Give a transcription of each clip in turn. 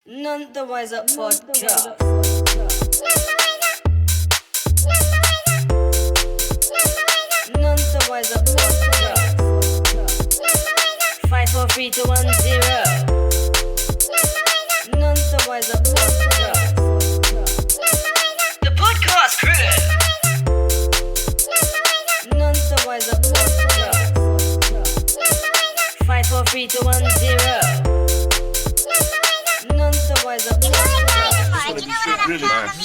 None the Wiser Podcast. None the Wiser Podcast. 543-210. None the Wiser Podcast. The podcast crew. None the Wiser Podcast. 543-210. None the Wiser Podcast. Really nice.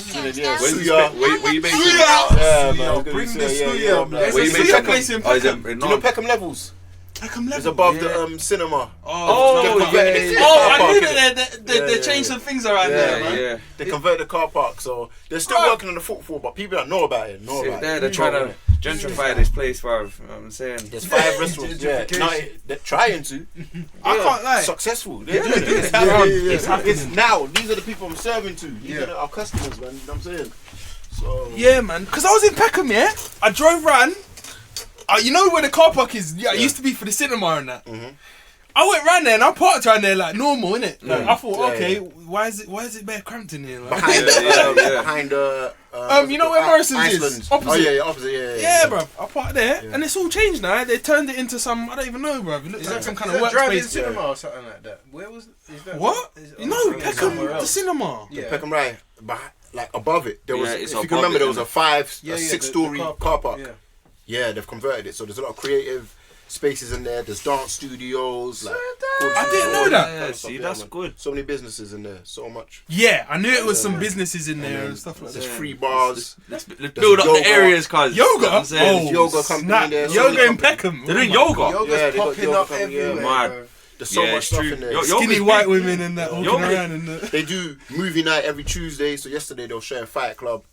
Where you make it? Yeah, man. Bring the yeah. Where you make Suya Peckham? place in Oh, is Peckham. it- Do you know Peckham Levels? Peckham It's level. above the cinema. Oh, They've yeah, converted it yeah. to a Oh, car I park, knew innit? that they changed some things around there, man. Yeah. They converted the car park, so they're still working on the footfall, but people don't know about it. Sit there, they're trying to gentrify this place, bruv. You know what I'm saying? There's 5 restaurants. Yeah, no, they're trying to. I can't lie. Successful. They're doing it. It's now. These are the people I'm serving to. These are our customers, man. You know what I'm saying? So Yeah, man. Because I was in Peckham, yeah? I drove round. You know where the car park is? Yeah, it used to be for the cinema and that. I went round there and I parked around there like normal, innit? Like, I thought, okay, why is it bare cramped in here? Like, behind behind you know where Morrison's is? Iceland's. Opposite. Oh yeah, opposite. Yeah. yeah, bruv. I parked there and it's all changed now. They turned it into some, I don't even know, bruv. It looks like some kind of drive-in workspace. cinema or something like that? Where was it? Is that What? No, Peckham, somewhere the else? cinema. Yeah. Peckham Rye, like above it, there was. Yeah, If it's you above can remember, it, there was a Yeah, 6-story car park. Yeah. Yeah, they've converted it, so there's a lot of creative spaces in there. There's dance studios. Like, I didn't know that. Yeah, see, that's good. So many businesses in there. So much. Yeah, I knew it was some businesses in there and stuff like There's that. free bars. Let's build up the yoga. areas, cuz. Yoga? You know what I'm saying? Oh, yoga company snap. there. So Yoga many in companies. Peckham. They're doing Oh my yoga. God. Yoga's Yeah, they got popping yoga up company, everywhere. Mad. bro. There's so Yeah, much it's stuff true. in there. Yoga's Skinny big. white women and that walking Yoga. around and that. They do movie night every Tuesday. So yesterday they were showing Fight Club.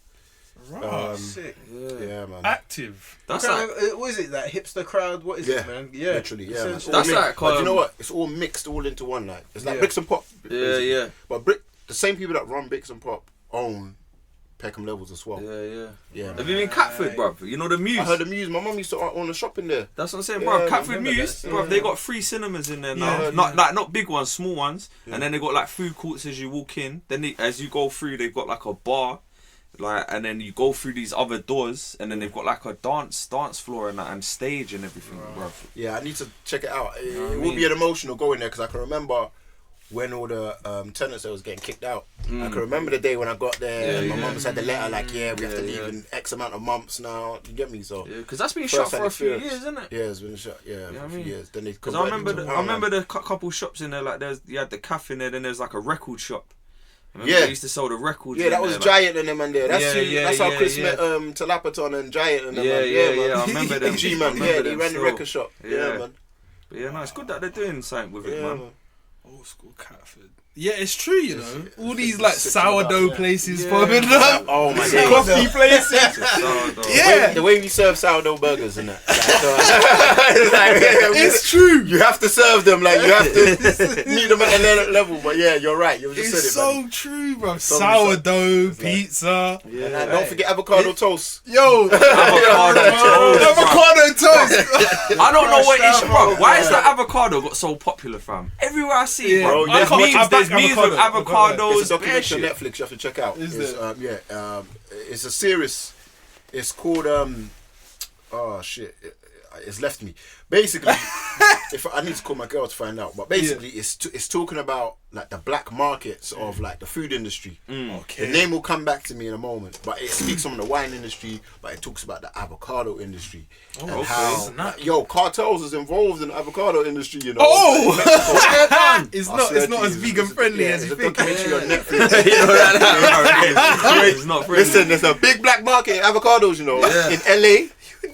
Sick. Yeah, man. Active. That's Kind like, of, what is it? That hipster crowd? What is Yeah, it, man? Yeah, literally, yeah, man. Essentially. That's All like, mixed. But you know um, what? It's all mixed all into one. Like it's like Yeah. Bricks and Pop. yeah. But the same people that run Bricks and Pop own Peckham Levels as well. Yeah. Yeah, Have man. you been Catford, bruv? You know the Muse? I heard the Muse. My mum used to own a shop in there. That's what I'm saying, Yeah, bruv. I Catford remember Muse, that. bruv, Yeah. they got 3 cinemas in there now. Yeah, Not big ones, small ones. And then they got like food courts as you walk in. Then as you go through, they've got like a bar. And then you go through these other doors, and then they've got like a dance floor and that, and stage and everything, bruv. Yeah, I need to check it out. It what I will mean? be an emotional going there because I can remember when all the tenants there was getting kicked out. I can remember the day when I got there and my mum had the letter like, we have to leave in X amount of months now. You get me? So Yeah, because that's been shut First-hand for a few experience. years, isn't it? yeah, it's been shut. Yeah, for what I a few mean? years. Then they Because I remember the couple shops in there, like you had the cafe in there, then there's like a record shop. Remember Yeah. they used to sell the records. Yeah, in that was there, like- Giant and them and there. That's that's how Chris yeah. met Talapaton and Giant and them. Yeah, man. yeah, man. I remember them. G I man, remember yeah, they them ran the still. record shop. Yeah, Yeah. man. But yeah, no, it's good that they're doing something with it, Yeah, man. man. Old school Catford. Yeah, it's true, you know. All these like sick sourdough about, places Yeah. popping up. Oh my god. Coffee places. Yeah. The way we serve sourdough burgers and that. It's true. You have to serve them like you have to meet them at a level. But yeah, you're right. You just It's said it. so man. true, bro. So many Sourdough, pizza. And don't forget avocado toast. Yo, Avocado toast, avocado toast. I don't know what it's, bro. Why is Yeah. the avocado got so popular, fam? Everywhere I see, Yeah. bro. Bro, There's I memes, back there's memes with avocado. avocados, It's a bare documentary on shit. Netflix you have to check out. Is It's, there? it's a series. It's called oh shit. It's left me. Basically, if I need to call my girl to find out, but basically, it's talking about like the black markets of like the food industry. Okay. The name will come back to me in a moment, but it speaks on the wine industry, but it talks about the avocado industry and okay. how Snap. yo cartels is involved in the avocado industry. You know. Oh! it's I not. swear It's to not you, as vegan friendly as it's you a think. documentary on Netflix. You know that? It's not friendly. Listen, there's a big black market in avocados, you know, in LA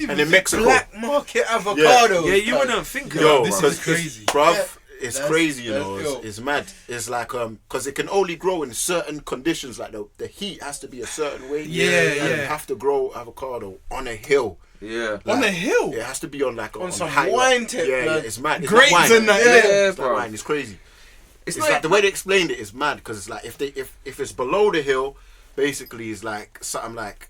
and in Mexico. Black market avocado. Yeah, you wouldn't think of Yo, that. this bro. is crazy. bruv. Yeah. It's That's- crazy, you know. that's It's mad. It's like because it can only grow in certain conditions. Like the heat has to be a certain way. Yeah, and yeah. you have to grow avocado on a hill. Yeah. On the hill. It has to be on like on some high wine up. tip, Yeah, man. it's mad. It's Grapes like wine. and that, yeah. It's like bro. wine. It's crazy. It's not like the way they explained it is mad because it's like if it's below the hill, basically it's like something like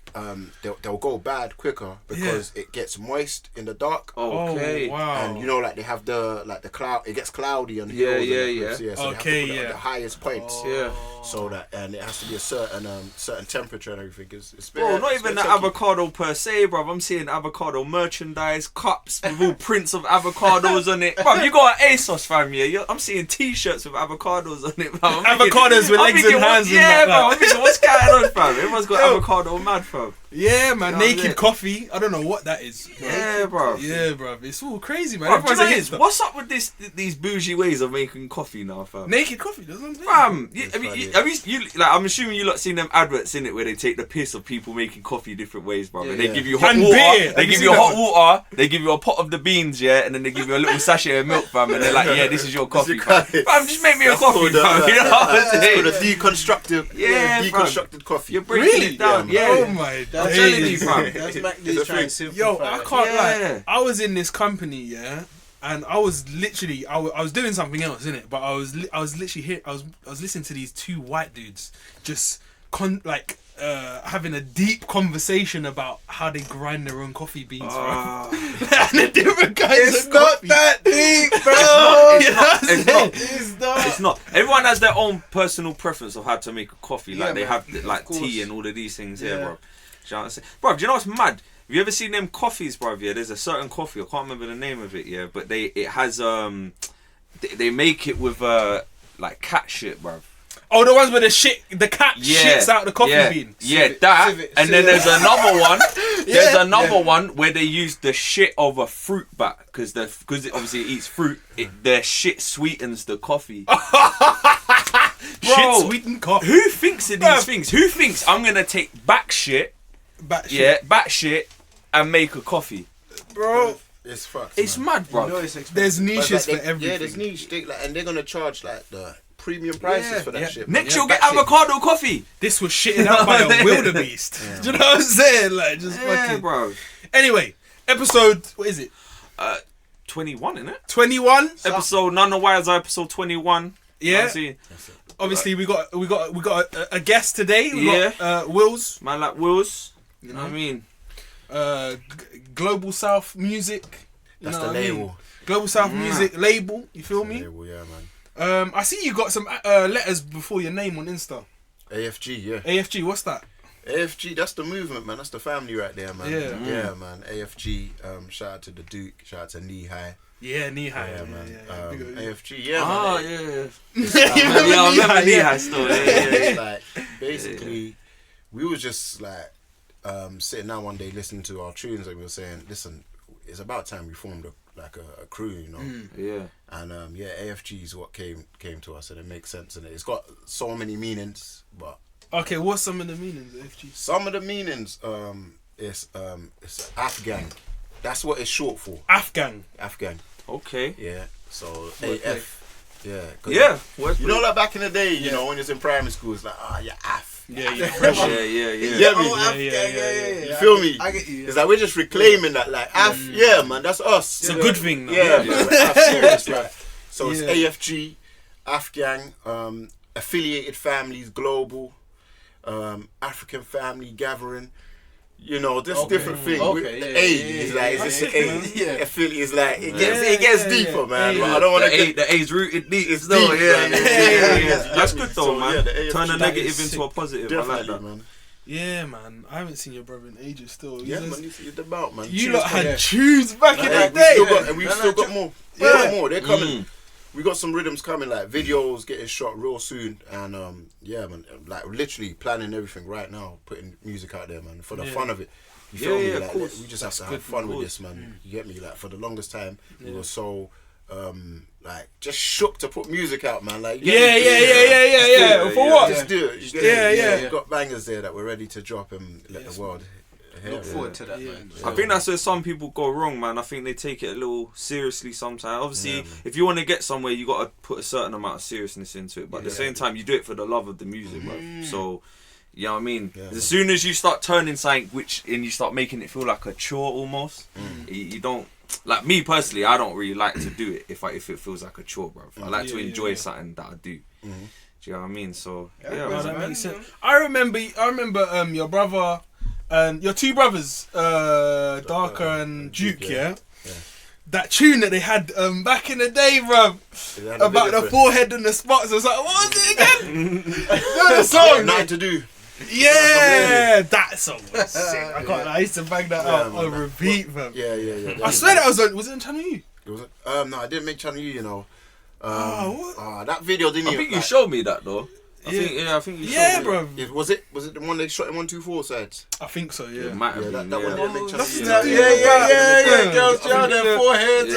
they'll go bad quicker because it gets moist in the dark. Okay. Oh, wow. And you know, like they have the cloud. It gets cloudy on Yeah, hills. yeah, and yeah. cliffs, so Okay, they have to put it yeah. at the highest points. Yeah. So that and it has to be a certain temperature and everything. It's Bro, not it's even the tricky. avocado per se, bro. I'm seeing avocado merchandise, cups with all prints of avocados on it. Bro, you got an ASOS, fam, yeah? I'm seeing t-shirts with avocados on it, bro. Avocados with legs and hands and yeah, that, bro. like. I'm thinking, what's going on, fam? Everyone's got avocado mad, fam. Yeah, man. Yeah, Naked yeah. coffee. I don't know what that is. Bro. Yeah, bro. Yeah, bro. It's all crazy, man. Bro, do you Everyone's know a what it is? hipster. What's up with these bougie ways of making coffee now, fam? Naked coffee, doesn't it? Fam, It's have funny. you like? I'm assuming you lot seen them adverts in it where they take the piss of people making coffee different ways, bro. And they Yeah. give you hot And water. beer. They Have you give seen you that hot one? water. They give you a pot of the beans, yeah, and then they give you a little sachet of milk, fam. And they're like, yeah, this is your coffee, your fam. coffee. Fam, just make me a That's coffee, called fam. You know what I'm It's saying? called a deconstructed, Yeah, fam. deconstructed coffee. You're breaking Really? it down, Yeah, yeah. Oh my That's telling you, days. fam. That's It's McD's a trying to thing. simplify Yo, I it. can't Yeah. lie. I was in this company, yeah, and I was literally, I was doing something else, innit? But I was literally here. I was listening to these two white dudes just having a deep conversation about how they grind their own coffee beans, bro. And the different kinds It's of not coffee. that deep, bro. It's not. It's not. It's not. Everyone has their own personal preference of how to make a coffee. Yeah, Like they man. have like Of course. tea and all of these things here, Yeah. bro. Do you know what I'm saying? Bro, do you know what's mad? Have you ever seen them coffees, bro? Yeah, there's a certain coffee. I can't remember the name of it. Yeah, but it has they make it with like cat shit, bro. Oh, the ones where the cat shits out the coffee yeah, beans. Yeah, Civet, that. civet, And then civet. there's another one. There's Yeah. another one where they use the shit of a fruit bat because it obviously eats fruit. Their shit sweetens the coffee. Shit sweetened coffee. Who thinks of these Bruv. things? Who thinks I'm gonna take back shit, bat shit, and make a coffee? Bro. It's fucked. It's man. mad, bro. You know it's expensive. There's But, niches like, for everything. Yeah, there's niche. And they're gonna charge like the premium prices Yeah, for that yeah. shit. Next, man. you'll get That shit- avocado coffee. This was shitted out by a wildebeest. Do you know what I'm saying? Like, just Yeah, fucking. bro. Anyway, episode, what is it? 21, innit? 21. Episode None the Wiser, episode 21. You know what Yeah. I'm saying? Obviously, we got a guest today. We Yeah. got Wills, Man like Wills. You know what I mean? Global South Music. You That's know the what I mean? label. Global South Music label. You feel me? Label, yeah, man. I see you got some letters before your name on Insta. AFG, yeah. AFG, what's that? AFG, that's the movement, man. That's the family right there, man. Yeah. Yeah, man. AFG, shout out to the Duke, shout out to Knee High. Yeah, knee high. Yeah, man. Yeah. Big up- AFG, yeah, Oh, man. yeah. You Yeah, remember I knee remember high, Knee yeah. High still. Yeah, yeah, It's yeah. like basically we was just like sitting down one day listening to our tunes and we were saying, listen, it's about time we formed a crew, you know. Yeah. And AFG is what came to us, and it makes sense, and it's got so many meanings. But Okay, what's some of the meanings of AFG? some of the meanings, it's Afghan. That's what it's short for. Afghan. Afghan. Okay. Yeah. So Wordplay. AF. Yeah. 'cause Yeah. You know, like back in the day, you know, when you was in primary school, it's like, you're AF. Yeah, yeah. Yeah, yeah, yeah. Yeah, me. yeah. You feel me? I get you. It's like we're just reclaiming that, like, AF, yeah, man, that's us. It's a good thing, though. Yeah, man. Like, AF, serious, like. So it's Yeah. AFG, Afghan, affiliated families, global, African family gathering. You know, this different thing. Okay, The yeah, A yeah, is yeah, like, yeah. it's just Yeah. A. Yeah. Affiliate is like, it Yeah, gets yeah, deeper, yeah. man. Yeah. But I don't want to The get. A's rooted deep. It's still, deep, yeah. man. Yeah, Yeah, yeah, yeah. yeah. That's good though, So, man. yeah, the AFG Turn a that negative is into sick. a positive. I like Definitely, that. man. Yeah, man. I haven't seen your brother in ages still. Yeah, You man, it's about, man. You Tunes lot coming. had tunes back in Hey, the we day. still got, and we've No, still no, got more. Yeah. We got more. They're coming. We got some rhythms coming, like videos getting shot real soon, and yeah, man, like literally planning everything right now, putting music out there, man, for the Yeah. fun of it. You feel Yeah, me? yeah, Like, of course. we just have to good, have fun of with course. this, man. You get me? Like for the longest time, we were so like just shook to put music out, man. Like you Yeah, get me? yeah, yeah, yeah, yeah, yeah. Yeah, For yeah. what? Just do it. You get Yeah, me? yeah. We've got bangers there that we're ready to drop and let Yes, the world hear. Look man. forward to that, Yeah. man. I think that's where some people go wrong, man. I think they take it a little seriously sometimes. Obviously, Yeah, man. if you want to get somewhere, you got to put a certain amount of seriousness into it. But at the same time, you do it for the love of the music, bro. So, you know what I mean? Yeah, man. As soon as you start turning something, and you start making it feel like a chore almost, you don't. Like me personally, I don't really like to do it if it feels like a chore, bro. I like to Yeah, enjoy yeah. something that I do. Do you know what I mean? So Yeah, yeah, Oh, man. that man. makes sense. I remember your brother and your two brothers, Darker and Duke, yeah? Yeah. That tune that they had back in the day, bruv, They had a about video the for- forehead and the spots. I was like, what was it again? Know the song? Nothing to do. Yeah, that song was sick. I can't lie, I used to bang that out man, on repeat, fam. Yeah. I swear that was it on Channel U? It was, no, I didn't make Channel U, you know. What? That video didn't I even. think you like, showed me that though. I Yeah. think you showed Yeah, me. bro. Was it the one they shot in 124 sides? I think so, yeah. It might have Yeah, been, that one yeah. didn't make Channel Nothing U. to do Yeah. Girls I down think- their foreheads.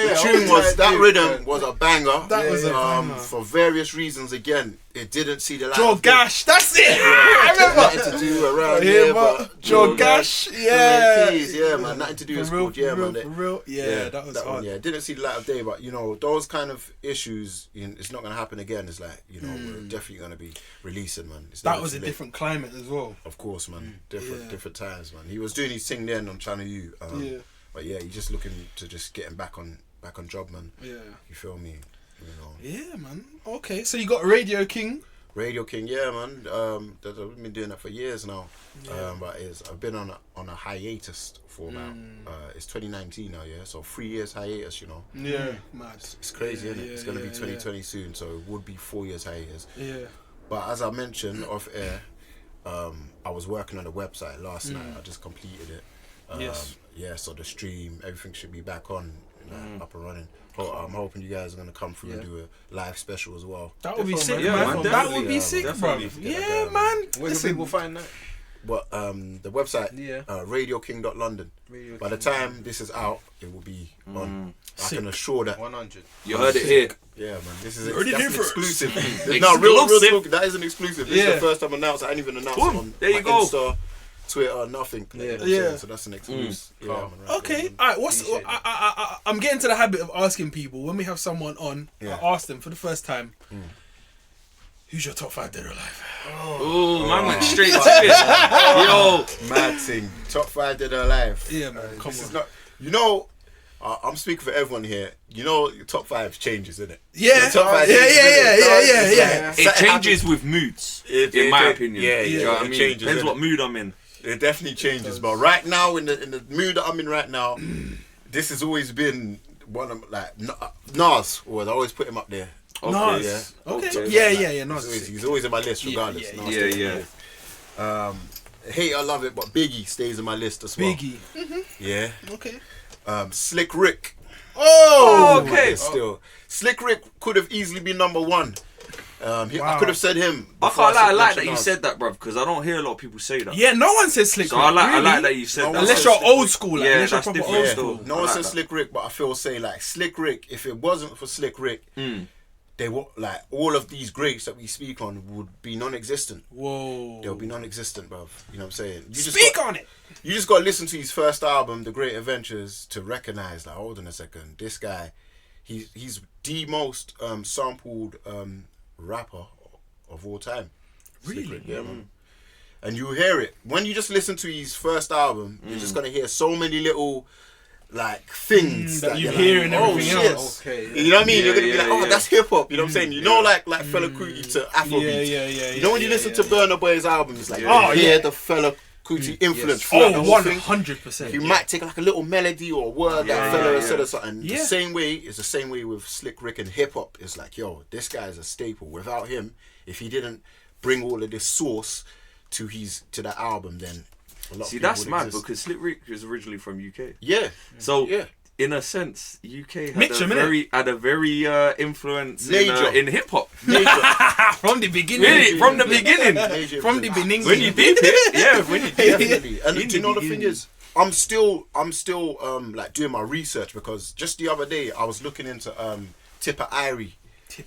The tune was that rhythm was a banger. That was a banger. For various reasons. Again, it didn't see the light. Joe of day. Gash, that's it! I remember! Nothing to do around Yeah, here, but but Joe Gash, yeah. yeah, man. Nothing to do with sport, yeah, man. For real, yeah, that was one, hard. yeah, didn't see the light of day, but you know those kind of issues, it's not gonna happen again. It's like we're definitely gonna be releasing, man. It's That never was too a late. different climate as well. Of course, man. Yeah. Different times, man. He was doing his thing then on Channel U. Yeah. But yeah, he's just looking to just get him back on job, man. Yeah. You feel me? You know. Yeah, man. Okay, so you got Radio King. Radio King, yeah, man. I've been doing that for years now. But I've been on a hiatus for about it's 2019 now, yeah. So 3 years hiatus, you know. Yeah, mad. It's crazy, isn't it? Yeah, It's gonna be yeah, 2020 soon, so it would be 4 years hiatus. Yeah. But as I mentioned off air, I was working on a website last night. I just completed it. Yes. Yeah, so the stream, everything should be back on, up and running. I'm hoping you guys are gonna come through and do a live special as well. That would be sick, Yeah, man. man, That definitely, would be yeah, sick, bro. definitely. Yeah, man. Where can Listen, people find that? But the website, Yeah. radioking.london. Radio By the King. time this is out, it will be on. I Sick. can assure that. 100. You heard it here. Yeah, man, this is Heard it that's here an first. exclusive. No, real Exclusive. talk. That is an exclusive. This Yeah. is the first time announced. I didn't even announce Boom. it on There you my go. Insta, Twitter, nothing. Yeah. You know what I'm saying? Yeah. So that's an exclusive. Yeah, Calm. man, right Okay, there, man. alright, what's Appreciate it. I'm getting to the habit of asking people when we have someone on, Yeah. I ask them for the first time, who's your top 5 dead or alive? Oh, man went straight to it. Yo, Mad thing. Top 5 dead or alive. Yeah, man, come This is on. not. You know, I'm speaking for everyone here. You know, your top 5 changes, isn't it? Yeah, Your top 5 yeah, changes, yeah, innit? yeah, So yeah, it's yeah, like- yeah. it something changes with moods, It- in it- my it- opinion. yeah, Do you yeah, know what I it mean? changes, Depends innit? what mood I'm in. It definitely changes, but right now in the mood that I'm in right now, this has always been one of Nas. I always put him up there. Nas. yeah. Okay. So, Yeah, like, yeah, yeah, Nas. He's always in my list regardless. yeah, Nas yeah, stays in my yeah. list. Hate, I love it, but Biggie stays in my list as well. Biggie. Yeah. Okay. Slick Rick. Oh, okay. Still, Slick Rick could have easily been number 1. I Wow. could have said him. I before can't lie, I said like that you Nas. said that, bruv, because I don't hear a lot of people say that. Yeah, no one says Slick So Rick, I like really? that you said No that. one Unless says you're Slick old Rick. school, like, Yeah, unless you're that's proper different. old Yeah, school. no I one like says that. Slick Rick, but I feel say like Slick Rick. If it wasn't for Slick Rick, they would like all of these greats that we speak on would be non-existent. Whoa. They'll be non-existent, bruv. You know what I'm saying? You Speak on it. You just got to listen to his first album, The Great Adventures, to recognize like, hold on a second, this guy, he's the most sampled rapper of all time. Slick Really? Rick, yeah, man. And you hear it when you just listen to his first album. You're just gonna hear so many little like things that you you're hear like, and oh, everything shit. else. Okay. You know what I mean? Yeah, You're gonna be yeah, like, oh, yeah. that's hip hop. You know what I'm saying? You know, like Fela Kuti to Afrobeat. Yeah. You know when you listen to Burna Boy's album, it's like, Yeah. you hear the Fela Kuti influence. Yes. throughout the Oh, whole thing. 100%. You might take like a little melody or a word Yeah, that fella yeah, said yeah. or something. Yeah. The same way is the same way with Slick Rick and hip hop. It's like, yo, this guy is a staple. Without him, if he didn't bring all of this sauce to that album, then a lot See, of people that's would mad exist. because Slick Rick is originally from UK. Yeah, So, yeah. in a sense, UK had Mix 'em, had a very influence Major. in hip hop. From the beginning. Really, from the beginning. Major From the influence. beginning. When you deep it, yeah, when you deep it. Definitely. And In do you know the the thing beginning. is, I'm still like doing my research because just the other day I was looking into Tipper Irie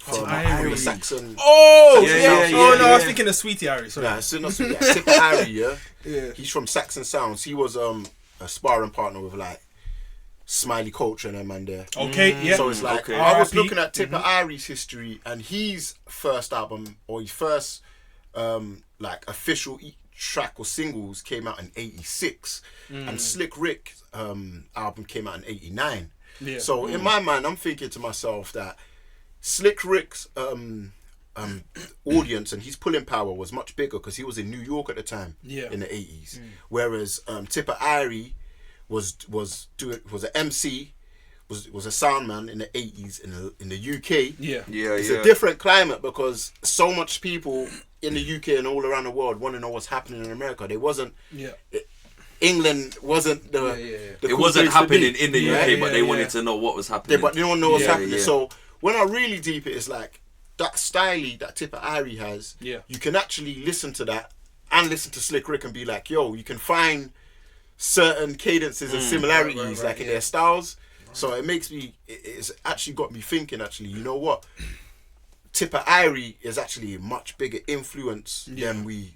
from Anglo-Saxon. Oh, Yeah, yeah. yeah, Oh, yeah, no, I was yeah. thinking of Sweetie Irie. Sorry. Nah, it's not so yeah, Tipper Irie, yeah. Yeah. He's from Saxon Sounds. He was a sparring partner with like Smiley Culture and them man there. Okay, yeah. So it's like okay. I was RIP. looking at Tipper Irie's history and his first album or his first like official track or singles came out in '86, and Slick Rick album came out in '89. Yeah. So in my mind, I'm thinking to myself that Slick Rick's audience and his pulling power was much bigger because he was in New York at the time. Yeah. In the 80s, whereas Tipper Irie was an MC. Was a sound man in the 80s in the UK. Yeah. It's a different climate because so much people in the UK and all around the world want to know what's happening in America. They wasn't. Yeah. England wasn't the. The It cool wasn't place to happening be, in the right? UK, but they wanted to know what was happening. But they don't know what's happening. yeah. So when I really deep it, it's like that styley that Tipper Irie has. Yeah. You can actually listen to that and listen to Slick Rick and be like, yo, you can find certain cadences and similarities like in their styles. So it makes me, it's actually got me thinking, actually, you know what? Tipper Irie is actually a much bigger influence than we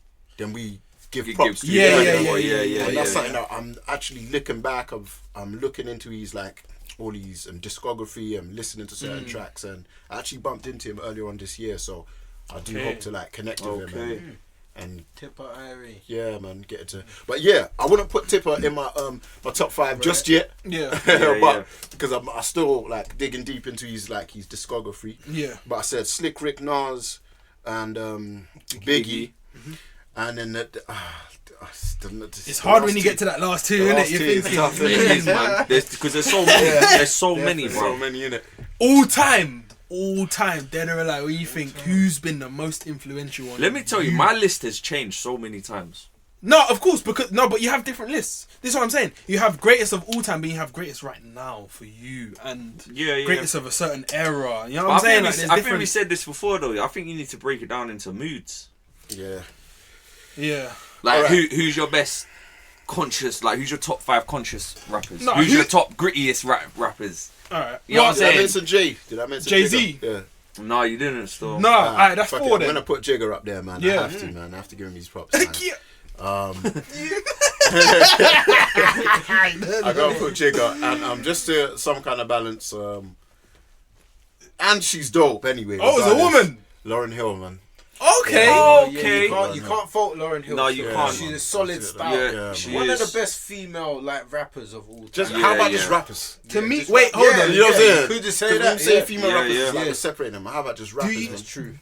give props to. Yeah. And that's something that I'm actually looking back I'm looking into his like all his discography and listening to certain tracks, and I actually bumped into him earlier on this year, so I do hope to like connect with him and Tipper Irie. yeah, man, get it to. But yeah, I wouldn't put Tipper in my my top 5 just yet. Yeah. But because I'm still like digging deep into his discography. Yeah. But I said Slick Rick, Nas, and Biggie, and then It's hard when you get to that last two, isn't it? You're thinking It is, man. Because there's so many. There's so many, bro. so many in it. all time, dead or alive. When you think who's been the most influential on? Let me tell you, my list has changed so many times. No, of course, but you have different lists. This is what I'm saying. You have greatest of all time, but you have greatest right now for you, and greatest of a certain era. You know what I'm saying? I think we said this before, though. I think you need to break it down into moods. Yeah. Like, Alright. who's your best conscious? Like, who's your top 5 conscious rappers? No, who's your top grittiest rappers? All right. You know what I'm Did I saying? mention Jay? Did I mention Jay-Z? Jigga? Yeah. No, you didn't. Still. No, all right, that's Fuck 4 it. I'm then. gonna put Jigga up there, man. Yeah. I have to, man. I have to give him his props. Man. Yeah. I gotta put Jigga, and just to some kind of balance. And she's dope anyway. Oh, it's a regardless. woman. Lauryn Hill, man. Okay. Okay. You can't fault Lauryn Hill. No, you can't. She's a solid style. Yeah, she One is. of the best female rappers of all time. Just Yeah, how about yeah. just rappers? To me, just wait, rap- hold yeah, on. You know what I'm saying? Could just Because say when that. you say Yeah. female Yeah, rappers, yeah. it's like Yeah. we're separating them. How about just rappers? you- man? That's true.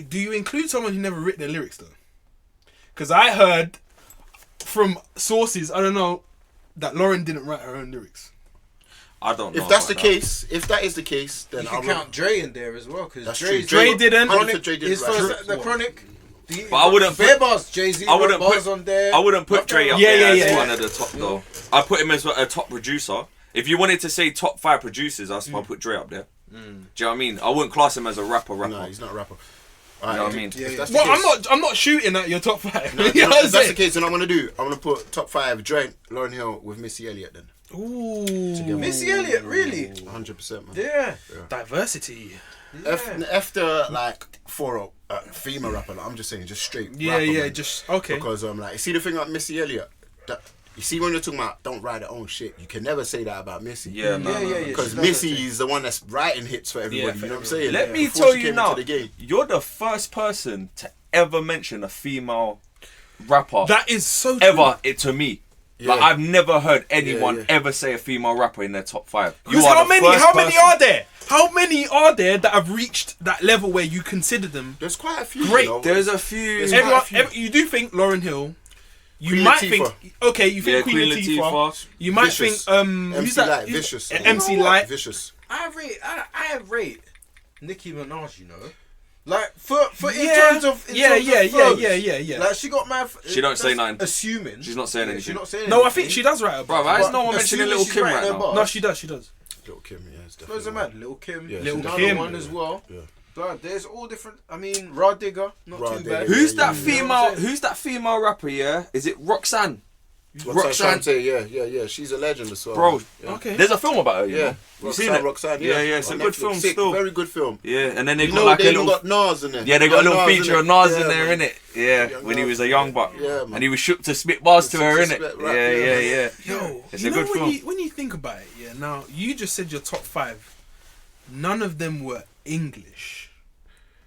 Do you include someone who never written the lyrics though? Because I heard from sources, I don't know, that Lauren didn't write her own lyrics. I don't know. If that's the about that. case, if that is the case, then You I'm can count Dre in there as well, because That's Dre's true. Dre didn't. Chronic, Dre didn't his write first, it. the Chronic. But I wouldn't Bare put- bars. Jay-Z. I wouldn't bars put- on there. I wouldn't put Dre up Yeah, there yeah, as yeah. one of the top though. I'd put him as a top producer. If you wanted to say top 5 producers, I'd put Dre up there. Do you know what I mean? I wouldn't class him as a rapper. No, he's not a rapper. You know what I mean? If that's the Well, case, I'm not shooting at your top 5. No, you know what I'm if that's the saying? case, then what I'm gonna do, I'm gonna put top 5 Dre, Lauryn Hill with Missy Elliott then. Ooh, Missy Elliott, really? 100%, man. Yeah. diversity. After like for a female rapper, like, I'm just saying, just straight. Yeah, rapper, yeah, man. just okay. Because like, you see the thing about Missy Elliott, that you see when you're talking about don't write her own shit, you can never say that about Missy. Yeah, no, Yeah, no, yeah, no. yeah. Because she does Missy that thing. is the one that's writing hits for everybody. for You know what I'm saying? Let me Before tell she you came now, into the game. you're the first person to ever mention a female rapper That is so true. ever to me. Like, Yeah. I've never heard anyone yeah. ever say a female rapper in their top 5. You Because are how the many? first How many person. are there? How many are there that have reached that level where you consider them There's quite a few. Great. You know? There's a few. There's everyone? quite a few. You do think Lauryn Hill? You Queen might Latifah. think okay. You think Yeah, Queen Latifah. You might Vicious. think who's MC that? Light, Who's- Vicious. MC You know what? Light. Vicious. I rate Nicki Minaj, you know. Like for in Yeah. terms of Yeah. Like she got mad. She don't say nothing. Assuming She's not saying Yeah, anything. She's not saying No, I anything. think she does write a Bro, bar. why is But no one mentioning assuming Little she's Kim writing right her now? bars- No, she does. She does. Little Kim, yeah, it's Those definitely. are mad. Little Kim, Yeah, Little another Kim. one as well. Yeah. Like, there's all different. I mean, Rod Digger, not Rod too Digger, bad. Who's Yeah, that yeah, yeah. female? Who's that female rapper? Yeah, is it Roxanne? Roxanne, yeah. She's a legend as well. Bro, Yeah. Okay. There's a film about her. You Yeah, know? You seen Roxanne, it? Roxanne, Yeah, yeah, it's On a good Netflix. film Sick, still. very good film. Yeah, and then they You got know, like they a even little. got Nas in there. Yeah, they got a little Nas in feature it. of Nas in Yeah, there, man. innit? Yeah, Young when he Nas, was a young buck. Yeah, man. And he was shook to spit bars to her, To innit? spit rap, Yeah, yeah. yeah. Yo, It's you a know good when film. when you think about it, yeah. Now you just said your top 5. None of them were English.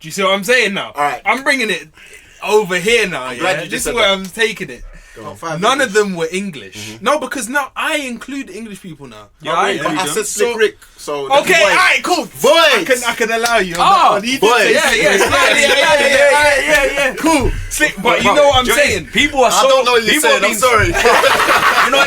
Do you see what I'm saying now? All right. I'm bringing it over here now. glad Yeah, you just this is said where that. I'm taking it. Top 5 None of English. them were English. No, because now I include English people now. Yeah, I But I include them. said Slick So- Rick. So Okay, alright, cool. Voids. I can allow you. Oh, He did boys. say Yeah. Cool. Slick, but you know what I'm saying? People are so. I don't know what you're people saying. are I'm being- sorry. You know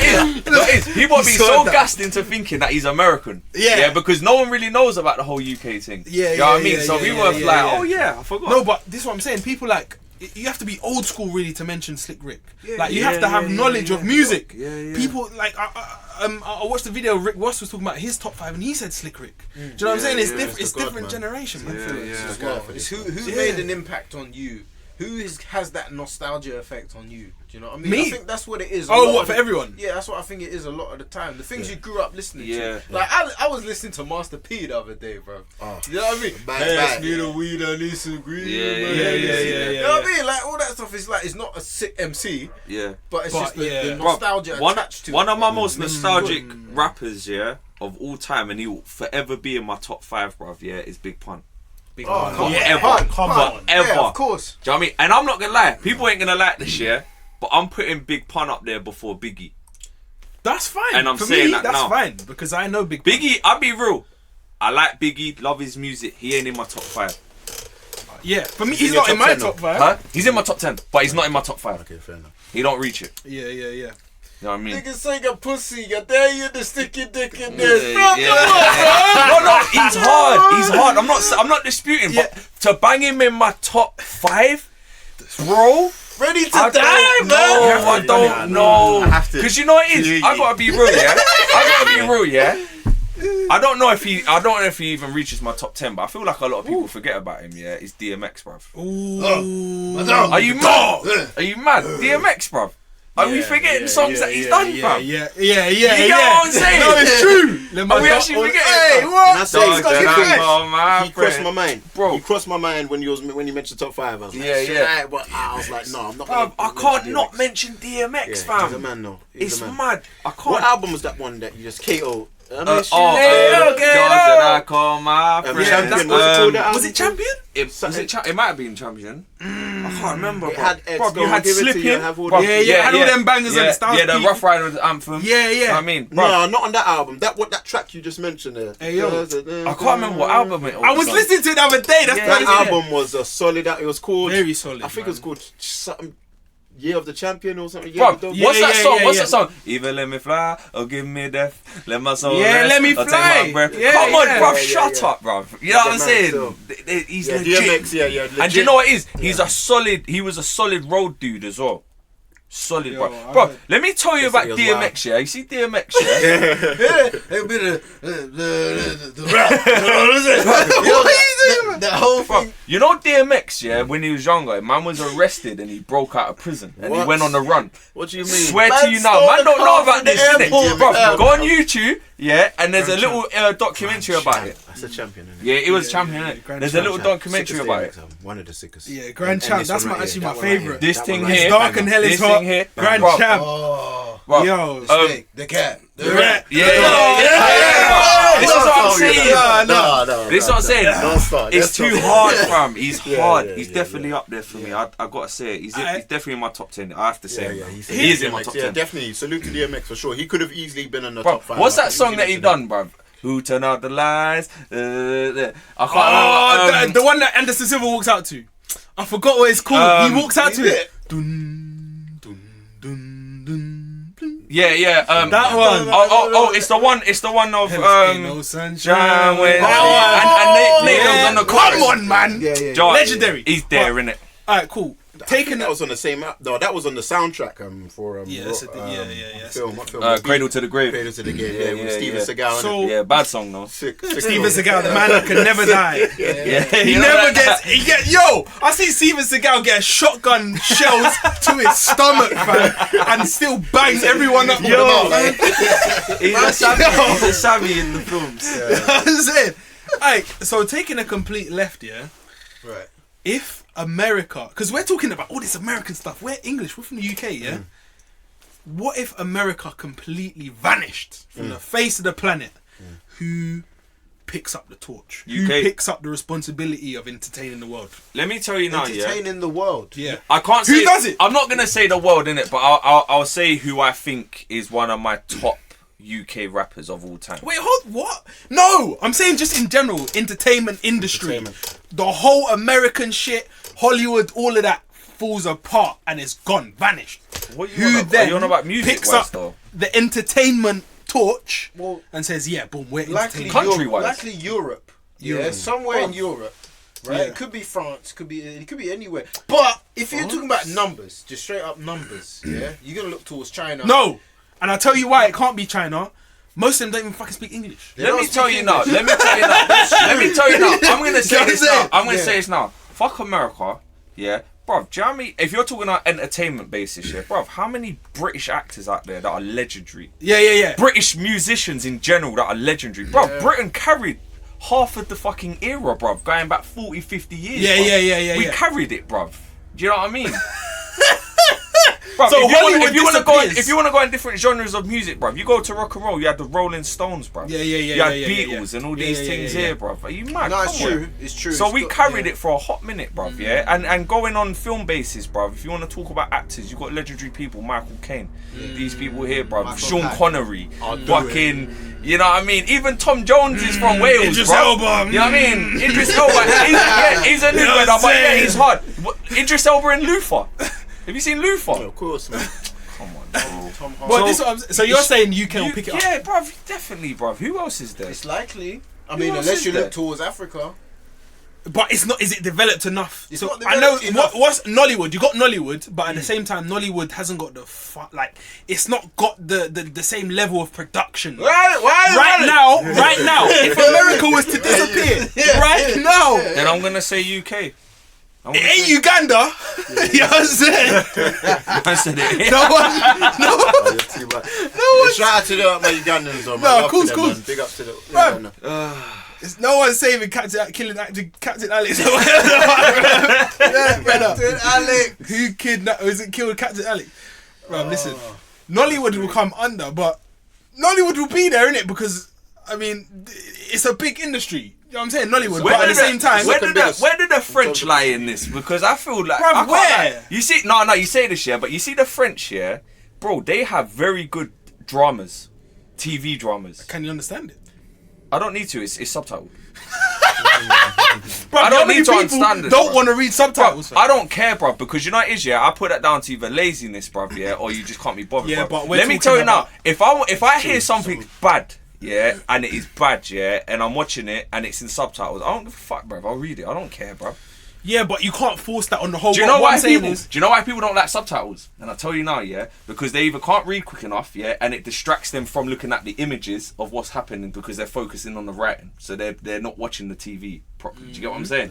what it is? People are being So so dumb. gassed into thinking that he's American. Yeah. Because no one really knows about the whole UK thing. Yeah, You know what I yeah, mean? yeah, So yeah, people yeah, are yeah, like, yeah. oh yeah, I forgot. No, but this is what I'm saying. People like you have to be old school really to mention Slick Rick. Like you yeah, have to have yeah, knowledge of music. Yeah. People like I watched the video. Rick Ross was talking about his top 5, and he said Slick Rick. Do you know what I'm saying? It's different. It's God, different man. generation, man. Yeah. Well, it's who made an impact on you? Who has that nostalgia effect on you? Do you know what I mean? Me? I think that's what it is. A Oh, lot what of for the- everyone? Yeah, that's what I think it is a lot of the time. The things you grew up listening Yeah. to. Like I was listening to Master P the other day, bro. Oh. You know what I mean? Bang. Me the weed, I need some green. Yeah. You know what I mean? Like all that stuff is like it's not a sick MC, Yeah. but it's But, just the yeah. nostalgia One attached to of it. my most nostalgic rappers, yeah, of all time, and he will forever be in my top 5, bruv. Yeah, is Big Pun. Oh, come Yeah, on, come on. on. Ever. Yeah, of course. Do you know what I mean? And I'm not gonna lie, people ain't gonna like this, yeah, but I'm putting Big Pun up there before Biggie. That's fine. And I'm for saying me, that that's now. fine because I know Big Pun. Biggie, I'll be real. I like Biggie, love his music. He ain't in my top 5. Yeah, for me, in he's your not in top my 10 top 5. Huh? He's in my top 10, but he's not in my top 5. Okay, fair enough. He don't reach it. Yeah. You know what I mean? Niggas say your pussy, you dare you to stick your dick in Yeah, there. No, he's hard. He's hard. I'm not disputing, but to bang him in my top 5, bro. Ready to I die, don't man. know. I don't know. I have to. Because you know what it is? I gotta be real, yeah? I don't know if he even reaches my top 10, but I feel like a lot of people forget about him, yeah? It's DMX, bruv. Ooh. Are you mad? Are you mad? DMX, bruv. Are we forgetting songs that he's done, bruv? Yeah. You get what I'm saying? No, it's true. Are we actually forgetting? Hey, bruv? what? Can I say Dog, something? dog, He crossed my mind, Bro. He crossed my mind when you mentioned top 5. I was like, Yeah, shit, yeah. But I was like, no, I'm not. Bruv, I gonna can't mention not DMX. mention DMX, Yeah, fam. he's a man, though. He's It's a man. mad. I can't. What album was that one that you just KO? Champion. Champion. Was it Champion? It might have been Champion. I can't remember. It bro. had X, Bro, Go you and had Give It to You, Slippin'. have all Bro, the- Yeah, had all them bangers on the Styles Yeah, the P. Rough Riders anthem. Yeah. You know what I mean? Bro, No, not on that album. That track you just mentioned there. Hey, yo. I can't remember what album it was. I was on. listening to it the other day. That's Yeah, That crazy. album was a solid. It was called Very solid, I think it was man. called something. Year of the Champion or something. Bro, of the Dog. Yeah, what's that yeah, song? yeah, What's yeah. that song? Either let me fly or give me death. Let my soul Yeah, rest. let me or fly. Take my breath. Yeah, Come on, yeah. bruv, Yeah, shut yeah. up, bruv. You know what I'm man, saying? still. He's Yeah, legit. DMX, yeah, And do you legit. know what it is? He's a solid. He was a solid road dude as well. Solid, Yo, bro. I Bro, heard- let me tell you They about said he was DMX. Yeah, you see DMX. Yeah. It'll be the rap. The whole Bro, thing. you know DMX, yeah, when he was younger, man was arrested and he broke out of prison and he What? went on the run. What do you mean? Swear Man to you now, stole man the don't know car about from the this, innit? airport. Bro, Yeah. go on YouTube, yeah, and there's a little documentary about it. That's a champion, isn't it? Yeah, it was champion, innit? Grand There's a little Champ. documentary Sickest about DMX it. album. One of the sickest. Yeah, Grand And Champ. this That's one right actually here, my that one right favourite. here, This that thing one right here, It's dark and hell is this hot. thing here, Grand bro, Champ. Oh, bro, Yo. snake, the cat, the rat. yeah. This is what I'm saying. No. This is what I'm saying. Don't start. It's Let's too start. hard, fam. He's Yeah, hard. yeah, He's yeah, definitely up there for me. I gotta say it. He's definitely in my top 10. I have to say, Yeah, it. he's he is in my top 10. Yeah, definitely. Salute to DMX for sure. He could have easily been in the Bro, top 5. what's I that think song that he mentioned done, bruv? Who turned out the lights? I can't Oh, remember. the one that Anderson Silva walks out to. I forgot what it's called. He walks out to is it. Yeah. That one. Oh, it's the one. It's the one of Ain't no sunshine when and Nate was on the chorus. Come on, man. Yeah. Joe, Legendary. He's there, innit? Alright, cool. Taking that was on the same app. No, that was on the soundtrack for Yeah, that's it, yeah. film. What film? Cradle to the Grave. Cradle to the Grave. Yeah, Yeah, with yeah, Steven yeah. Seagal. So- Yeah, bad song though. Sick. Steven Seagal, the man that can never die. Yeah, He never gets. Yo, I see Steven Seagal get shotgun shells to his stomach, fam, and still bangs everyone up with the mouth. He's a savvy in the films. That's it. Alright, so taking a complete left, yeah. Right. If America, because we're talking about all this American stuff, we're English, we're from the UK, yeah? What if America completely vanished from the face of the planet? Who picks up the torch? Who UK. picks up the responsibility of entertaining the world? Let me tell you now, yeah. Entertaining the world. Yeah. I can't Who say. does it? I'm not gonna say the world in it, but I'll say who I think is one of my top UK rappers of all time. Wait, hold what? No, I'm saying just in general, entertainment industry, the whole American shit, Hollywood, all of that falls apart and it's gone, vanished. What you Who on about? then Are you on about music picks wise up though? the entertainment torch Well, and says, "Yeah, boom, we're likely entertainment." Country-wise. likely Europe. Yeah, Europe. somewhere in Europe. Right, Yeah. it could be France, it could be anywhere. But if you're talking about numbers, just straight up numbers, yeah, you're gonna look towards China. No, and I'll tell you why it can't be China. Most of them don't even fucking speak English. They Let don't me tell speak you now. English. Let me tell you now. Let me tell you now. I'm gonna say You know this what I'm now. saying? I'm gonna Yeah. say this now. Fuck America. Yeah. Bruv, do you know what I mean? If you're talking on entertainment basis, yeah, bruv, how many British actors out there that are legendary? Yeah. British musicians in general that are legendary. Bruv, Britain carried half of the fucking era, bruv, going back 40, 50 years. Yeah, bruv. yeah. We carried it, bruv. Do you know what I mean? Bruv, So Hollywood if you want to go, disappears. if you want to go in different genres of music, bruv, you go to rock and roll. You had the Rolling Stones, bruv. Yeah. You had yeah, Beatles and all Yeah, these yeah, things yeah. here, bruv. Are you mad? No, it's Come on. true. It's true. So It's we got- carried yeah. it for a hot minute, bruv, yeah? And going on film basis, bruv, if you want to talk about actors, you got legendary people, Michael Caine, these people here, bruv, Michael Sean Caine. Connery, I'll do fucking, you know what I mean? Even Tom Jones is from Wales, Idris bruv. Elba, You know what I mean? Idris Elba, he's a new know what brother, I'm but yeah, saying? he's hard. Idris Elba and Luther. Have you seen Luther? Of course, man. Come on, bro. Tom Hardy. Well, So- this is what so you're saying UK will pick it up? Yeah, bruv, definitely, bruv. Who else is there? It's likely. I Who mean, else unless is you there? look towards Africa. But it's not. Is it developed enough? It's So not I know developed enough. what's Nollywood. You got Nollywood, but at the same time, Nollywood hasn't got the like. It's not got the same level of production. Right now, if America was to disappear, right now, Then I'm gonna say UK. I'm it gonna ain't say- Uganda. You know what I'm saying? I said it. No one. Oh, you're too much. one- Shout out to my Ugandans, though, man. No, Love cool, to them, cool. man. Big up to the. Bro. Yeah, It's no one saving Captain Alex. Captain Alex. Who kidnapped? Was it killed Captain Alex? Bro, listen. Nollywood will come under, but Nollywood will be there, innit? Because I mean, it's a big industry. You know what I'm saying? Nollywood, but at the same time, where did the French lie in this? Because I feel like Bruv, I can't where? lie. You see, no, you say this, yeah, but you see the French, yeah, bro, they have very good dramas, TV dramas. can you understand it? I don't need to. It's subtitled. Bro, I don't need to understand this, Don't bro. want to read subtitles. I don't care, bruv, because you know what it is, yeah. I put that down to either laziness, bruv, yeah, or you just can't be bothered. Yeah, bruv. but we're let me talking tell you now, about- if I hear something bad, yeah, and it is bad, yeah, and I'm watching it and it's in subtitles, I don't give a fuck, bruv. I'll read it. I don't care, bruv. Yeah, but you can't force that on the whole. Do you know what why I'm saying people? is, Do you know why people don't like subtitles? And I'll tell you now, yeah, because they either can't read quick enough, yeah, and it distracts them from looking at the images of what's happening because they're focusing on the writing, so they're not watching the TV properly. Do you get what I'm saying?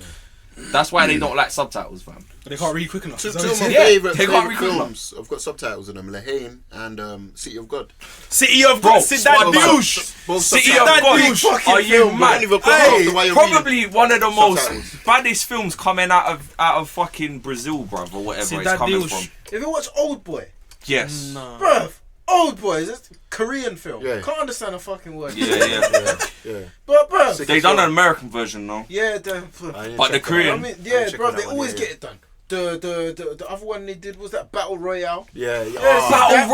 That's why they don't like subtitles, fam. they can't read quick enough. Two That's of what my I'm Yeah, saying. favourite they can't favourite read films. I've got subtitles in them. Lahane and City of God. City of Bro, God, sit down, Spud, man. douche. Both City of subtitles. God, Big fucking are you You don't mad? even put half Hey, the way you're Probably one of the most Subtitles. baddest films coming out of fucking Brazil, bruv, or whatever See, it's that coming deals- from. If you watch Old Boy, Yes. bruv, Old Boy, that's a Korean film. Yeah. Can't understand a fucking word. Yeah. Yeah. But bruv, Sick. They done an American version though. yeah, I the, need to But the check that out. Korean- I mean, I'm yeah, checking bruv, that they one, always yeah, get it done. The other one they did was that Battle Royale. Yeah, yeah. Yeah, Battle that,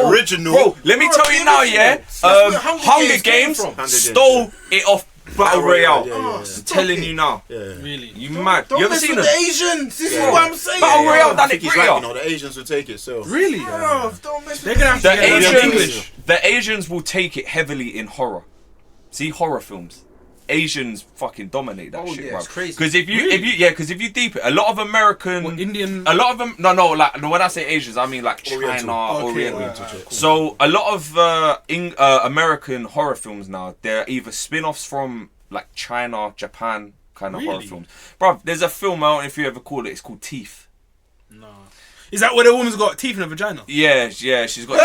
Royale, Original. Bro, let me Bro, tell you the now, original. yeah. That's where Hunger Games came from. Hunger Games, Stole it off Battle Royale. Yeah, yeah, yeah. I'm telling you now. Yeah. Really? You mad? Don't You ever mess seen with it? the Asians. This Yeah. is what I'm saying. Battle Royale I done it think he's right, you greater. know, the Asians will take it, so. Really? Bruv, don't mess They're with gonna have to The get learn Asians, English. the Asians will take it heavily in horror. See horror films. Asians fucking dominate that Oh, shit, yeah, bro. it's crazy. Because if you deep it, a lot of American, What, Indian? a lot of them, no, like when I say Asians, I mean like China, Oriental. Okay, Oriental. cool. So a lot of American horror films now, they're either spin-offs from like China, Japan kind of horror Really? films. Bro, there's a film, I don't know if you ever called it, it's called Teeth. No. Is that where the woman's got teeth in her vagina? Yeah, she's got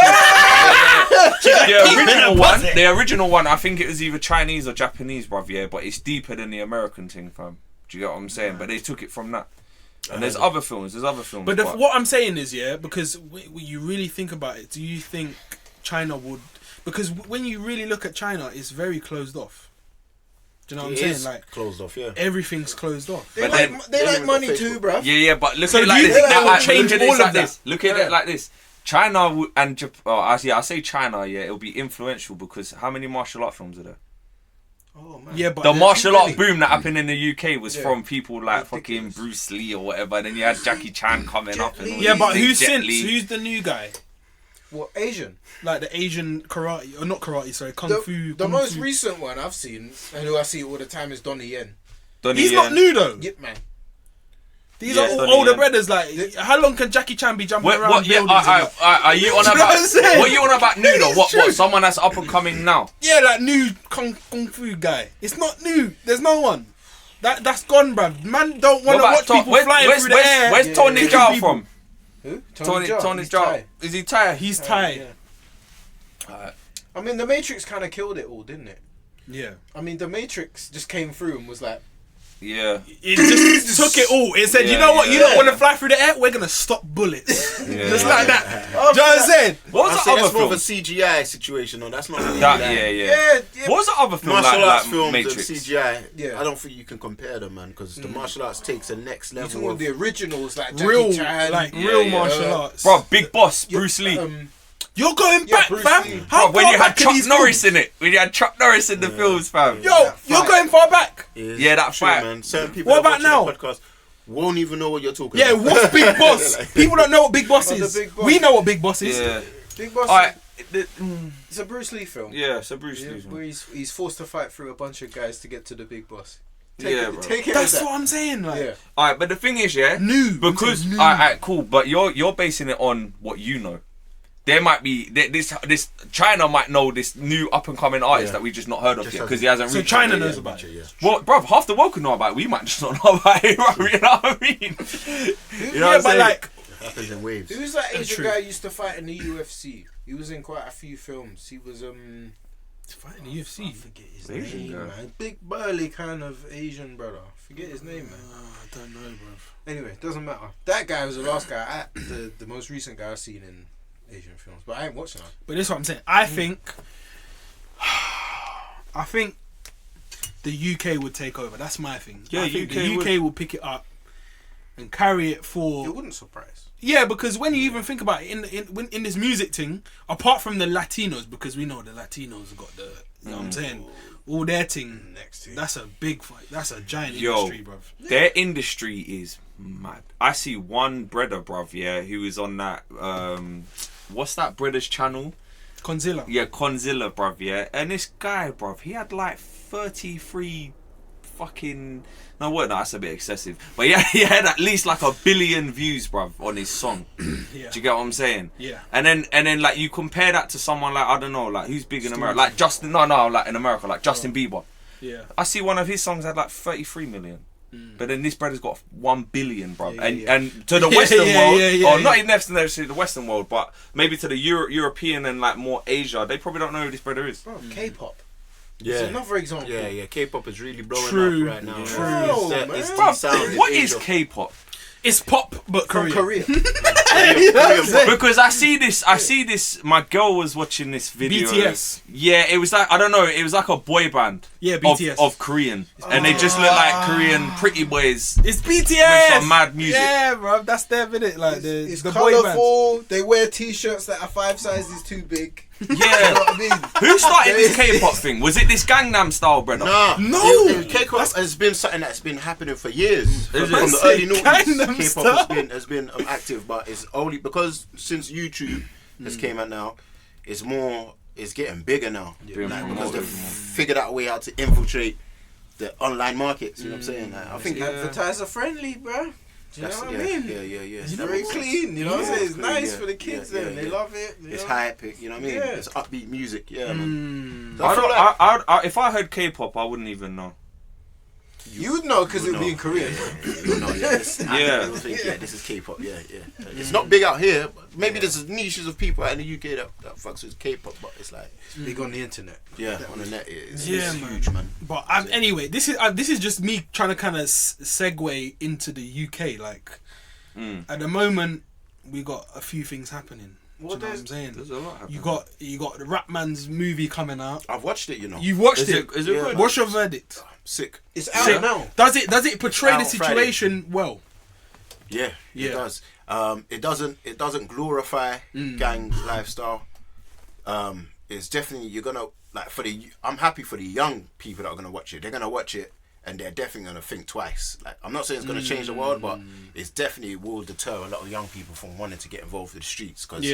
the original one, I think it was either Chinese or Japanese, bruv, yeah, but it's deeper than the American thing, fam. Do you get what I'm saying? But they took it from that. And there's other films. But what I'm saying is, yeah, because when you really think about it, do you think China would? Because when you really look at China, it's very closed off. Do you know what I'm It saying? is Like closed off, yeah. everything's closed off. They But like, then- they they like even money got too, Facebook. bruv. Yeah, but look So at it do like you this. think that Look will at change it all like of that? this. Look at it like this. China and Japan. Oh, I say China. Yeah, it'll be influential because how many martial art films are there? Oh man. Yeah, but The martial art really- boom that happened in the UK was Yeah. from people like Ridiculous. fucking Bruce Lee or whatever. And then you had Jackie Chan coming Jet up. And all Li. yeah, these but things, who's Jet since? Li. Who's the new guy? What Asian? Like the Asian karate, or not karate? Sorry, kung fu. The kung most fu. recent one I've seen, and who I see all the time, is Donnie Yen. Donnie He's Yen. not new though. Yep, man. These Yeah, are all Donnie older Yen. brothers. Like, how long can Jackie Chan be jumping around What? Yeah. buildings? and that? Are you on Do you know about? what I'm saying? What you on about new though? What? true. Someone that's up and coming now. Yeah, that new kung fu guy. It's not new. There's no one. That's gone, bruv. Man don't want to watch people flying through the air. Where's Tony kicking Jaa people. from? Who? Tony He's Jaa. Thai. Is he Thai? He's Thai. Yeah. I mean, The Matrix kind of killed it all, didn't it? Yeah. I mean, The Matrix just came through and was like, Yeah. It just took it all. It said, Yeah, you know what? You yeah. don't want to fly through the air? We're going to stop bullets. Yeah. Just like that. Do you know what I'm saying? What was I the say other that's more of a film? CGI situation, though. That's not really That, that. yeah. yeah. What was the other film Martial arts like films Matrix? and CGI, Yeah. I don't think you can compare them, man, because the martial arts takes a next You're level. talking Of, the originals like Jackie Real, Chan. like, Yeah, real yeah. martial arts. Bro, Big Boss, Bruce Lee. You're going Yeah, back, Bruce fam. Lee. How Bro, when far you had back are Chuck these Norris films? in it. When you had Chuck Norris in the films, fam. Yo, That you're fight. going far back. is Yeah, that true, fight. man. Certain people What that about watch the podcast won't even know what you're talking Yeah, about. what's Big Boss? People don't know what Big Boss Oh, the is. Big Boss. We know what Big Boss is. Yeah. Big Boss. Alright. It's a Bruce Lee film. Yeah, so Bruce Yeah, Lee. where he's forced to fight through a bunch of guys to get to the big boss. Yeah, bro. Take it That's as that. what I'm saying. Like, Yeah. Alright, but the thing is, yeah, New. because New. alright, cool, but you're basing it on what you know. There might be this China might know this new up and coming artist Yeah. that we just not heard of Just yet hasn't- because he hasn't So reached. China it. knows about it. Yeah. Well, bruv, half the world could know about it. We might just not know about it. Bro, you know what I mean? You know what Yeah, I'm but saying? like, It happens in waves. Who's that Asian true. guy who used to fight in the UFC? He was in quite a few films. He was fighting the I UFC. forget his Asian name, guy. man. Big burly kind of Asian brother. Forget his name, man. I don't know, bro. Anyway, doesn't matter. That guy was the last guy, the most recent guy I've seen in Asian films, but I ain't watching that. But this is what I'm saying. I think the UK would take over. That's my thing. Yeah, I think UK the UK will pick it up and carry it for. It wouldn't surprise. Yeah, because when you even think about it, in this music thing, apart from the Latinos, because we know the Latinos got the, you know what I'm saying, all their thing. Next to That's a big fight. That's a giant Yo, industry, bruv. their industry is mad. I see one brother, bruv, yeah, who is on that, what's that brother's channel? Conzilla. Yeah, Conzilla, bruv, yeah. And this guy, bruv, he had like 33 fucking... No, what? No, that's a bit excessive. But yeah, he had at least like 1 billion views, bruv, on his song. Yeah. Do you get what I'm saying? Yeah. And then like you compare that to someone like, I don't know, like who's big in America? Like Justin, like in America, like Justin Bieber. Yeah. I see one of his songs had like 33 million. But then this brother's got 1 billion, bro. Yeah, and yeah. and to the Yeah, Western yeah, world, yeah, yeah, or yeah. not even necessarily the Western world, but maybe to the European and like more Asia, they probably don't know who this brother is. Bro, K-pop. Yeah. It's another example. Yeah, K-pop is really blowing True. up right now. True. It's the- Man. it's the Bruv, sound in what is Asia. K-pop? It's pop, but From Korean. Korea. Because I see this. My girl was watching this video. BTS. Yeah, it was like, I don't know. It was like a boy band. Yeah, of, BTS. of Korean, and they just look like Korean pretty boys. It's BTS. With some mad music. Yeah, bro. That's their minute. Like It's the boy band. colourful. They wear t-shirts that are 5 sizes too big. You know Yeah. what I mean? Who started this K-pop thing? Was it this Gangnam Style, brother? Nah, No! K-pop has been something that's been happening for years. From it? the early Gangnam noughties, Style. K-pop has been active, but it's only because since YouTube has came out now, it's getting bigger now. Being Like, because promoted they've more. figured out a way how to infiltrate the online markets. You know what I'm saying? Like, I think Yeah. Advertiser friendly, bro. Do you know what I mean? Yeah. It's very clean, you know what I'm saying? It's clean, nice yeah. for the kids Yeah, then. yeah, They yeah. love it. It's know? hype. You know what I mean? Yeah. It's upbeat music. Yeah, man. So I feel don't. like- I if I heard K-pop, I wouldn't even know. You would know because it would be in Korean. Yeah. Yeah, this is K-pop. Yeah. It's not big out here. But maybe there's niches of people out in the UK that fucks with K-pop, but it's like Big on the internet. on the net, it's Yeah, huge, man. But anyway, this is just me trying to kind of segue into the UK. Like at the moment, we got a few things happening. Do you know what I'm saying? There's a lot happening. You got the Rapman's movie coming out. I've watched it, you know. You've watched Is it. it Yeah. good? What's your verdict? Sick. It's out Sick. now. Does it portray the Out Friday. situation well? Yeah, Yeah. it does. It doesn't glorify gang lifestyle. It's definitely you're gonna like I'm happy for the young people that are gonna watch it. They're gonna watch it and they're definitely gonna think twice. Like I'm not saying it's gonna change the world, but it's definitely will deter a lot of young people from wanting to get involved with the streets because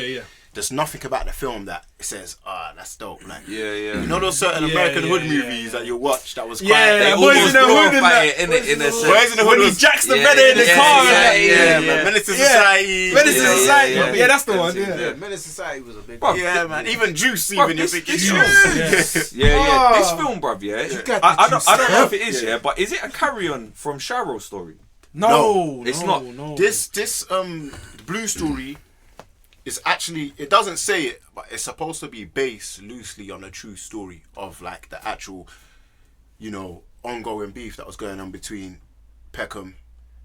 there's nothing about the film that says, that's dope. Like you know those certain American hood movies that you watch that was quite They Boys almost in the Hood and glorify that. it in a Boys sense. in the When Hood he was jacks the brother in the car. man. Menace to Society. Menace to Society. yeah. Yeah, that's the one. Yeah, Yeah. Menace Society was a big Bruv, one. Yeah, man. Even Juice, Bruv, even you're this thinking film, Juice. this film, bruv, got I the don't know if it juice. is, but is it a carry-on from Sharo's story? No, it's not. No. This Blue story is actually, it doesn't say it, but it's supposed to be based loosely on a true story of like the actual, ongoing beef that was going on between Peckham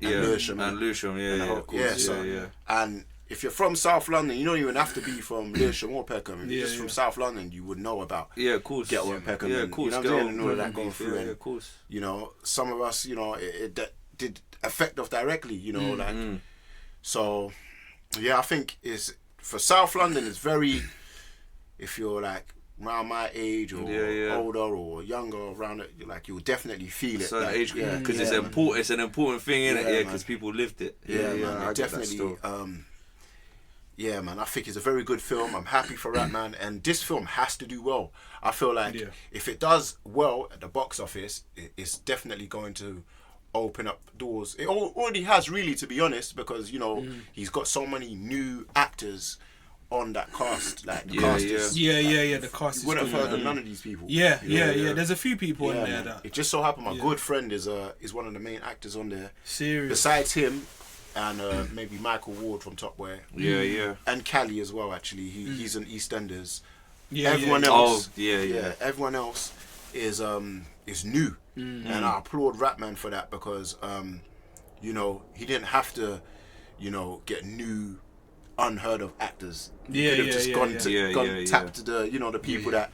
and Lewisham. And Lewisham, of course, so, and if you're from South London, you don't even have to be from Lewisham or Peckham. If you're just from South London, you would know about of course, Ghetto and Peckham. yeah, and, of course, you know what I'm saying? And all of that going through. And, of course. some of us, it did affect us directly, so yeah, I think is for South London it's very, if you're like around my age or older or younger around it, like you'll definitely feel it. Certain like, age group, because man. it's an important thing, innit? Yeah, because people lived it. Man, I it get that definitely. still. Man, I think it's a very good film. I'm happy for that, man. And this film has to do well. I feel like if it does well at the box office, it's definitely going to open up doors. It already has, really, to be honest, because he's got so many new actors on that cast. Like the cast is, The cast is you wouldn't have good. heard of none of these people. Yeah. There's a few people in there man. that. It just so happened my good friend is one of the main actors on there. Serious. Besides him, and maybe Michael Ward from Top Boy. Yeah. And Callie as well. Actually, he's an EastEnders. Yeah, Everyone yeah. else, Everyone else is new, and I applaud Ratman for that because he didn't have to, get new, unheard of actors. He could have just gone tapped to the people that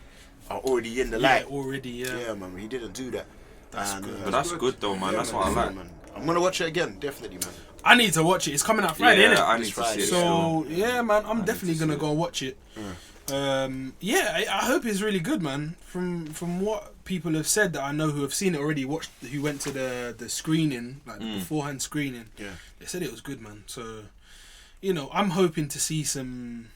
are already in the light. Yeah, Man, he didn't do that. That's good. But that's good though, man. That's what I like. Man. I'm gonna watch it again, definitely, man. I need to watch it. It's coming out Friday, innit? I need to see it. So yeah, man, I'm definitely gonna go watch it. I hope it's really good, man. From what people have said that I know who have seen it already, who went to the screening, like the beforehand screening. Yeah, they said it was good, man. So, I'm hoping to see some,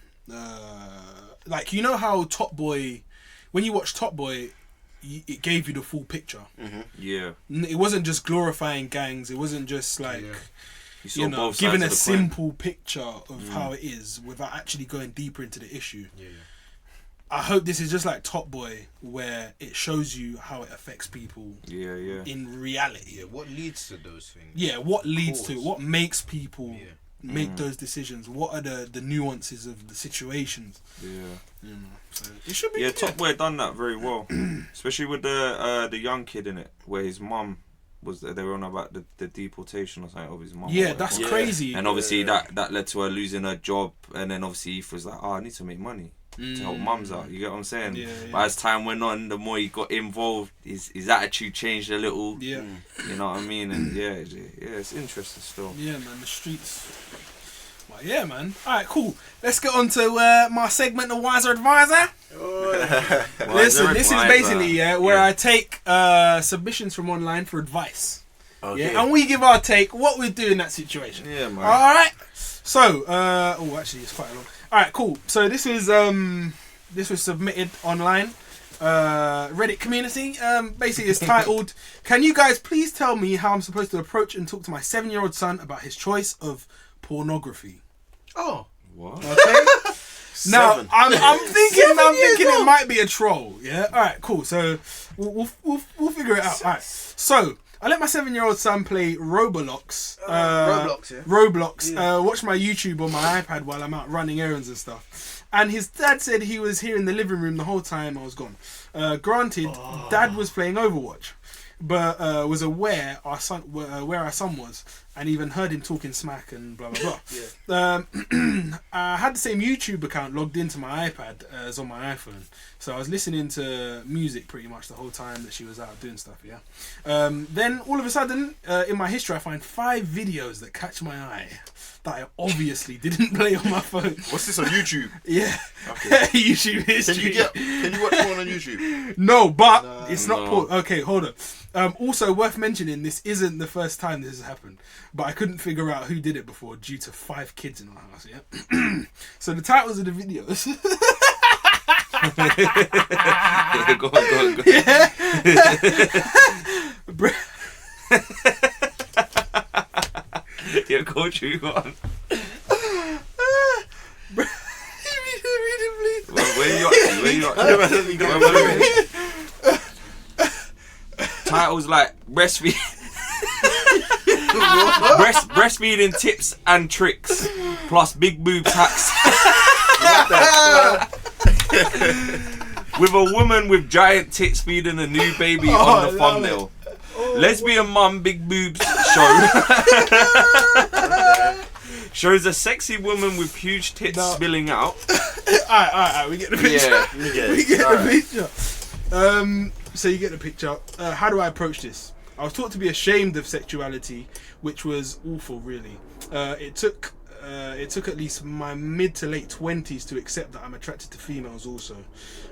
like how Top Boy, when you watch Top Boy, it gave you the full picture. Yeah, it wasn't just glorifying gangs. It wasn't just like. You saw both sides giving of a the simple picture of how it is without actually going deeper into the issue. I hope this is just like Top Boy, where it shows you how it affects people in reality. Yeah, what leads to those things? Yeah, what leads to it? What makes people make those decisions? What are the nuances of the situations? So it should be good. Top Boy done that very well, especially with the young kid in it, where his mum they were on about the deportation or something of his mum. Yeah, that's crazy. And obviously that led to her losing her job, and then obviously Eve was like, I need to make money to help mums out. You get what I'm saying? But as time went on, the more he got involved, his attitude changed a little. You know what I mean? And it's interesting still. Yeah, man, the streets. Well, yeah, man. All right, cool. Let's get on to my segment, The Wiser Advisor. Listen, this is basically where I take submissions from online for advice. Okay. And we give our take, what we do in that situation. Yeah, man. All right. So, actually, it's quite long. All right, cool. So this was submitted online, Reddit community. Basically, it's titled, "Can you guys please tell me how I'm supposed to approach and talk to my 7-year-old son about his choice of pornography?" Oh, What? Okay. Now, Seven. I'm thinking it might be a troll. Yeah. All right. Cool. So we'll figure it out. All right. So I let my 7-year-old son play Roblox. Roblox. Watch my YouTube on my iPad while I'm out running errands and stuff. And his dad said he was here in the living room the whole time I was gone. Granted, Dad was playing Overwatch, but was aware where our son was, and even heard him talking smack and blah blah blah. I had the same YouTube account logged into my iPad as on my iPhone, so I was listening to music pretty much the whole time that she was out doing stuff. Yeah. Then all of a sudden, in my history, I find 5 videos that catch my eye that I obviously didn't play on my phone. What's this on YouTube? Yeah. Okay. YouTube history. Can you watch porn on YouTube? No, but it's not porn. Okay, hold on. Also worth mentioning, this isn't the first time this has happened, but I couldn't figure out who did it before due to 5 kids in my house. Yeah. So the titles of the videos. Go on. Yeah, go through, go on. Where you at? Titles like breastfeeding tips and tricks, plus big boob hacks. With a woman with giant tits feeding a new baby on the thumbnail. Lesbian mum big boobs show. Shows a sexy woman with huge tits spilling out. Alright, we get the picture. Yeah, we get the picture. So you get the picture. How do I approach this? I was taught to be ashamed of sexuality, which was awful, really. It took at least my mid to late 20s to accept that I'm attracted to females also.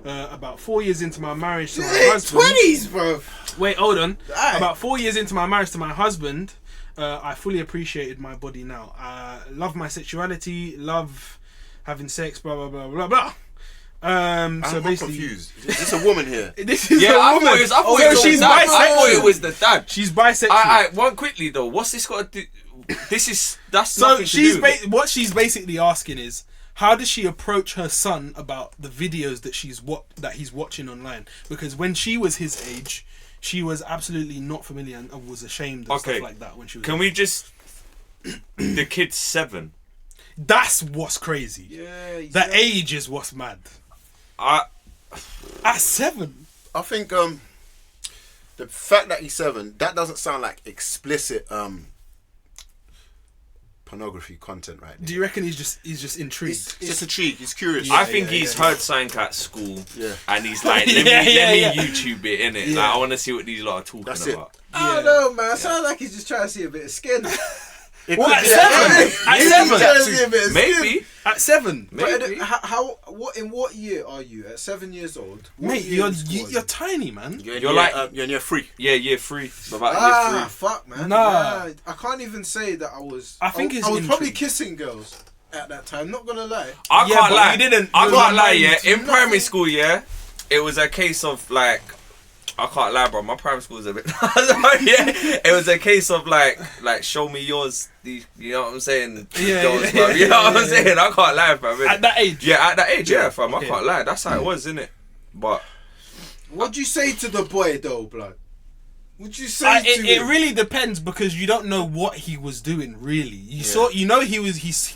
About 4 years into my marriage to my husband... 20s, bro! Wait, hold on. Aye. About 4 years into my marriage to my husband, I fully appreciated my body now. I love my sexuality, love having sex, blah, blah, blah, blah, blah. I'm confused. Is this a woman here? This is Yeah, a I woman. thought She's I bisexual. thought it was the dad. She's bisexual. Alright, one quickly though. What's this got to do? That's So nothing to do with it. what she's basically asking is, how does she approach her son about the videos that he's watching online? Because when she was his age, she was absolutely not familiar and was ashamed of stuff like that when she was. Can we just? The kid's 7. That's what's crazy. Yeah. The age is what's mad. At 7. I think the fact that he's 7, that doesn't sound like explicit pornography content, right? Do you reckon he's just intrigued? It's just intrigued. He's curious. I think he's heard something at school, Yeah. and he's like, let me YouTube it, innit? Yeah. Like, I want to see what these lot are talking That's it. about. I don't know, man. Sounds like he's just trying to see a bit of skin. What, at Yeah. 7? At He's 7? trying to see a bit of skin. Maybe, At 7? maybe. What in what year are you at 7 years old? What Mate, year you're of school are you? tiny, man. You're like- you're in year 3. Yeah, year 3. About year 3. Fuck, man. Nah. Yeah, I can't even say that I was. I think it's I was probably intrigue. kissing girls at that time. Not gonna lie. I Yeah, can't but lie. you didn't- I you can't were lie. naive Yeah, to in primary school, yeah, it was a case of like, I can't lie, bro. My primary school was a bit. Yeah, it was a case of like show me yours. You know what I'm saying? Yeah, Girls, yeah, fam. You know what yeah, I'm saying? I can't lie, fam. At that age? Yeah, at that age, yeah, fam. I Okay. can't lie. That's how it was, innit? But What'd you say to the boy though, blood? What'd you say to It him? really depends because you don't know what he was doing. Really, he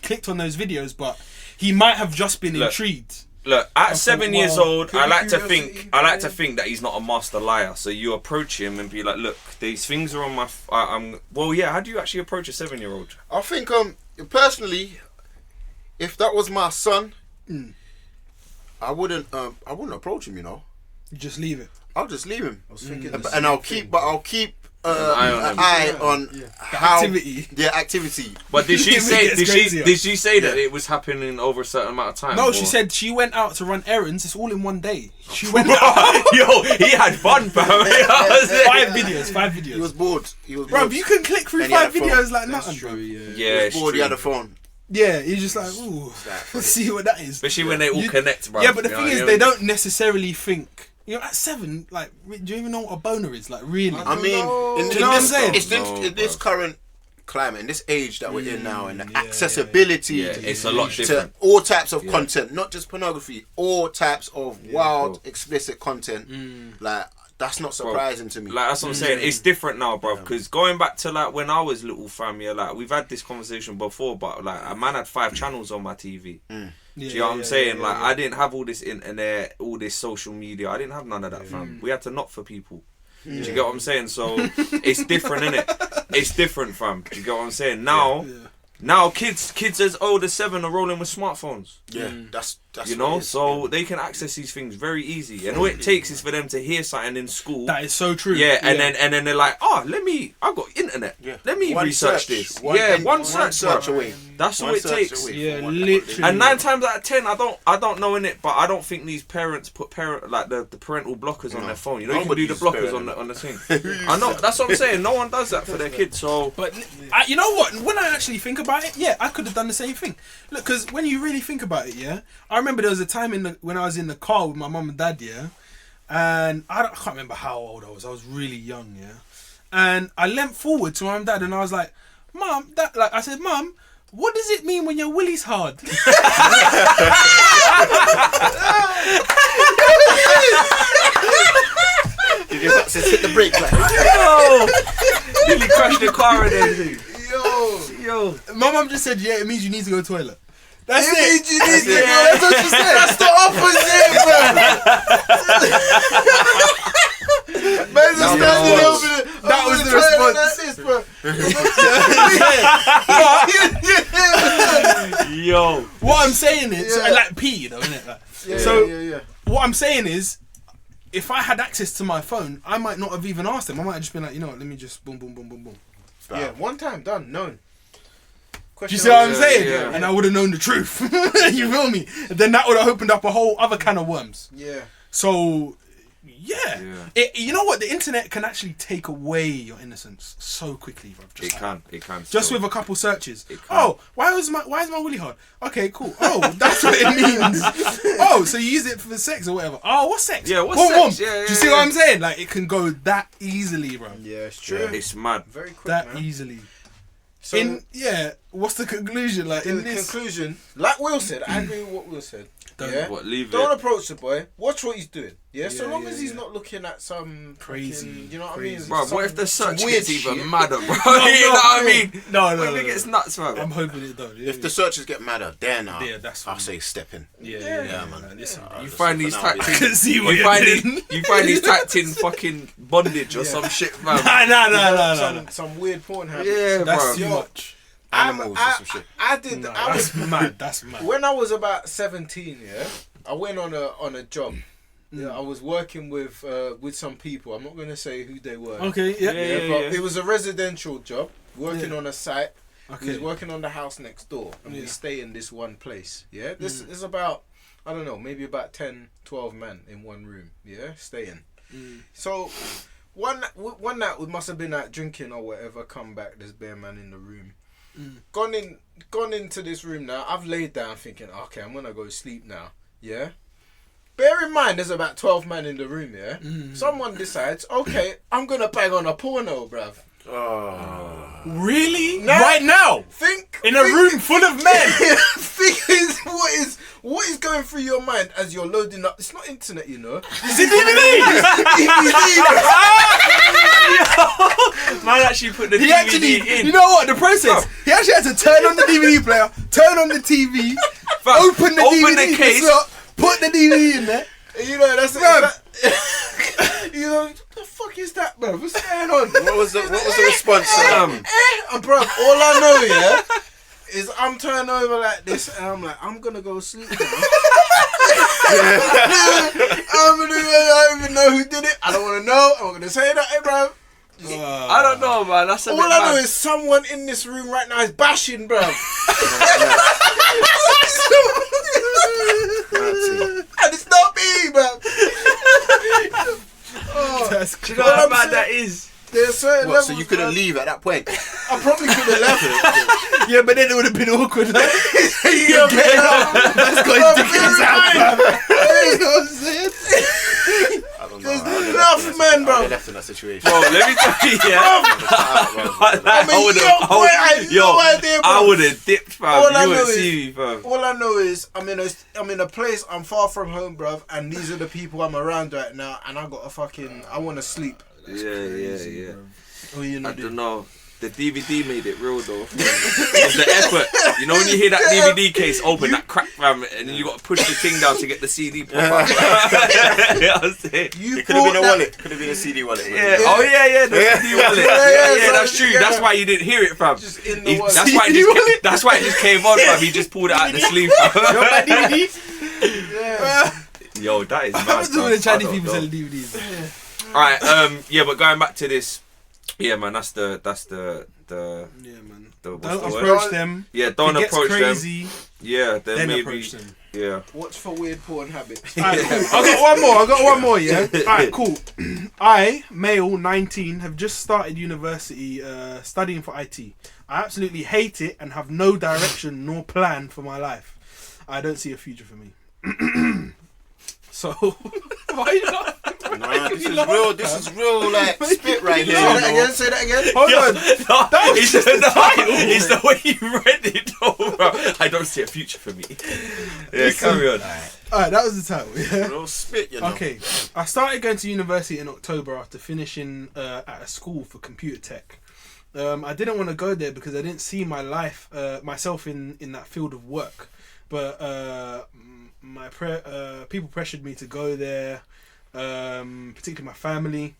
clicked on those videos, but he might have just been Look, intrigued. look, at 7 years well, old, pure I like to curiosity, think that he's not a master liar. So you approach him and be like, look, these things are on my. Well, yeah. How do you actually approach a 7-year-old? I think personally, if that was my son, I wouldn't approach him. You know, You just leave it. I'll just leave him, I was thinking the and same I'll thing, keep eye on an him. eye on how activity. the activity. But did she It say? gets Did crazier. she say that it was happening over a certain amount of time? No, or- she said she went out to run errands. It's all in one day. She went out. Yo, he had fun, fam. You know what I'm saying? 5 videos. He was bored. Bro, bored. you can click through And he had 5 a phone. videos like That's nothing, true. bro. Yeah. Yeah, He it's was bored. He true. had a phone. Yeah, he's just like, ooh, let's see what that is. Especially when they all You- connect, bro. Yeah, but the You thing know, is, you they know, don't necessarily think. You know, at 7, like, do you even know what a boner is? Like, really? I mean, know. in Do you know what I'm this, saying? in this current climate, in this age that we're in now, and the accessibility Yeah, it's a lot to different. all types of content, not just pornography, all types of wild, bro. explicit content. Like, that's not surprising to me. Like that's what I'm saying. It's different now, bro. Because going back to like when I was little, fam, yeah, like we've had this conversation before, but like a man had 5 channels on my TV. Do you know what I'm saying? Like I didn't have all this internet, all this social media. I didn't have none of that, fam. We had to knock for people. Do you get what I'm saying? So it's different, innit? It's different, fam. Do you get what I'm saying? Now kids as old as 7 are rolling with smartphones. Yeah, that's You what know, it is. so they can access these things very easy, and all it takes is for them to hear something in school. That is so true. Yeah, and then they're like, oh, I got internet. Yeah. Let me One research search. this. One One search bro. away. That's all One it search takes. away Yeah, from one literally. And 9 times out of 10, I don't know in it, but I don't think these parents put the parental blockers on their phone. You know, you can do the Nobody blockers uses on the thing. I know. That's what I'm saying. No one does that for their kids. So, But you know what? When I actually think about it, yeah, I could have done the same thing. Look, because when you really think about it, yeah, I remember there was a time when I was in the car with my mum and dad, yeah, and I can't remember how old I was. I was really young, yeah, and I leant forward to my mum and dad, and I was like, "Mum, I said, Mum, what does it mean when your willy's hard?" Did you have to hit the brake like? yo, nearly crashed the car and everything. Yo, My mum just said, "Yeah, it means you need to go to the toilet." That's it. means you need to go. That's what she said. That's the opposite, bro. Man's just standing over the. That was the response. Like this, bro. yo. What I'm saying is, Yeah. like pee, though, isn't it? Like, Yeah, so yeah. what I'm saying is, if I had access to my phone, I might not have even asked them. I might have just been like, you know what, let me just boom, boom, boom, boom, boom. Yeah, one time done, known. Do you see what I'm Yeah, saying? yeah. And I would have known the truth. You feel me? And then that would have opened up a whole other can of worms. Yeah. So, yeah. Yeah. You know what? The internet can actually take away your innocence so quickly, bro. It can. Just still. with a couple searches. It can. Oh, why is my willy hard? Okay, cool. Oh, that's what it means. Oh, so you use it for sex or whatever. Oh, what's sex? Yeah, what's Boom, sex? boom. Yeah, Do you see yeah, what yeah. I'm saying? Like, it can go that easily, bro. Yeah, it's true. It's mad. Very quick, That man. easily. So, What's the conclusion? Like, in in this. conclusion, like Will said, I agree with what Will said. Yeah? What, leave Don't it? approach the boy. Watch what he's doing. Yeah, so Yeah, long yeah, as he's yeah. not looking at some Crazy, fucking, you know what crazy. I mean? Bro, Some- what if the some search weird gets even shit? madder, bro? You know what I mean? No, It gets nuts, bro. I'm hoping it don't. If the searches get madder, then Yeah, that's I'll fine. say step in. Yeah, man. Listen, You find these for now, tapped I can see what you you're find doing. you find these tapped in fucking bondage or some shit, man. Nah. Some weird porn habits. Yeah, That's bro. too much. Animals or some shit. I did. No, I was that's mad. That's mad. when I was about 17. Yeah, I went on a job. Yeah, I was working with some people. I'm not gonna say who they were. Okay, yeah. Yeah. But it was a residential job. Working on a site. We was Okay. working on the house next door, and we Yeah. stay in this one place. Yeah, this is about, I don't know, maybe about 10, 12 men in one room. Yeah, staying. So one night we must have been out drinking or whatever. Come back, there's bare man in the room. Gone into this room now. I've laid down thinking, okay, I'm gonna go sleep now. Yeah. Bear in mind, there's about 12 men in the room. Yeah. Someone decides, okay, I'm gonna bang on a porno, bruv. Really? Now- Right now? Think In a room full of men? Think is what is going through your mind as you're loading up. It's not internet, you know. Is it DVD? Man actually put the He DVD actually, in. you know what? The process. He actually had to turn on the DVD player, turn on the TV, Fam, open the DVD the case. slot, put the DVD in there. You know that's Bruv. you know what the fuck is that, bro? What's going on? What was the response? Bro, all I know, yeah, is I'm turning over like this, and I'm like, I'm gonna go sleep now. I don't even know who did it. I don't want to know. I'm not gonna say that, hey, bro. I don't know, man. That's a All bit I know mad. is someone in this room right now is bashing, bro. And it's not me, bro. That's Do you know how mad that is? There's certain What, levels. so you couldn't man. leave at that point? I probably could have left. Yeah, but then it would have been awkward. Like, You're getting up. That's got his dick in his hand, fam. You know what I'm saying? I don't know. There's I would've enough left- men, bro. I would've left in that situation. Bro, let me tell you, yeah. I had no idea, bro. I would have dipped, fam. All I You know wouldn't is- see me, fam. All I know is I'm in a place I'm far from home, bruv, and these are the people I'm around right now, and I want to sleep. Yeah. Oh, you know, I don't know. the DVD made it real though. It's the effort. You know when you hear that DVD case open, that crack fam, and then you got to push the thing down to get the CD pop out. Yeah, I was saying. It could have been a wallet. Could have been a CD wallet. Yeah. Oh yeah, the CD wallet. Yeah, that's true. That's why you didn't hear it, fam. Just in the wallet. That's why it just came on, fam. He just pulled it out the sleeve, fam. Yo, that is mad. What's doing the Chinese I don't people know. selling DVDs? Alright, yeah, but going back to this, yeah, man, that's the Yeah, man. what's Don't the word? approach them. Yeah, don't If it gets approach crazy, them. Yeah, then maybe. approach them. Yeah. Watch for weird porn habits. Alright, cool. I got one more, yeah? Alright, cool. I, male, 19, have just started university studying for IT. I absolutely hate it and have no direction nor plan for my life. I don't see a future for me. So, why are you laughing? Nah, this is real, like, spit right here. Say that again. Hold on. No, it's just the title. It's the way you read it, though, bro. I don't see a future for me. Yeah, carry on. Alright, that was the title, yeah? Real spit, you know. Okay, I started going to university in October after finishing at a school for computer tech. I didn't want to go there because I didn't see myself in that field of work. But people pressured me to go there, particularly my family.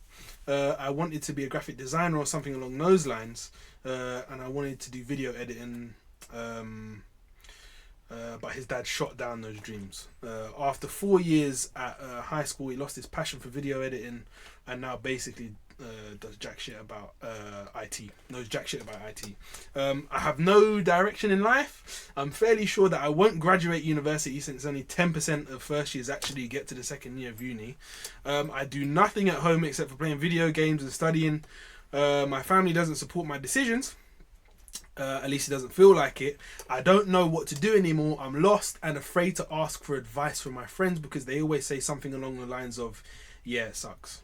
I wanted to be a graphic designer or something along those lines, and I wanted to do video editing. But his dad shot down those dreams. After 4 years at high school, he lost his passion for video editing, and now basically does jack shit about IT. Knows jack shit about IT. I have no direction in life. I'm fairly sure that I won't graduate university since only 10% of first years actually get to the second year of uni. I do nothing at home except for playing video games and studying. My family doesn't support my decisions. At least it doesn't feel like it. I don't know what to do anymore. I'm lost and afraid to ask for advice from my friends because they always say something along the lines of, yeah, it sucks.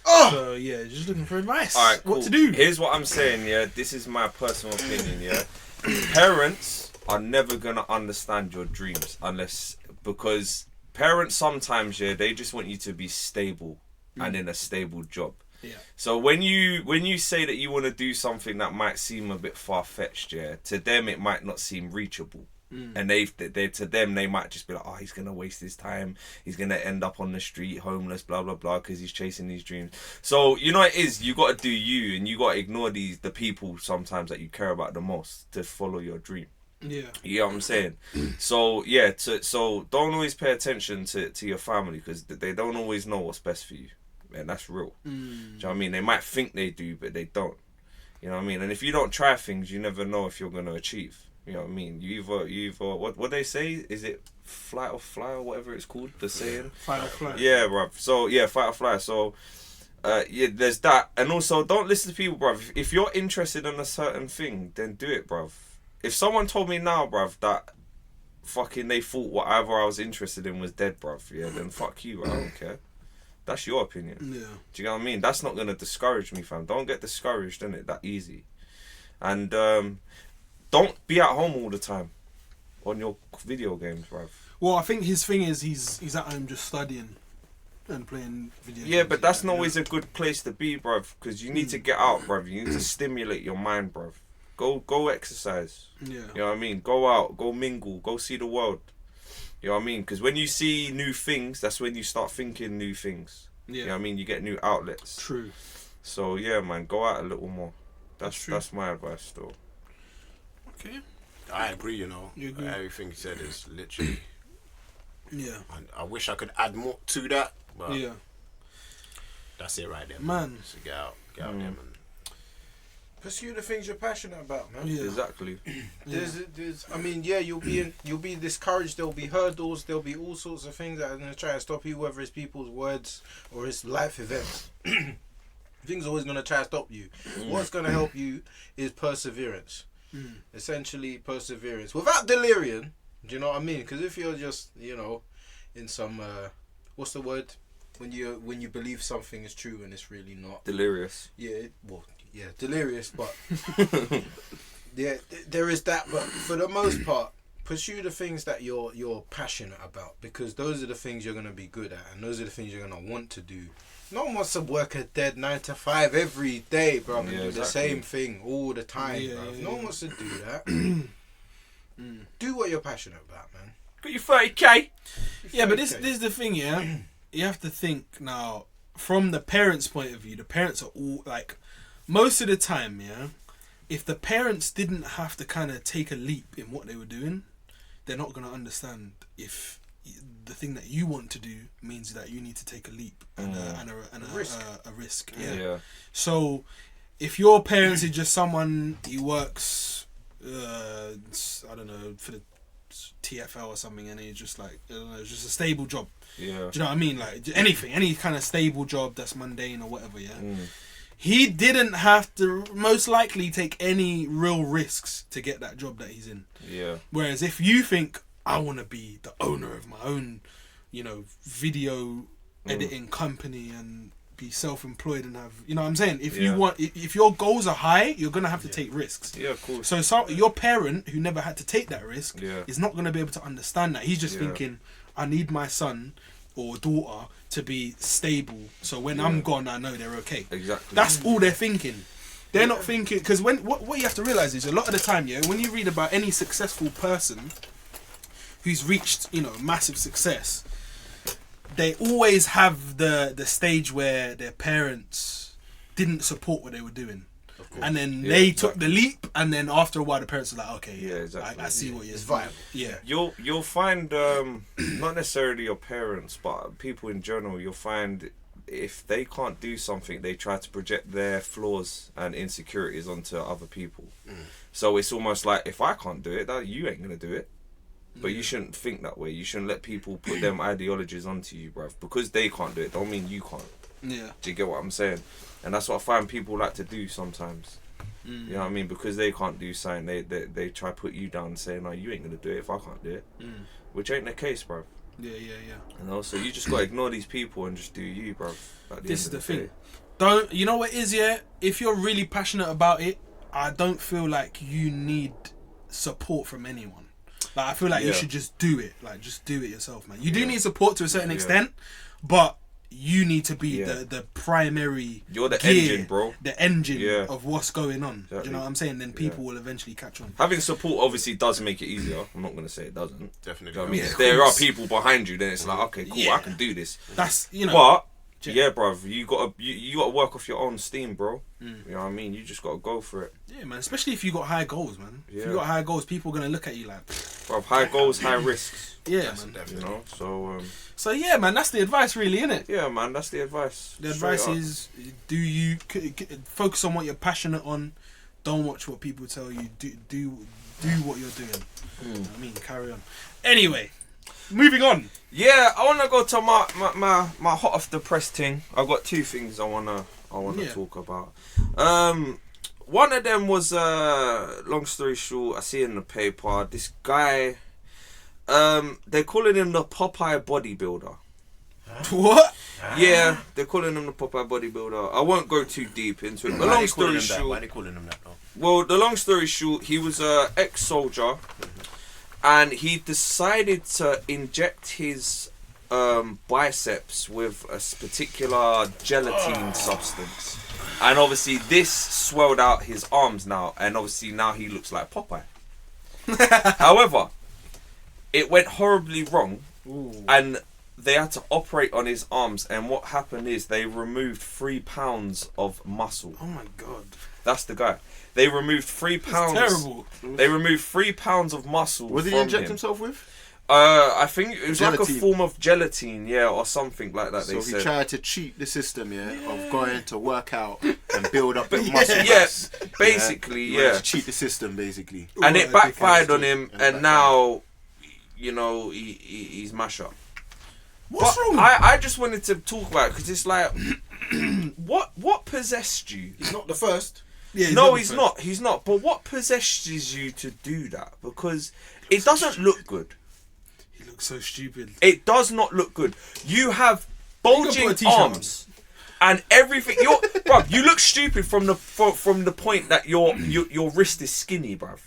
So yeah, just looking for advice. All right, cool. What to do? Here's what I'm saying, yeah. This is my personal opinion, yeah. Parents are never gonna understand your dreams because parents sometimes, yeah, they just want you to be stable and in a stable job. Yeah. So when you say that you want to do something that might seem a bit far fetched, yeah, to them it might not seem reachable. And they to them they might just be like, oh, he's gonna waste his time, he's gonna end up on the street homeless, blah blah blah, because he's chasing these dreams. So you know it is, you got to do you, and you got to ignore the people sometimes that you care about the most to follow your dream. Yeah. You know what I'm saying? So yeah, so don't always pay attention to your family because they don't always know what's best for you, and that's real. Do you know what I mean? They might think they do, but they don't. You know what I mean? And if you don't try things, you never know if you're gonna achieve. You know what I mean? You either what they say, is it fight or fly or whatever it's called, the saying? Fight or flight. Yeah, bruv. So yeah, fight or fly. So yeah, there's that. And also don't listen to people, bruv. If you're interested in a certain thing, then do it, bruv. If someone told me now, bruv, that fucking they thought whatever I was interested in was dead, bruv, yeah, then fuck you, I don't care. That's your opinion. Yeah. Do you know what I mean? That's not gonna discourage me, fam. Don't get discouraged, innit? That easy. And don't be at home all the time on your video games, bruv. Well, I think his thing is he's at home just studying and playing video games. Yeah, but that's not always a good place to be, bruv, because you need to get out, bruv. You need to stimulate your mind, bruv. Go exercise. Yeah. You know what I mean? Go out, go mingle, go see the world. You know what I mean? Because when you see new things, that's when you start thinking new things. Yeah. You know what I mean? You get new outlets. True. So yeah, man, go out a little more. That's true. That's my advice, though. Okay. I agree, you know. You agree? Everything you said is literally. Yeah. And I wish I could add more to that, but Yeah. that's it right there, Man. So get out there, man. Pursue the things you're passionate about, man. Yeah. Exactly. There's I mean, yeah, you'll be discouraged. There'll be hurdles. There'll be all sorts of things that are gonna try and stop you, whether it's people's words or it's life events. Things are always gonna try to stop you. What's gonna help you is perseverance. Essentially, perseverance without delirium. Do you know what I mean? Because if you're just, you know, in some what's the word when you believe something is true and it's really not. Delirious. Yeah. Delirious, but yeah, there is that. But for the most part, pursue the things that you're passionate about, because those are the things you're gonna be good at, and those are the things you're gonna want to do. No one wants to work a dead 9 to 5 every day, bro, and do the same thing all the time, bro. No one wants to do that. Do what you're passionate about, man. Got your 30k. Yeah, but this is the thing, yeah. You have to think now from the parents' point of view. The parents are all like, most of the time, yeah. If the parents didn't have to kind of take a leap in what they were doing, they're not gonna understand if the thing that you want to do means that you need to take a leap and a risk. Yeah. So if your parents is just someone who works, I don't know, for the TFL or something, and he's just like, I don't know, it's just a stable job. Yeah. Do you know what I mean? Like anything, any kind of stable job that's mundane or whatever. Yeah. He didn't have to most likely take any real risks to get that job that he's in. Yeah. Whereas if you think, I want to be the owner of my own, you know, video editing company and be self-employed and have, you know what I'm saying? If you want, if your goals are high, you're going to have to take risks. Yeah, of course. So your parent who never had to take that risk is not going to be able to understand that. He's just thinking, I need my son or daughter to be stable, so when I'm gone, I know they're okay. Exactly. That's all they're thinking. They're not thinking, because what you have to realise is a lot of the time, when you read about any successful person who's reached, you know, massive success, they always have the stage where their parents didn't support what they were doing. And then they took the leap, and then after a while the parents were like, okay, I see what you're viable. Yeah. You'll find not necessarily your parents, but people in general, you'll find if they can't do something, they try to project their flaws and insecurities onto other people. So it's almost like, if I can't do it, that you ain't gonna do it. But you shouldn't think that way. You shouldn't let people put them ideologies onto you, bruv. Because they can't do it, don't mean you can't. Yeah. Do you get what I'm saying? And that's what I find people like to do sometimes. You know what I mean? Because they can't do something, they try to put you down and say, no, you ain't gonna do it if I can't do it. Which ain't the case, bruv. Yeah. You know, so you just gotta ignore these people and just do you, bruv. This is the thing. Don't, you know what it is, if you're really passionate about it, I don't feel like you need support from anyone. Like, I feel like you should just do it. Like, just do it yourself, man. You do need support to a certain extent, but you need to be the primary. You're the engine, bro. The engine of what's going on. Exactly. Do you know what I'm saying? Then people will eventually catch on. Having support obviously does make it easier. I'm not going to say it doesn't. Definitely. You know what I mean? If there are people behind you, then it's like, okay, cool, I can do this. That's, you know. But yeah, bruv, you gotta work off your own steam, bro. You know what I mean? You just gotta go for it. Yeah, man. Especially if you got high goals, man. If you got high goals, people are gonna look at you like, bruv, high goals, high risks. Yeah, man. Definitely. You know, so. So yeah, man, that's the advice, really, innit? Yeah, man, that's the advice. The advice is, do you focus on what you're passionate on? Don't watch what people tell you. Do what you're doing. You know what I mean, carry on. Anyway. Moving on. Yeah, I wanna go to my hot off the press thing. I've got two things I wanna talk about. One of them was long story short, I see in the paper, this guy, they're calling him the Popeye bodybuilder. What? Yeah, they're calling him the Popeye bodybuilder. I won't go too deep into it. The long story short, why are they calling him that though? Well, the long story short, he was a ex-soldier. And he decided to inject his biceps with a particular gelatin substance. And obviously this swelled out his arms now. And obviously now he looks like Popeye. However, it went horribly wrong. And they had to operate on his arms. And what happened is they removed 3 pounds of muscle. Oh my God. That's the guy. They removed 3 pounds. That's terrible. They removed 3 pounds of muscle. What did he inject himself with? I think it was like a form of gelatin, or something like that. So he tried to cheat the system, of going to work out and build up the muscle. Yes, basically, He wanted to cheat the system, basically. And it backfired on him, and now, you know, he's mash up. What's wrong? I just wanted to talk about it because it's like, what possessed you? He's not the first. Yeah, no, he's not. He's not. But what possesses you to do that? Because it doesn't look good. He looks so stupid. It does not look good. You have bulging arms and everything. You look stupid from the point that your wrist is skinny, bruv.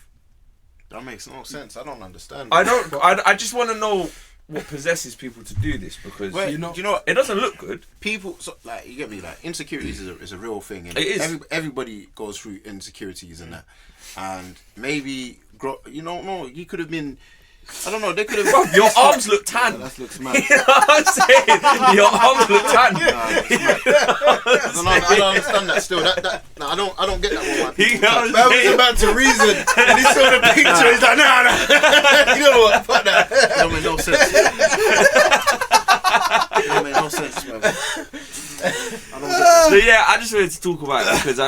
That makes no sense. I don't understand. I don't. I just want to know what possesses people to do this because Wait, you know do you know what? it doesn't look good. People, so, like, you get me, like, insecurities is a real thing. And It is. everybody goes through insecurities and that. And maybe, you don't know, you could have been, I don't know, they could have... Your arms look tan. That looks mad. You know what I'm saying? Your arms look tan. I don't understand that still. No, I don't get that one. Man. You know what I'm Man was saying? about to reason, and he saw the picture. He's like, nah. You know what? Fuck that. It don't make no sense. It don't make no sense, man. I don't get that. So yeah, I just wanted to talk about it because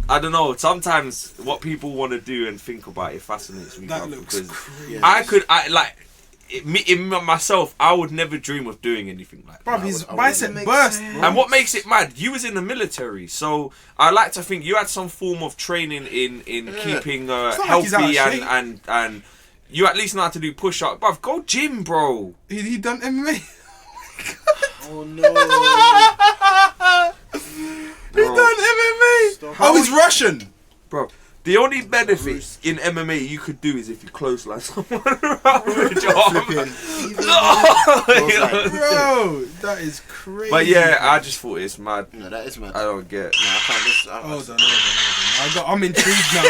I don't know. Sometimes what people want to do and think about it fascinates me. That bruv, looks because crazy. myself, I would never dream of doing anything like that. Bruv, his I would bicep make burst, sense. bro. And what makes it mad, you was in the military, so I like to think you had some form of training in keeping not like he's out of healthy shape. and you at least know how to do push-up. Bruv, go gym, bro. He done MMA. Oh no. He done MMA. Stop. Oh, he's Russian. Bro, the only benefit in MMA you could do is if you clothesline someone around with your arm. Bro, that is crazy. But yeah, I just thought it's mad. No, that is mad. I don't get. No, I can't listen. Hold on. I'm intrigued now.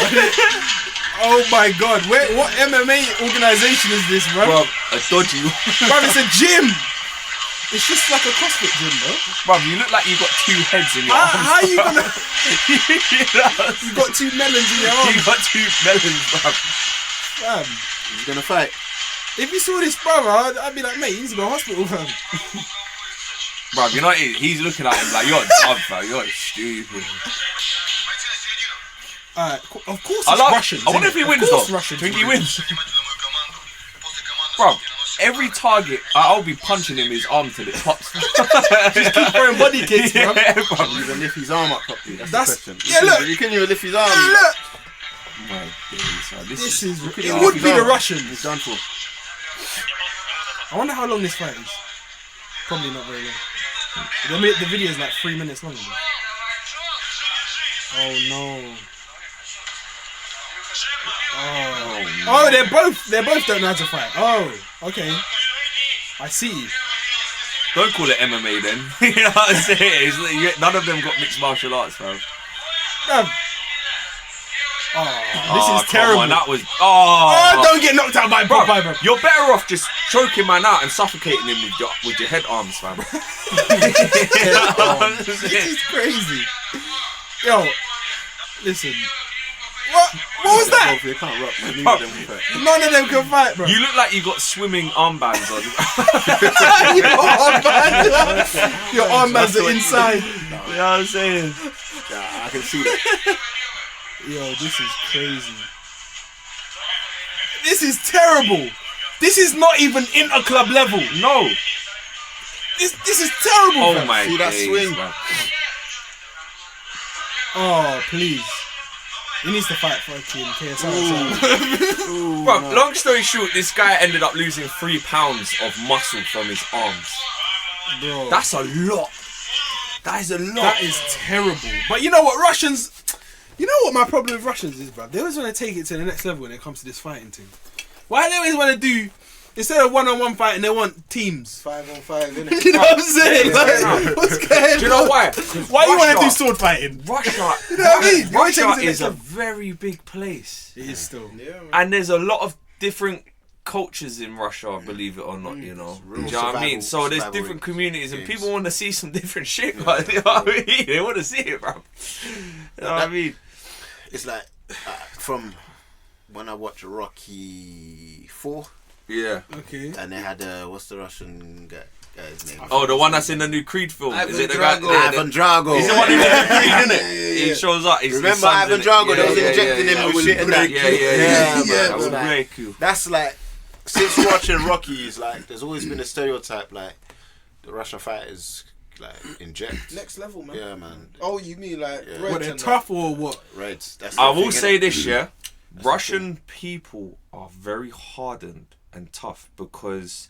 Oh my god, what MMA organization is this, bro? Bro, a dodgy one. Bro, it's a gym. It's just like a CrossFit gym, bro. Bro, you look like you got two heads in your arms. How you gonna? You You got two melons in your You arm, got two melons, bro. fam. He's gonna fight. If you saw this brother, I'd be like, mate, you need to go to hospital, fam. Bro, you know what it is? He's looking at him like, you're dumb, bro. You're stupid. Of course, I it's like. Russian. I wonder if he wins though. Russian. Do you think he wins? Bro, every target, I'll be punching him his arm till it pops. Just keep throwing body kicks, bro. Yeah, bro. Can you even lift his arm up properly? That's the question. Yeah, look. You can even lift his arm. Look, My days, man. this is. Look at It him. would be the He's Russians. done for. I wonder how long this fight is. Probably not very long. The video is like 3 minutes long. Bro. Oh no. Oh, they're both don't know how to fight. Oh, okay. I see. Don't call it MMA then. You know what I'm saying? None of them got mixed martial arts, fam. Bruv. Oh, this is terrible. On, that was. Oh, don't get knocked out by Bro, bro. you're better off just choking man out and suffocating him with your head arms, fam. This is crazy. Yo, listen. What was that? They can't rock, man. Neither of them can fight. None of them can fight, bro. You look like you got swimming armbands on. Your armbands are inside. You know what I'm saying? Yeah, I can see that. Yo, this is crazy. This is terrible. This is not even inter-club level. No. This is terrible. Oh fam. my See that days, swing? man. Oh, please. He needs to fight fucking KSI. Bro, long story short, this guy ended up losing 3 pounds of muscle from his arms. Bro, That's a lot. That is a lot. that is terrible. But you know what, Russians... You know what my problem with Russians is, bro? They always want to take it to the next level when it comes to this fighting thing. Why they always want to do... Instead of one-on-one fighting, they want teams. 5-on-5, innit? You know what I'm saying? Like, what's going on? Do you know why? Why you want to do Russia- sword fighting? Russia, You know what I mean? Why take it Russia to the is a next level? very big place. It is still. Yeah, man. And there's a lot of different cultures in Russia, believe it or not, you know. Do you know what I mean? So there's survival different communities and games. people want to see some different shit, but you know what I mean? They want to see it, bro. You know what I mean? It's like from when I watched Rocky 4, Yeah. Okay. and they had what's the Russian guy's name? Oh, the one that's in the new Creed film. Is it the guy? Ivan Drago. He's the one in the Creed, isn't it? He shows up. Remember Ivan Drago? They was injecting him with shit and that. Yeah, man. That was Like, very cool. that's like, since watching Rocky, is like, there's always been a stereotype like the Russian fighters like inject. Next level, man. Yeah, man. Oh, you mean like Yeah. red What, they're and tough or what? Reds. That's I the will thing, say innit? this, yeah. Russian people are very hardened and tough because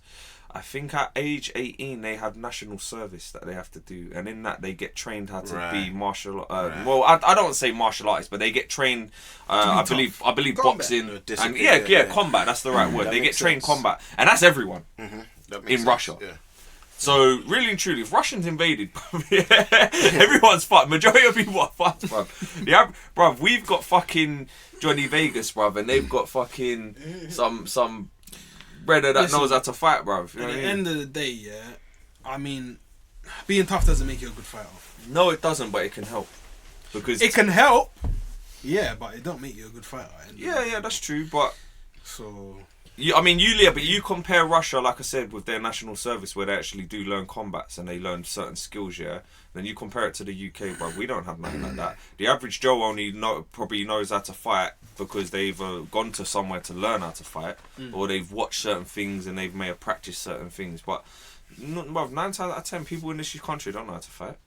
I think at age 18 they have national service that they have to do, and in that they get trained how to be martial. Well, I don't want to say martial artists, but they get trained. I believe Combat. boxing and combat. That's the right word. They get makes trained sense. combat, and that's everyone That makes in sense, Russia. Yeah. So really and truly, if Russians invaded, everyone's fucked. Majority of people are fucked, bruv. Yeah, bruv. We've got fucking Johnny Vegas, bruv, and they've got fucking some brother that knows how to fight, bruv. You know At what the I mean? end of the day, yeah, I mean, being tough doesn't make you a good fighter. No, it doesn't, but it can help because It can help, yeah, but it don't make you a good fighter. yeah, that's true. But So but you compare Russia, like I said, with their national service where they actually do learn combats and they learn certain skills, yeah. Then you compare it to the UK, bro. We don't have nothing like that. The average Joe probably knows how to fight because they've gone to somewhere to learn how to fight, or they've watched certain things and they may have practiced certain things. But 9 times out of 10, people in this country don't know how to fight.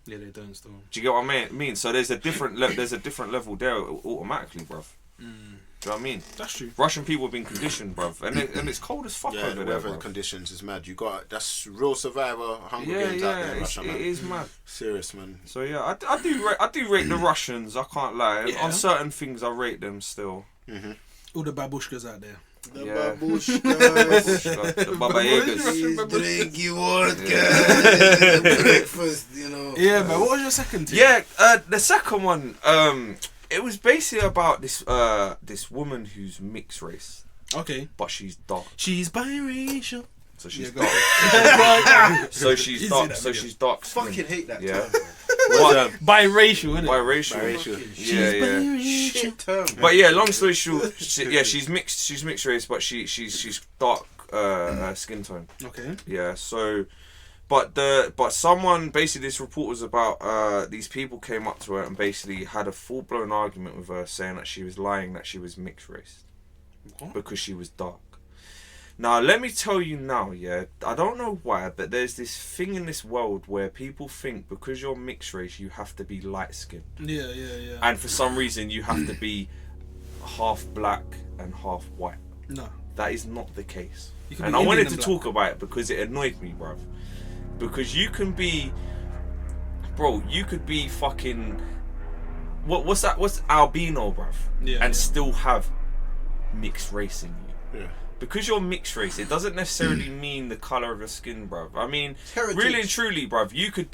yeah, they don't still. Do you get what I mean? So there's a different level there automatically, bruv. Do you know what I mean? That's true. Russian people have been conditioned, bruv, and it's cold as fuck Yeah, over the there, weather bruv. conditions is mad. That's real Survivor Hunger Yeah, Games out there, it Russia, man. is mad. Serious, man. So yeah, I do rate the Russians. I can't lie. Yeah. On certain things, I rate them still. All the babushkas out there. The Yeah. babushkas. The Baba Yagas. Drink your vodka. Breakfast, you know. Yeah, but what was your second team? Yeah, the second one, it was basically about this woman who's mixed race, Okay. but she's dark. She's biracial. So she's Yeah, go dark. So she's You dark. see that So video? she's dark. Fucking hate that Yeah. term. What? Biracial, innit? Biracial. Biracial. Yeah. Shit term. But yeah, long story short, she's mixed. She's mixed race, but she's dark skin tone. Okay. Yeah. So, but someone basically, this report was about these people came up to her and basically had a full blown argument with her, saying that she was lying that she was mixed race because she was dark. Now, let me tell you now, yeah, I don't know why, but there's this thing in this world where people think because you're mixed race, you have to be light skinned. Yeah. And for some reason, you have to be half black and half white. No. That is not the case. You can And be I Indian wanted and to black. talk about it because it annoyed me, bruv. Because you can be... Bro, you could be fucking... What's that? What's albino, bruv? Yeah, And yeah. still have mixed race in you. Yeah. Because you're mixed race, it doesn't necessarily mean the colour of your skin, bruv. I mean, Heritage. really and truly, bruv, you could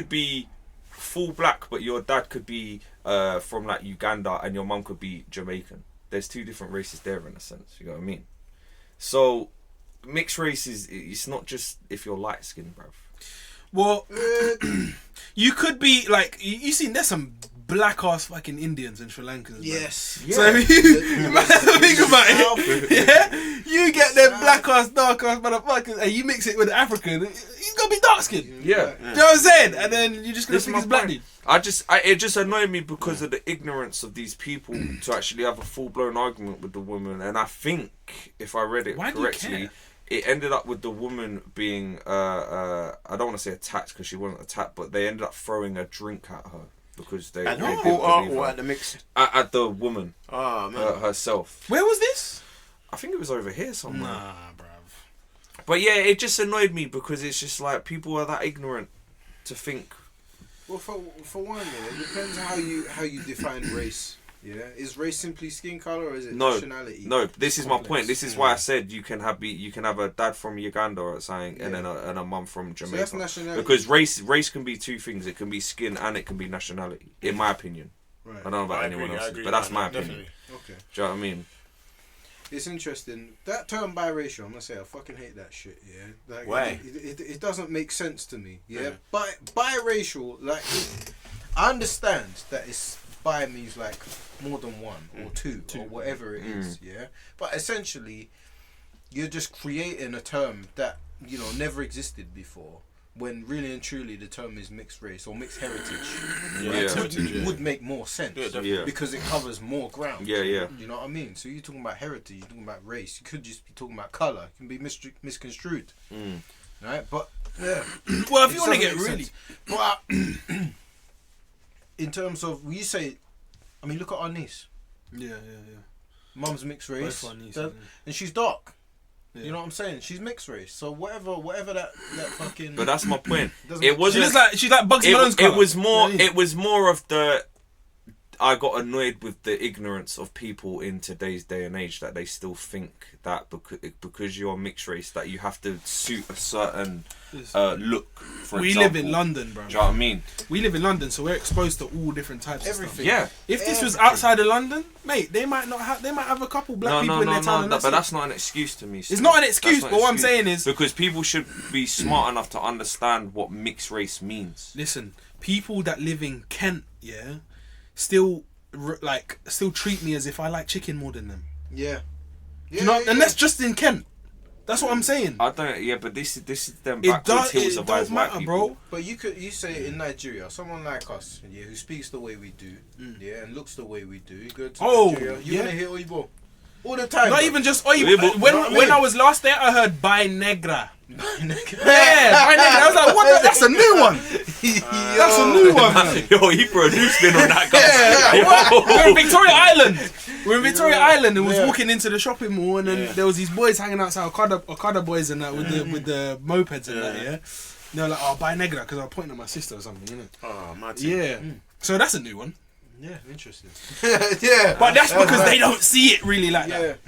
be full black, but your dad could be from like Uganda and your mum could be Jamaican. There's two different races there in a sense, you know what I mean? So, mixed race it's not just if you're light skinned, bruv. Well, you could be like you seen. There's some black ass fucking Indians and Sri Lankans. man. Yes. So if you think about it, yeah, you get them black ass, dark ass motherfuckers, and you mix it with the African, you gotta be dark skinned. Yeah. Do you know what I'm saying? And then you just gonna This is think my it's black point. dude. It just annoyed me because of the ignorance of these people to actually have a full blown argument with the woman, and I think if I read it Why do you correctly, care? it ended up with the woman being I don't want to say attacked because she wasn't attacked, but they ended up throwing a drink at her because they And didn't who believe are her. what the mixed? At the woman Oh man. herself. Where was this? I think it was over here somewhere. Nah, bruv. But yeah, it just annoyed me because it's just like people are that ignorant to think. Well, for one, yeah, it depends how you define race. Yeah, is race simply skin color or is it nationality? No, this is my Complex. point. This is why I said you can have a dad from Uganda or something, and then a mum from So Jamaica. that's nationality. Because race can be two things. It can be skin and it can be nationality. In my opinion, Right. I don't know about I anyone agree, I else's, agree but that's with my that, opinion. definitely. Okay. Do you know what I mean? It's interesting. That term biracial, I'm gonna say I fucking hate that shit, yeah. Like, Why? It doesn't make sense to me, yeah. Yeah. Biracial, like, I understand that it's bi means like more than one or two or whatever it is, yeah. But essentially, you're just creating a term that, you know, never existed before. When really and truly the term is mixed race or mixed heritage, Yeah. would make more sense Yeah, definitely. Yeah. because it covers more ground. Yeah, yeah. You know what I mean? So you're talking about heritage, you're talking about race. You could just be talking about colour. It can be misconstrued, right? But yeah. Well, if It you want to doesn't get make really, sense. But in terms of, you say, I mean, look at our niece. yeah. Mum's mixed race, Both our nieces, that- yeah. and she's dark. You know what I'm saying? She's mixed race. So whatever that fucking. But that's my point. Doesn't It make wasn't. She's like Bugsy Malone's colour. It was more. You know what I mean? It was more of the. I got annoyed with the ignorance of people in today's day and age that they still think that because you're mixed race that you have to suit a certain look. For We example. live in London, bro. Do you know what I mean? We live in London, so we're exposed to all different types of Everything. stuff. Yeah. If this was outside of London, mate, they might have a couple black people in their town. And but that's not an excuse to me. It's not an excuse, but what I'm saying is... Because people should be smart enough to understand what mixed race means. Listen, people that live in Kent, still treat me as if I like chicken more than them. Yeah. You know, and that's just in Kent. That's what I'm saying. I don't. Yeah, but this is them It backwards hills does of white matter, people. bro. But you say in Nigeria, someone like us, who speaks the way we do, and looks the way we do, you go to Nigeria, you're gonna hear Oyibo all the time. Not bro. even just Oyibo. When I was last there, I heard By Negra. Yeah, By Negra. I was like, what? That's a new one. That's a new one. Man. Yo, he put a new spin on that guy. We're in Victoria Island. We're in Victoria Island and was walking into the shopping mall and then there was these boys hanging outside, Okada boys and that with the mopeds and that, And they were like, oh, By Negra, because I was pointing at my sister or something, you know. Oh, my So that's a new one. Yeah, interesting. But that's because they don't see it really like that.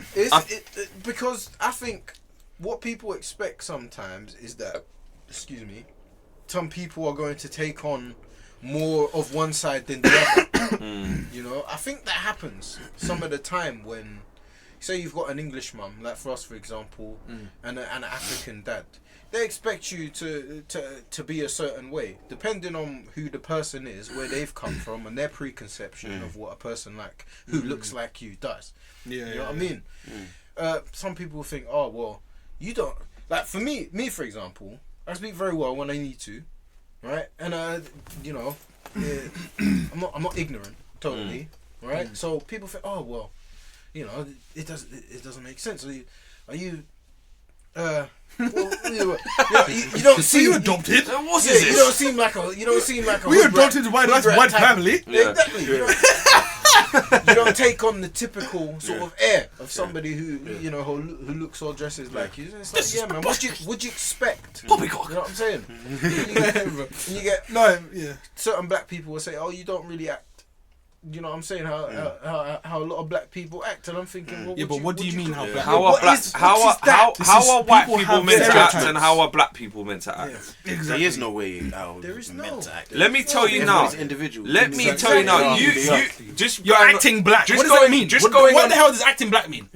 Because I think what people expect sometimes is that, some people are going to take on more of one side than the other. You know, I think that happens some of the time when, say, you've got an English mum, like for us, for example, and an African dad. They expect you to be a certain way, depending on who the person is, where they've come from, and their preconception of what a person like who looks like you does. You know what I mean? Some people think, oh well, you don't like. For me for example, I speak very well when I need to, right? And you know, I'm not ignorant totally, right? So people think, oh well, you know, it doesn't make sense. Are you well, you don't seem you adopted. What's this? You don't seem like a. We adopted by a nice white family. Exactly. You don't take on the typical sort of air of somebody who who looks or dresses like you. It's like, yeah, man. Would you expect? Poppycock. You know what I'm saying? And you get certain black people will say, "Oh, you don't really act." You know what I'm saying? How a lot of black people act, and I'm thinking, well, what do you mean how black? How are white people meant to act, and how are black people meant to act? Exactly. There is no way how There is meant no. to act. Let me tell you now. Everybody's individual. Let me tell you now. You're acting black. Just What does that going- mean? just What going what on- the hell does acting black mean?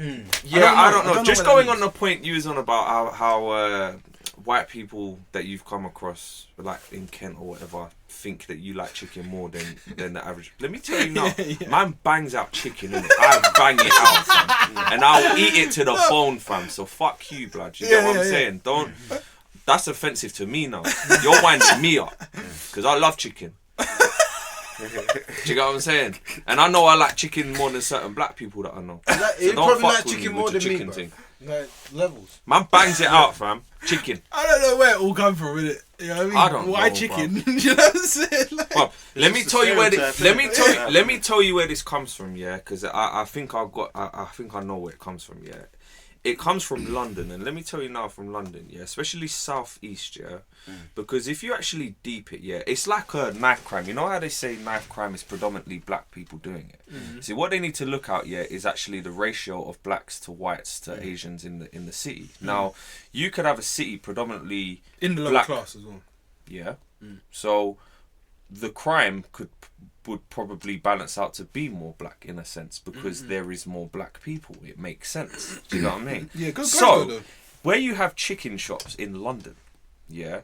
Yeah, I don't know. what Just that going means. on the point you was on about how white people that you've come across, like in Kent or whatever, think that you like chicken more than the average. Let me tell you now, man bangs out chicken, innit? I bang it out, fam. And I'll eat it to the bone, fam. So fuck you, blood. You get what I'm saying? Don't. That's offensive to me now. You're winding me up because I love chicken. Do you get what I'm saying? And I know I like chicken more than certain black people that I know. You don't probably fuck like with chicken me more with the than me, chicken bro. thing. Like levels. Man bangs it out, fam. Chicken. I don't know where it all come from, innit? You know what I mean? I don't Why know, chicken? You know what I'm saying? Like, Well, let me It's tell you where stereotype. let me tell you where this comes from, yeah, because I think I think I know where it comes from, yeah. It comes from London, and let me tell you now from London, yeah, especially South East, yeah, because if you actually deep it, yeah, it's like a knife crime. You know how they say knife crime is predominantly black people doing it. See, what they need to look out, yeah, is actually the ratio of blacks to whites to Asians in the city. Now, you could have a city predominantly in the lower black, class as well. yeah. So the crime would probably balance out to be more black in a sense because there is more black people. It makes sense. Do you know what I mean? Yeah, go So though. where you have chicken shops in London, yeah,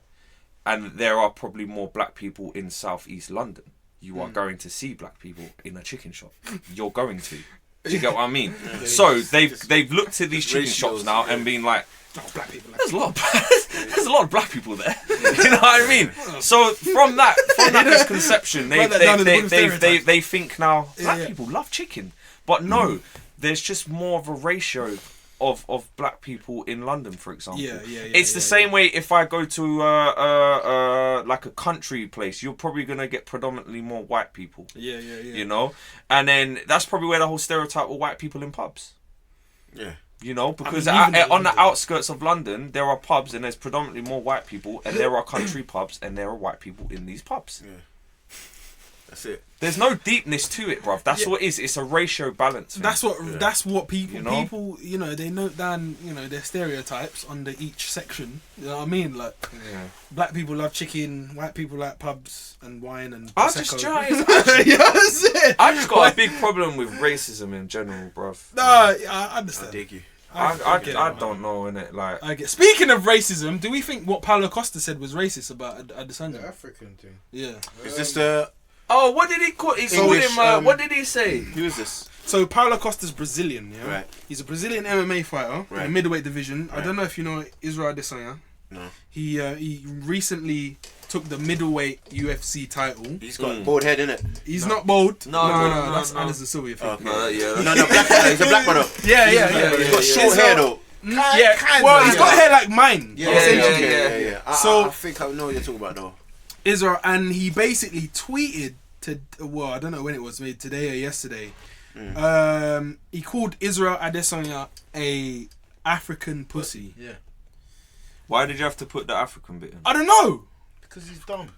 and there are probably more black people in South East London, you are going to see black people in a chicken shop. You're going to. Do you get what I mean? So they've looked at these chicken shops now and been like, Black people. there's a lot of black people there. You know what I mean? So from that misconception, they think now black people love chicken, but no, there's just more of a ratio of black people in London, for example. It's the same way if I go to like a country place, you're probably gonna get predominantly more white people. You know, and then that's probably where the whole stereotype of white people in pubs. Yeah. You know, because even in on the London. outskirts of London, there are pubs and there's predominantly more white people, and there are country pubs and there are white people in these pubs. Yeah. That's it. There's no deepness to it, bruv. That's what it is. It's a ratio balance. Thing. That's what people You know? people they note down their stereotypes under each section. You know what I mean? Like black people love chicken, white people like pubs and wine and I prosecco. just Yeah, that's it. I just got a big problem with racism in general, bruv. No, I understand. I dig you. I get it, I man. don't know, innit? Like, I get. Speaking of racism, do we think what Paulo Costa said was racist about Adesanya? The African thing. Yeah. Is this the... oh, what did he call? He called English, him. What did he say? Who is this? So Paulo Costa's Brazilian, yeah. Right. He's a Brazilian MMA fighter in the Right. middleweight division. I Right. don't know if you know Israel Adesanya. No. He recently took the middleweight UFC title. He's got a bald head, innit? He's not bald. No, that's no. Anderson Silva. I think. Okay. Yeah. No, black. He's a black brother. Yeah. He's got short Israel- hair though. Yeah. Kinda, Well, he's got yeah. hair like mine. Yeah, essentially. yeah. So- I think I know what you're talking about though. Israel, and he basically tweeted I don't know when it was, maybe today or yesterday. He called Israel Adesanya a African pussy. Yeah. Why did you have to put the African bit in? I don't know. Because he's dumb.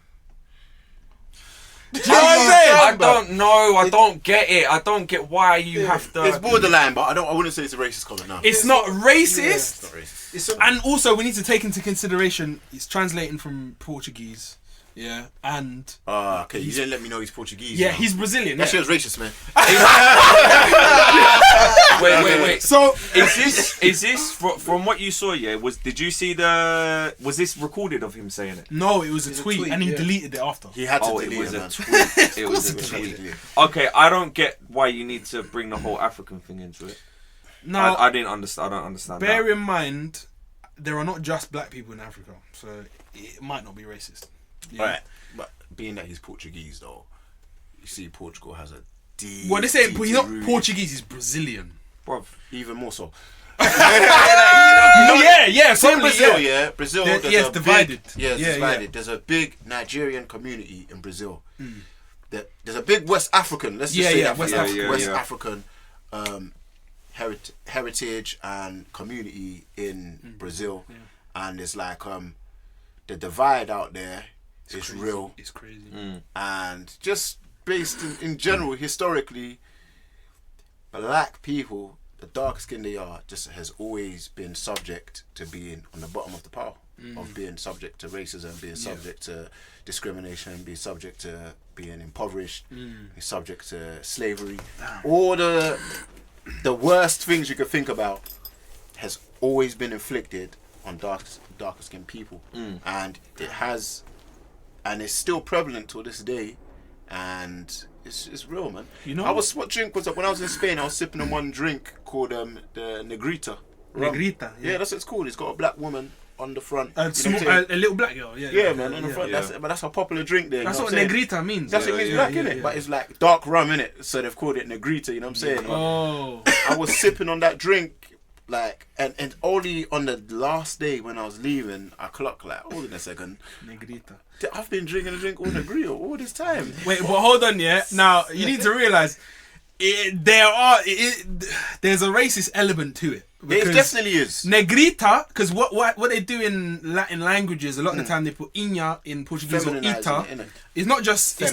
Do you know what I'm saying? I don't know. I don't get it. I don't get why you have to. It's borderline, but I wouldn't say it's a racist comment now. It's not It's racist. not racist. It's a, And also, we need to take into consideration it's translating from Portuguese. Yeah, and Okay. You didn't let me know he's Portuguese. yeah, now. he's Brazilian. That Yeah. shit was racist, man. Wait. So Is this from what you saw? Yeah. Did you see was this recorded of him saying it? no, it was a It's a tweet, tweet, and he yeah. deleted it after. He had to Oh, it delete was it, a man. tweet. It was a He had to tweet. delete it. Okay, I don't get why you need to bring the whole African thing into it. Now, I didn't understand. I don't understand. bear that. in mind, there are not just black people in Africa, so it might not be racist. Yeah. Right. But being that he's Portuguese, though, you see, Portugal has a deep. Well, this ain't. deep He's not root. Portuguese. He's Brazilian. Bruv. Even more so. Yeah, From totally, Brazil, yeah. yeah. Brazil, There- there's yeah, it's a divided. Big, yeah, it's Yeah, divided. yeah. There's a big Nigerian community in Brazil. There's a big West African. Let's just Yeah, say yeah, that. West African heritage and community in Brazil, and it's like the divide out there is Crazy. real, It's crazy. and just based in general historically, black people, the dark skin they are, just has always been subject to being on the bottom of the pile, of being subject to racism, being subject to discrimination, being subject to being impoverished, being subject to slavery. All the worst things you could think about has always been inflicted on darker skinned people, and it has, and it's still prevalent to this day, and it's real, man. You know- what drink was that? When I was in Spain, I was sipping on one drink called the Negrita. rum. Negrita. Yeah, that's what it's called. It's got a black woman on the front. A, you know what small, I'm saying? a little black girl. Yeah, Yeah, man, on the front. Yeah. That's a popular drink there. That's you know what I'm saying? Negrita means. That's what it means Yeah, black, yeah, innit? yeah. But it's like dark rum, innit? So they've called it Negrita, you know what I'm saying? Oh. I was sipping on that drink, like, and only on the last day when I was leaving, I clocked, like, hold on a second. Negrita. I've been drinking a drink all Negrita all this time. Wait, but hold on, yeah. Now you need to realize there's a racist element to it. It Because definitely is. Negrita, because what they do in Latin languages, a lot of the time they put iña in Portuguese or Feminising ita. it, innit? It's not just Yeah,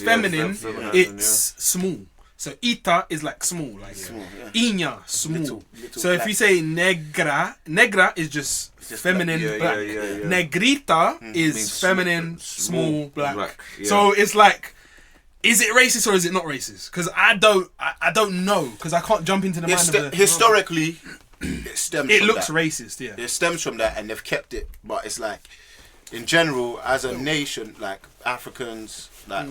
feminine. feminine, It's small. So ita is like small, like Small, yeah. iña, small. Little So if black. you say negra is just just feminine black. black. Yeah, yeah, yeah. Negrita is Means feminine small small black. black, yeah. So it's like, is it racist or is it not racist? Because I don't know, because I can't jump into the mind of the. Historically, it stems It from looks that. racist, yeah. It stems from that, and they've kept it. But it's like, in general, as a nation, like Africans, like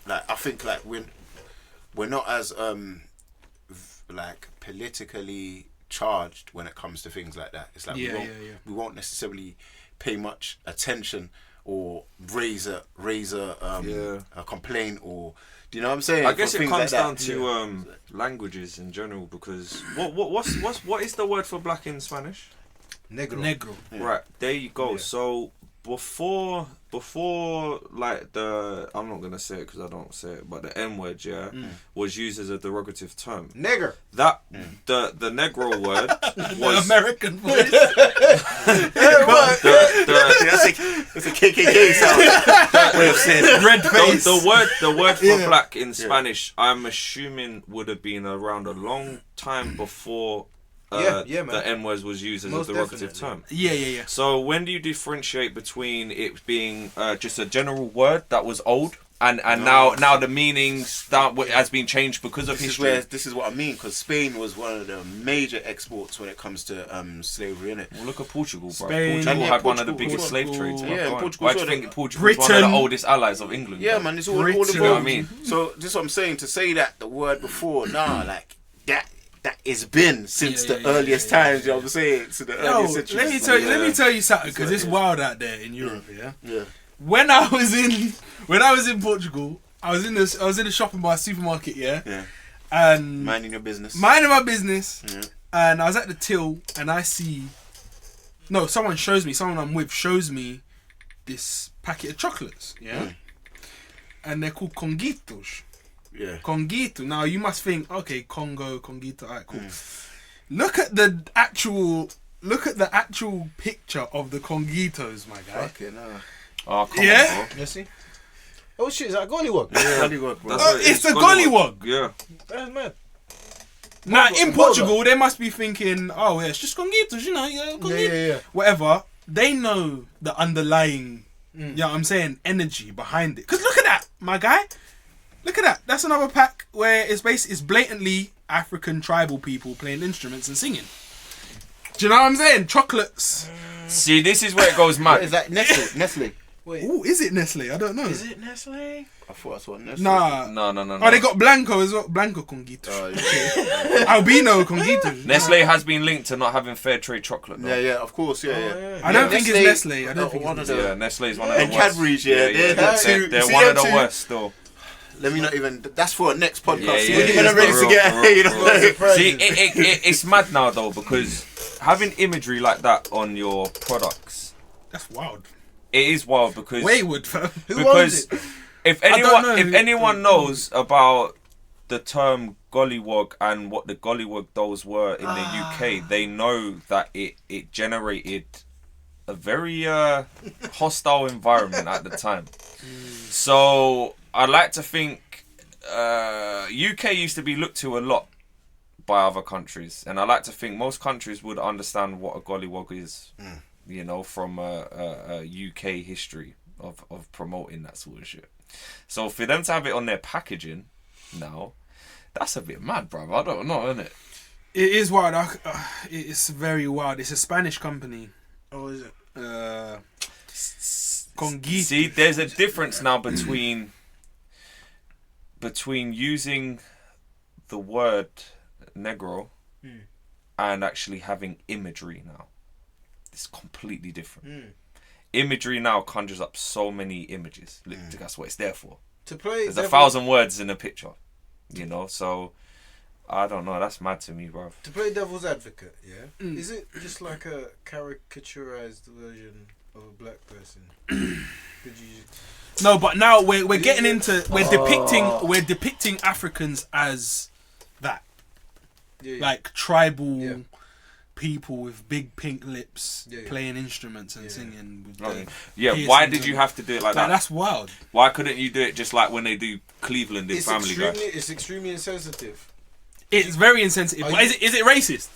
I think like we're not as like politically charged when it comes to things like that. It's like Yeah, we won't necessarily pay much attention or raise a complaint, or do you know what I'm saying? I guess For it things comes like down that. to languages in general, because what is the word for black in Spanish? Negro. Right, there you go. Yeah. So before like I'm not gonna say it because I don't say it, but the N word, was used as a derogative term. Nigger. That the Negro word The American voice. That's a KKK sound. Way of saying it. Red face. The word for black in Spanish, I'm assuming would have been around a long time before man. the N-word was used as Most a derogative definitely. term. Yeah. So when do you differentiate between it being just a general word that was old and now the meanings that has been changed because of history? This is what I mean, because Spain was one of the major exports when it comes to slavery, innit? Well, look at Portugal, bro. Spain. Portugal Yeah, had one of the Portugal. biggest slave trades. Yeah, Go on. Portugal Why do as you well. think Portugal was one of Britain. the oldest allies of England? Yeah, bro? man, it's all Britain. involved. You know what I mean? So this is what I'm saying, to say that the word before, like that it's been since the earliest times, you know what I'm saying? To the Yo, earliest centuries. let me tell you something, because it's wild out there in Europe. Yeah. Yeah. When I was in Portugal, I was in the shopping bar supermarket. Yeah. And Minding your business. minding my business, Yeah. and I was at the till, and someone I'm with shows me this packet of chocolates, and they're called conguitos. Yeah. Conguito. Now you must think, okay, Congo, conguito, alright, cool. Look at the actual picture of the conguitos, my guy. Fucking Oh, come Yeah? on, bro. You see? Oh shit, is that gollywog? Gollywog, bro. That's Oh, what it's the gollywog. Yeah. That's mad. Now in Hold Portugal, they must be thinking, oh yeah, it's just conguitos, conguito. Yeah. Whatever. They know the underlying, you know what I'm saying, energy behind it. Cause look at that, my guy. Look at that. That's another pack where it's blatantly African tribal people playing instruments and singing. Do you know what I'm saying? Chocolates. See, this is where it goes What mad. is that? Nestle? Wait, Ooh, is it Nestle? I don't know. is it Nestle? I thought I saw Nestle. Nah. No. Oh, they got Blanco as well. Blanco conguitos. Oh, yeah. Albino conguitos. Nestle has been linked to not having fair trade chocolate. Though. Yeah, of course, yeah. I don't think it's Nestle. I don't think one it's of Nestle. the. Yeah, Nestle is one of the And worst. Cadbury's, they're the two. They're See one them of the two? worst still. Let me not even. That's for a next podcast. Yeah, See, yeah, when you're yeah, ready for to real, get, for real, you know. for real. like- See, it's mad now though, because having imagery like that on your products, That's wild. it is wild because Wayward, fam. because if I don't know anyone who- knows about the term gollywog and what the gollywog dolls were in the UK, they know that it generated a very hostile environment at the time. So I like to think UK used to be looked to a lot by other countries, and I like to think most countries would understand what a gollywog is, you know, from a UK history of promoting that sort of shit. So for them to have it on their packaging now, that's a bit mad, bro. I don't know, innit? It is wild. It's very wild. It's a Spanish company. Oh, is it? Conguito. See, there's a difference now between using the word negro and actually having imagery now. It's completely different. Imagery now conjures up so many images. That's what it's there for. To play. There's 1,000 words in a picture, you know. So I don't know. That's mad to me, bro. To play devil's advocate, yeah. Is it just like a caricaturized version of a black person? Could you? No, but now we're getting into we're depicting Africans as that, like tribal people with big pink lips playing instruments and singing. With the Why piercings did you and- have to do it like that? That's wild. Why couldn't you do it just like when they do Cleveland in Family Guy? It's extremely insensitive. It's very insensitive. But is it racist?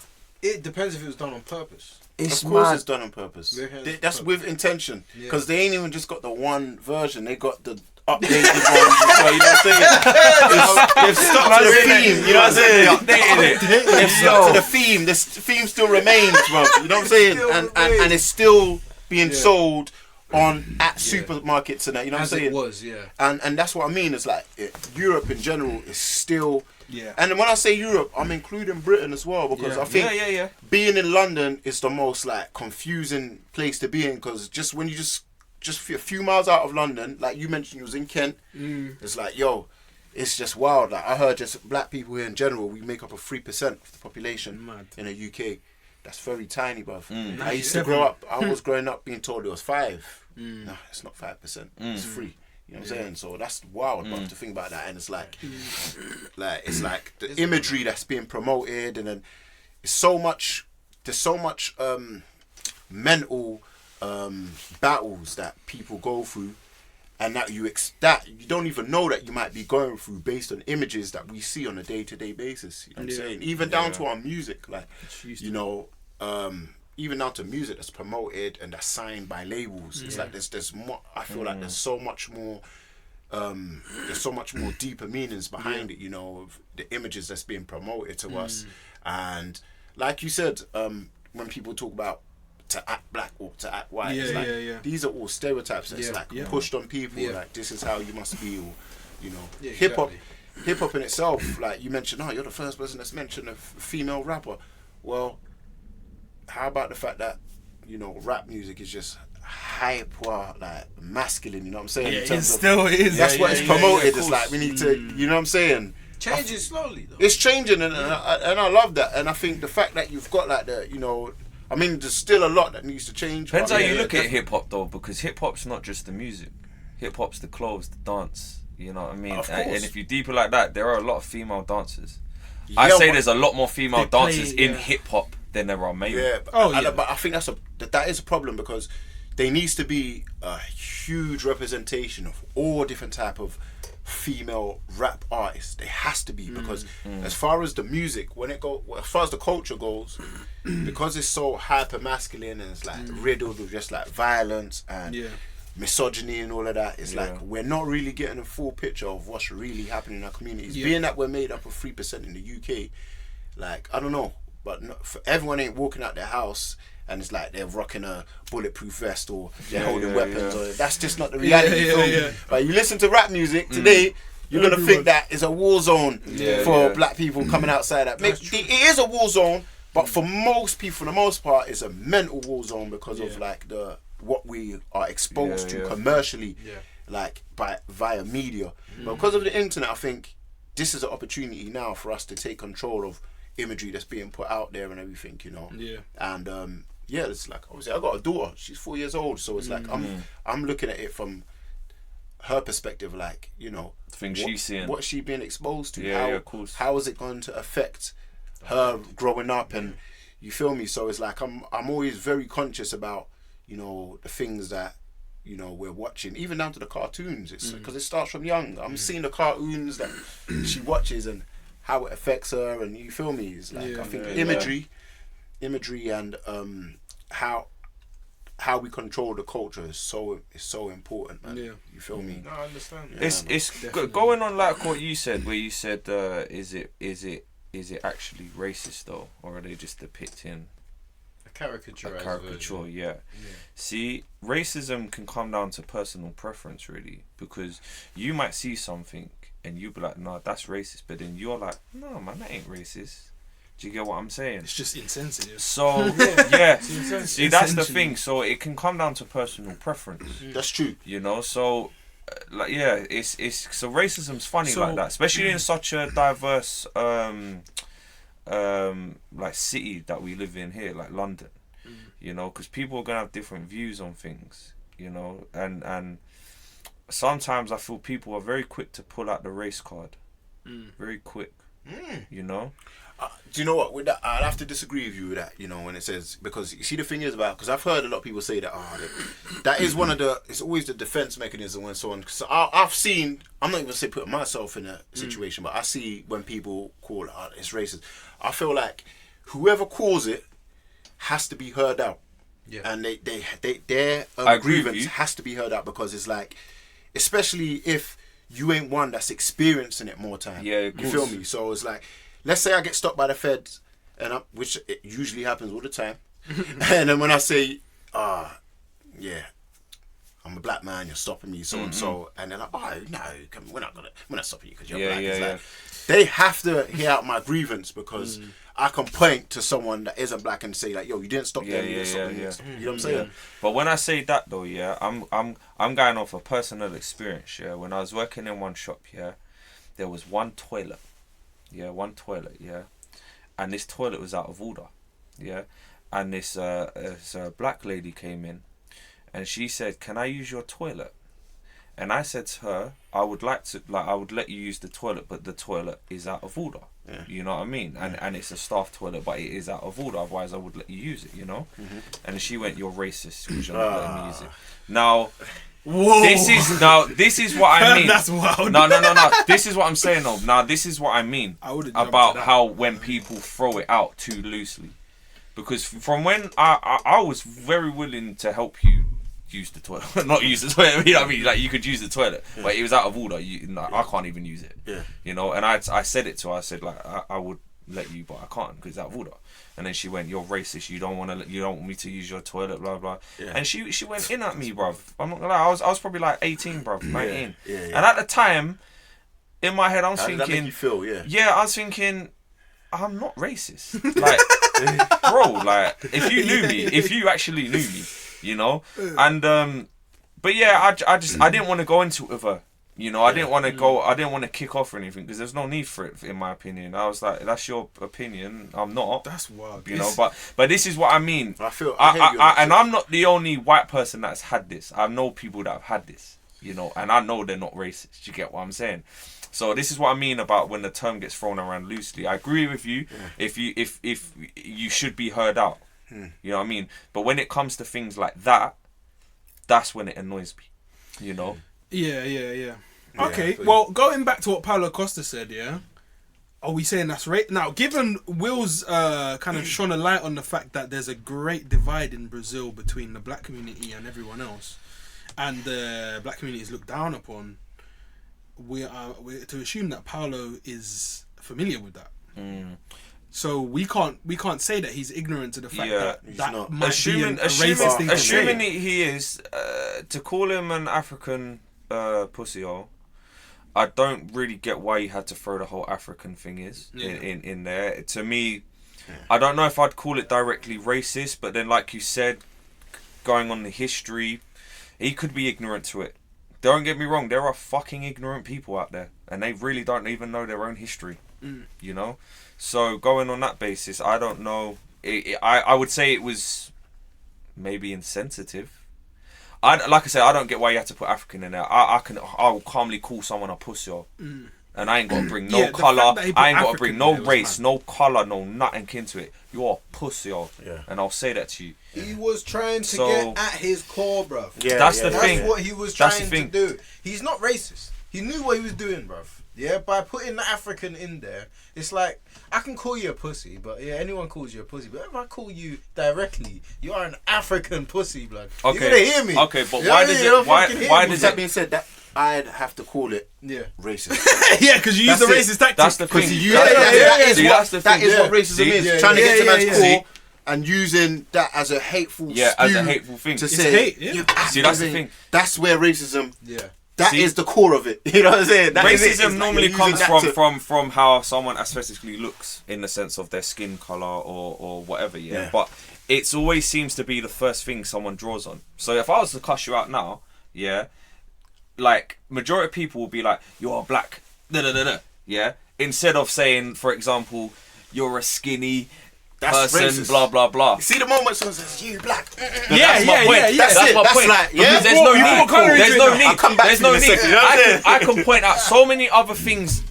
It depends if it was done on purpose. Of course, it's done on purpose. Yeah. That's with intention, Yeah. because they ain't even just got the one version. They got the updated one. So, you know what I'm saying? They've stuck to the theme. You know what I'm saying? They've stuck to the theme. The theme still remains, bro. You know what I'm saying? And it's still being sold at supermarkets and that. You know what I'm saying? It was, yeah. And that's what I mean. It's like Europe in general is still. Yeah. And when I say Europe, I'm including Britain as well, because I think being in London is the most like confusing place to be in, because just when you just a few miles out of London, like you mentioned, you was in Kent. It's like, yo, it's just wild. Like I heard, just black people here in general, we make up of 3% of the population in the UK. That's very tiny, bruv. I used to grow up. I was growing up being told it was 5. No, it's not 5%. It's 3. You know what I'm saying? So that's wild, bruv, to think about that. And it's like it's like the imagery that's being promoted, and then it's so much there's so much mental battles that people go through, and that you don't even know that you might be going through based on images that we see on a day-to-day basis. You know what I'm saying? Even down to our music, like, you know, even down to music that's promoted and that's signed by labels. It's like there's more. I feel like there's so much more. There's so much more deeper meanings behind it. You know, of the images that's being promoted to us, and like you said, when people talk about to act black or to act white, it's like these are all stereotypes that's like pushed on people. Like, this is how you must be, or, you know, hip hop in itself. Like you mentioned, oh, you're the first person that's mentioned a female rapper. Well, how about the fact that, you know, rap music is just hyper, like, masculine, you know what I'm saying? Yeah, in terms it of, still is. that's what it's promoted. It's like, we need to, you know what I'm saying? Changing slowly though. It's changing, and I love that. And I think the fact that you've got like the, you know, I mean, there's still a lot that needs to change. Depends how but you look at hip hop though, because hip hop's not just the music. Hip hop's the clothes, the dance. You know what I mean? Of course. And if you deeper like that, there are a lot of female dancers. Yeah, I say but- there's a lot more female They play, dancers in hip hop than there are male. Yeah, but, but I think that is a problem, because there needs to be a huge representation of all different type of female rap artists. There has to be, because as far as the music, as far as the culture goes, because it's so hyper masculine and it's like riddled with just like violence and misogyny and all of that, it's like we're not really getting a full picture of what's really happening in our communities. Being that we're made up of 3% in the UK, like, I don't know, but for everyone ain't walking out their house and it's like they're rocking a bulletproof vest or they're holding weapons. Or that's just not the reality. But you listen to rap music today, you're gonna think that is a war zone for black people coming outside. That it is a war zone, but for most people, for the most part, it's a mental war zone because of like what we are exposed to commercially, like via media. But because of the internet, I think this is an opportunity now for us to take control of imagery that's being put out there and everything, you know. And it's like, obviously I got a daughter, she's 4 years old, so it's like I'm looking at it from her perspective, like, you know, Things she's seeing, what she been exposed to, of course. how is it going to affect her growing up, and you feel me? So it's like I'm always very conscious about, you know, the things that, you know, we're watching, even down to the cartoons. It's because it starts from young. I'm seeing the cartoons that she watches and how it affects her, and you feel me? It's like, I think imagery and how we control the culture is so important, man. You feel me? No, I understand. It's going on like what you said, where you said, is it actually racist though, or are they just depicting A caricature. Yeah. See, racism can come down to personal preference, really, because you might see something and you be like, no, that's racist, but then you're like, no, man, that ain't racist. Do you get what I'm saying? It's just insensitive. So see, that's the thing. So it can come down to personal preference. That's true. You know, so it's so racism's funny like that, especially in such a diverse like city that we live in here, like London. You know, because people are gonna have different views on things. You know, and sometimes I feel people are very quick to pull out the race card. Very quick. You know. Do you know what? With that, I'll have to disagree with you with that. You know, when it says, because you see, the thing is about, because I've heard a lot of people say that that is one of the, it's always the defense mechanism and so on. Because I've seen, I'm not even say putting myself in a situation, but I see when people call it's racist. I feel like whoever calls it has to be heard out, and their grievance has to be heard out, because it's like, especially if you ain't one that's experiencing it more time. Yeah, you feel me? So it's like, let's say I get stopped by the feds, which it usually happens all the time. And then when I say, I'm a black man, you're stopping me, so and so, and they're like, oh no, we're not stopping you because you're black. It's like, they have to hear out my grievance, because I can point to someone that isn't black and say like, yo, you didn't stop them, you didn't stop them. You know what I'm saying? But when I say that though, I'm going off a personal experience. When I was working in one shop, there was one toilet. And this toilet was out of order, and this black lady came in, and she said, "Can I use your toilet?" And I said to her, I would let you use the toilet, but the toilet is out of order. Yeah. You know what I mean? And it's a staff toilet, but it is out of order. Otherwise, I would let you use it. You know. And she went, "You're racist because you're not letting me use it." Now, this is what I mean. That's wild. No. This is what I'm saying. Though. Now, this is what I mean about how when people throw it out too loosely. Because from when I was very willing to help you use the toilet, not use the toilet. You know what I mean? Like you could use the toilet, but it was out of order. I can't even use it. Yeah. You know, and I said it to her. I said like I would let you, but I can't because it's out of order. And then she went, "You're racist. You don't want me to use your toilet, blah blah." Yeah. And she went in at me, bruv. I'm not gonna lie. I was probably like 18, bruv, 19. Yeah. And at the time, in my head, I was How did that thinking, make you feel? Yeah. yeah, I was thinking, I'm not racist. Like, bro, like, if you actually knew me, you know? And, but yeah, I didn't want to go into it with her. You know, I didn't want to kick off or anything because there's no need for it, in my opinion. I was like, that's your opinion. I'm not. That's wild. You know, but this is what I mean. I hear you on that and shit. I'm not the only white person that's had this. I know people that have had this, you know, and I know they're not racist. You get what I'm saying? So this is what I mean about when the term gets thrown around loosely. I agree with you. Yeah. If you should be heard out, you know what I mean. But when it comes to things like that, that's when it annoys me. You know. Yeah. Okay, well, going back to what Paulo Costa said, yeah. Are we saying that's right? Now, given Will's kind of shone a light on the fact that there's a great divide in Brazil between the black community and everyone else, and the black community is looked down upon, we're to assume that Paulo is familiar with that. So we can't say that he's ignorant to the fact that not. might be a racist thing to say. Assuming he is, to call him an African pussy-hole, I don't really get why you had to throw the whole African thing in there. To me, I don't know if I'd call it directly racist, but then like you said, going on the history, he could be ignorant to it. Don't get me wrong, there are fucking ignorant people out there, and they really don't even know their own history, you know? So going on that basis, I don't know. I would say it was maybe insensitive. Like I said, I don't get why you have to put African in there. I'll calmly call someone a pussy, and I ain't got to bring no colour. I ain't got to bring no race, no colour, no nothing into it. You're a pussy, and I'll say that to you. He was trying to get at his core, bruv. Yeah, that's the thing. That's what he was trying to do. He's not racist. He knew what he was doing, bruv. Yeah, by putting the African in there, it's like, I can call you a pussy, but yeah, anyone calls you a pussy. But if I call you directly, you are an African pussy, blood. Okay. You're gonna hear me. Okay, but why does it? Why does That it? being said, that I'd have to call it racist. Yeah, because you use the racist tactic. That's the thing. That is what racism See? is. Trying to get to man's See? core and using that as a hateful as a hateful thing. to It's say, hate, yeah. you See, that's the thing. That's where racism. Yeah. That See? is the core of it. You know what I'm saying? That is it. It's Racism like normally you're using comes that from how someone aesthetically looks, in the sense of their skin color or whatever. Yeah, but it always seems to be the first thing someone draws on. So if I was to cuss you out now, like majority of people will be like, "You're black," yeah. Instead of saying, for example, "You're a skinny." Person, racist. blah blah blah. See the moment someone says, "You black." That's my point. That's That's it. my That's point. like, Because there's no need. There's no need. I'll come back There's to no you in a need. second, you know what I'm saying? I can point out so many other things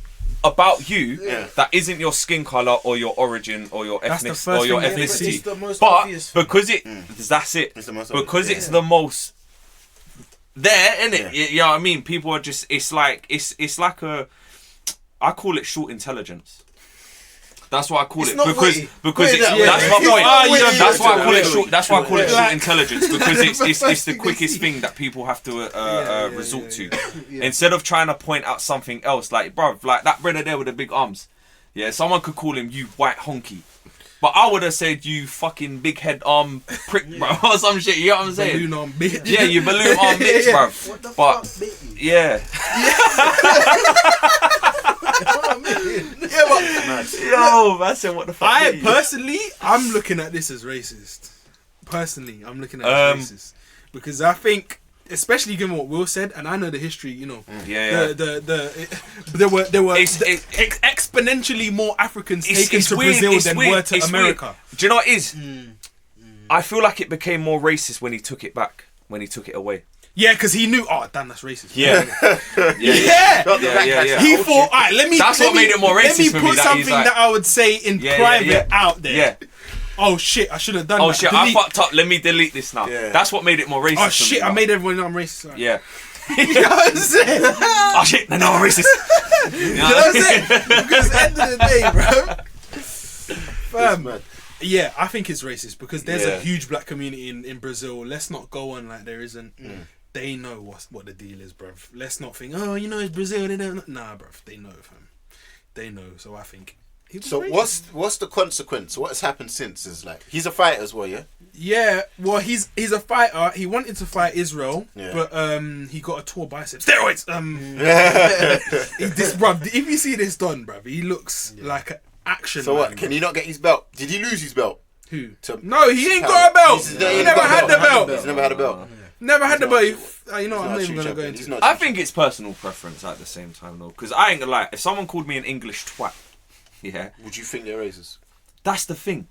about you that isn't your skin color or your origin or your ethnicity. It's the most But obvious thing. because that's it. It's the most Because obvious. it's the most there, isn't it? You know what I mean? People are just. It's like a. I call it short intelligence. That's why I call it not because witty. it's, Witty, that's my it's point. not witty. That's why I call it Witty. short. That's why I call it short intelligence, because it's the first thing quickest they see. thing that people have to resort to, instead of trying to point out something else. Like, bruv, like that brother there with the big arms. Yeah, someone could call him you white honky, but I would have said you fucking big head arm prick, bro, or some shit. You know what I'm saying? Balloon arm bitch. Yeah, you balloon arm bitch, bruv. What the But fuck, baby? yeah. Yo, man said what the fuck. I bit you? personally, I'm looking at this as racist. Personally, I'm looking at it as racist because I think, especially given what Will said, and I know the history, you know, there were exponentially more Africans taken to weird, Brazil it's than weird, were to it's America. weird. Do you know what it is? I feel like it became more racist when he took it back, when he took it away. Yeah, because he knew. Oh, damn, that's racist. Yeah. Yeah. Not the black guy said, He "Oh, thought, shit." alright, let me. That's let what me- made it more Let me racist for me, put that he's something like- that I would say in private out there. Yeah. Oh shit, I should have done Oh that. shit, Delete. I fucked up. Let me delete this now. Yeah. That's what made it more racist. Oh for shit, me, I now. made everyone know I'm racist. Sorry. Yeah. You know what I'm saying? Oh shit, no, I'm racist. You know You know what I'm saying? Because at the end of the day, bro. It's mad. Yeah, I think it's racist because there's Yeah. a huge black community in Brazil. Let's not go on like there isn't. They know what the deal is, bruv. Let's not think, oh, you know, it's Brazil. They don't know. Nah, bruv. They know, fam. They know. So I think. he was So racist. what's the consequence? What has happened since? Is like he's a fighter as well, yeah. Yeah, well, he's a fighter. He wanted to fight Israel, Yeah. but he got a tore biceps. Steroids. This bruv. If you see this done, bruv, he looks like an action. So man, what? Can bruv. he not get his belt? Did he lose his belt? Who? To- No, he ain't got a belt. He's- He ain't never got a had the belt. He's never had a belt. Never had the He's belt. not- You know, He's I'm not not a even true gonna go champion. into. He's it. not I true think it's personal preference at the same time though, because I ain't gonna lie. If someone called me an English twat, yeah, champion. Would you think they're racist? that's the thing.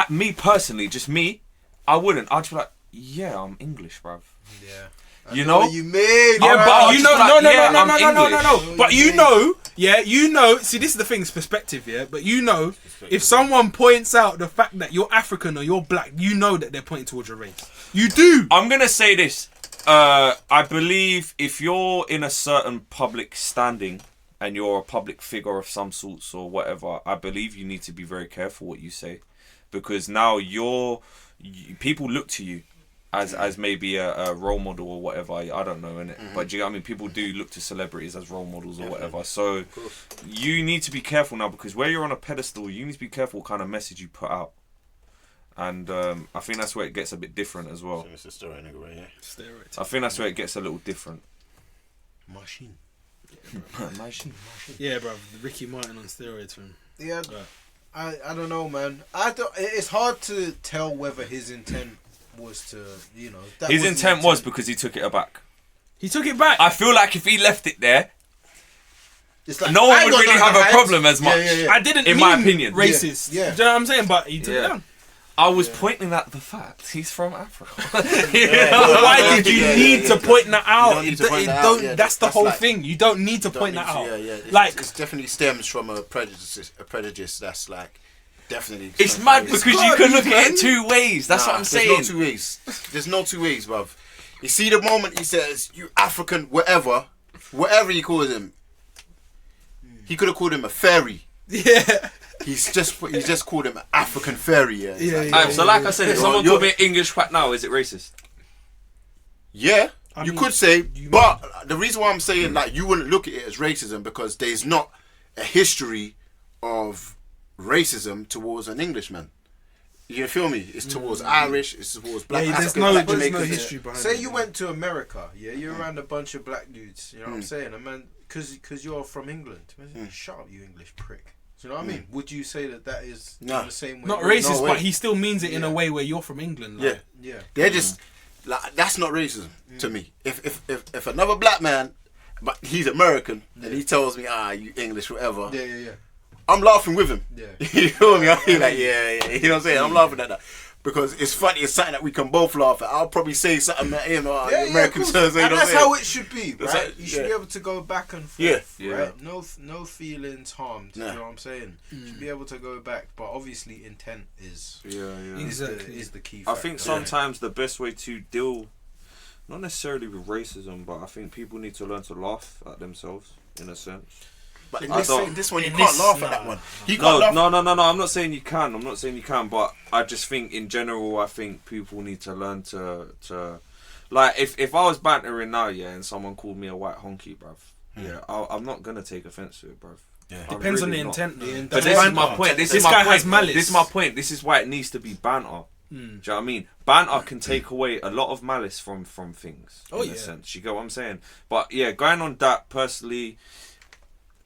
Me personally, just me, I wouldn't. I'd just be like, yeah, I'm English, bruv. Yeah. You know? What you mean? Yeah, Yeah, but but I'll you just know, be like, no, yeah, no, I'm no, no, no, no, English. no. But you know, yeah, you know. See, this is the thing's perspective, yeah. But you know, if someone points out the fact that you're African or you're black, you know that they're pointing towards your race. You do. I'm gonna say this. I believe if you're in a certain public standing and you're a public figure of some sorts or whatever, I believe you need to be very careful what you say, because now people look to you as maybe a role model or whatever. I don't know, innit? But do you know what I mean? People do look to celebrities as role models or whatever. So you need to be careful now, because where you're on a pedestal, you need to be careful what kind of message you put out. And I think that's where it gets a bit different as well. Mr. Story, nigga, right? Yeah. Steroids. I think that's where it gets a little different. Machine. Yeah, bro. Ricky Martin on steroids, fam. Yeah. Right. I don't know, man. It's hard to tell whether his intent was to, you know. That His wasn't intent the was because he took it back. He took it back. I feel like if he left it there, It's like, no I one ain't would got really nothing have to a hide. problem as much. Yeah, yeah, yeah. I didn't in mean my opinion. racist. Yeah. Do you know what I'm saying? But he took Yeah. it down. I was pointing at the fact he's from Africa. But why did you need to point that out? don't need to It point that don't- out, yeah. That's the That's whole like- thing. You don't need to Don't point need that to, out. Yeah, yeah. Like, it definitely stems from a prejudice that's like definitely. It's mad because you gotta can be, look at man. it two ways. That's what I'm saying. There's no 2 ways. There's no 2 ways, bruv. You see the moment he says, you African, whatever he calls him, he could have called him a fairy. yeah. He's just called him an African fairy. Yeah. It's Yeah, like, yeah. Alright, so like I said, if Yeah. someone You're- called me an English twat now, is it racist? Yeah, I you mean, could say, you but the reason why I'm saying like you wouldn't look at it as racism because there's not a history of racism towards an Englishman. You feel me? It's towards Irish. It's towards black. Yeah, there's Africans, no black there's no Jamaicans. history behind Say it. you went to America, yeah, you're around a bunch of black dudes, you know what I'm saying? And man, because you're from England, shut up, you English prick. Do you know what I mean? Would you say that is No. in the same way? Not No racist, way. but he still means it in a Yeah. way where you're from England. Yeah, Like. Yeah. they're just like that's not racism to me. If another black man, but he's American, and he tells me, you English, whatever. Yeah, yeah, yeah. I'm laughing with him. Yeah. You feel me? I'm like, yeah. You know what I'm saying? I'm laughing at that. Because it's funny, it's something that we can both laugh at. I'll probably say something at him, Yeah, American of course. terms, you know And what I'm that's saying? how it should be, That's right? how- You should yeah. be able to go back and Yeah. forth, Yeah. right? No feelings harmed. Nah. You know what I'm saying? You should be able to go back, but obviously intent is Exactly. is the key. I factor. think sometimes the best way to deal, not necessarily with racism, but I think people need to learn to laugh at themselves in a sense. But in I this, don't- this one, you in can't this- laugh at nah. that one. You can't No, laugh. no. I'm not saying you can. I'm not saying you can, but I just think in general, I think people need to learn to like if I was bantering now, yeah, and someone called me a white honky, bruv, yeah, I'm not gonna take offense to it, bruv. Yeah. I'm Depends on really the not. intent, though. But That's this is banter. my point. This This is my guy point. has malice. This is my point. This is why it needs to be banter. Do you know what I mean? Banter can take away a lot of malice from things. Oh, in a yeah. sense. You get what I'm saying? But yeah, going on that personally,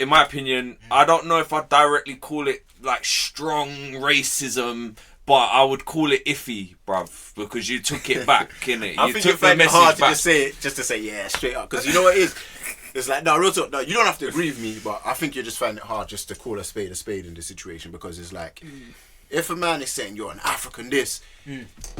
in my opinion, I don't know if I'd directly call it like strong racism, but I would call it iffy, bruv, because you took it back, innit? I You think took you find the it hard message to back. just say it, just to say yeah, straight up. Because you know what it is? It's like, no, real talk. No, you don't have to agree with me, but I think you just find it hard just to call a spade in this situation because it's like, if a man is saying you're an African this,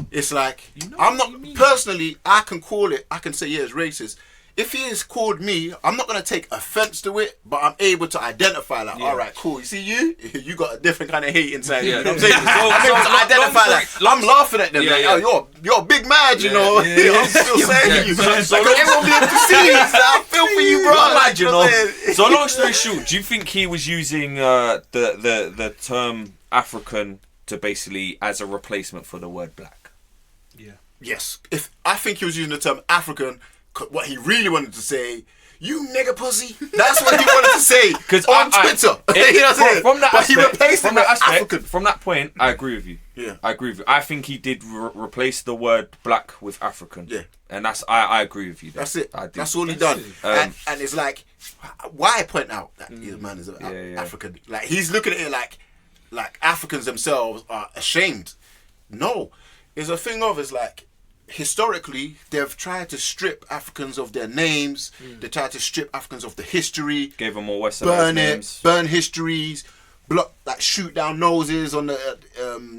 it's like, know I'm what not, you mean. personally, I can call it, I can say, yeah, it's racist. If he has called me, I'm not going to take offense to it, but I'm able to identify, like, all right, cool. You see you got a different kind of hate inside you. You know what I'm saying? I'm able to identify, like, I'm laughing at them, oh, you're a big man, you know. I'm still saying you. So everyone be able to see it. I feel for you, bro. Mad, you know. saying? So long story short, do you think he was using the term African to basically as a replacement for the word black? Yes. If I think he was using the term African, what he really wanted to say, you nigga pussy. That's what he wanted to say on Twitter. You know what I'm saying? From that but aspect, he replaced it with African. From that point, I agree with you. Yeah. I agree with you. I think he did replace the word black with African. Yeah. And I agree with you there. That's it. I do. That's all he done. And it's like, why point out that his man is yeah. African? Like, he's looking at it like Africans themselves are ashamed. No. It's a thing of, it's like, historically, they've tried to strip Africans of their names. They tried to strip Africans of the history. Gave them more Westernized Burn names. it, burn histories, shoot down noses on the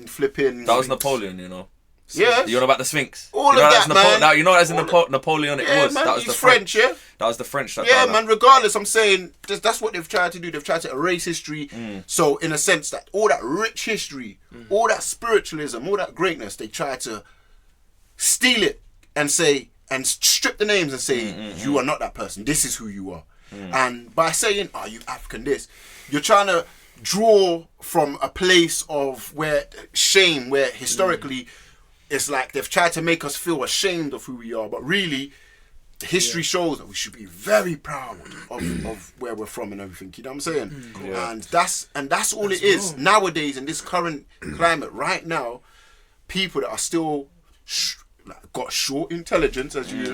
flipping. That was Napoleon, you know. Yeah. You know about the Sphinx? All you know of that's that, man. You know that's All Napoleonic Yeah, was. man, That was he's the French, yeah? That was the French that Yeah, done man, regardless, I'm saying that's what they've tried to do. They've tried to erase history. So, in a sense, that all that rich history, all that spiritualism, all that greatness, they try to steal it and say, and strip the names and say, you are not that person. This is who you are. And by saying, are you African this, you're trying to draw from a place of shame, where historically it's like they've tried to make us feel ashamed of who we are, but really history shows that we should be very proud of where we're from and everything. You know what I'm saying? And that's all it is wrong. nowadays in this current climate right now. People that are still got short intelligence, as you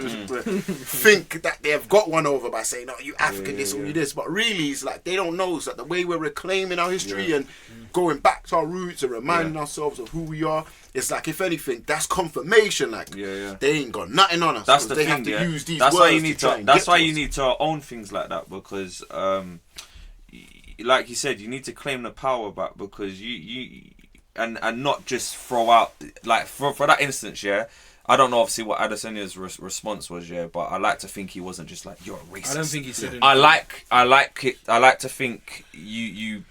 think that they've got one over by saying, "Oh, you African this or you this," but really, it's like they don't know. It's like the way we're reclaiming our history and going back to our roots and reminding ourselves of who we are. It's like, if anything, that's confirmation. Like, they ain't got nothing on us. That's the they thing. have to use these that's words why you need try and That's get why to you us. need to own things like that, because, like you said, you need to claim the power back, because you and not just throw out, like, for that instance, I don't know obviously what Adesanya's response was, but I like to think he wasn't just like, you're a racist. I don't think he said it. I like to think you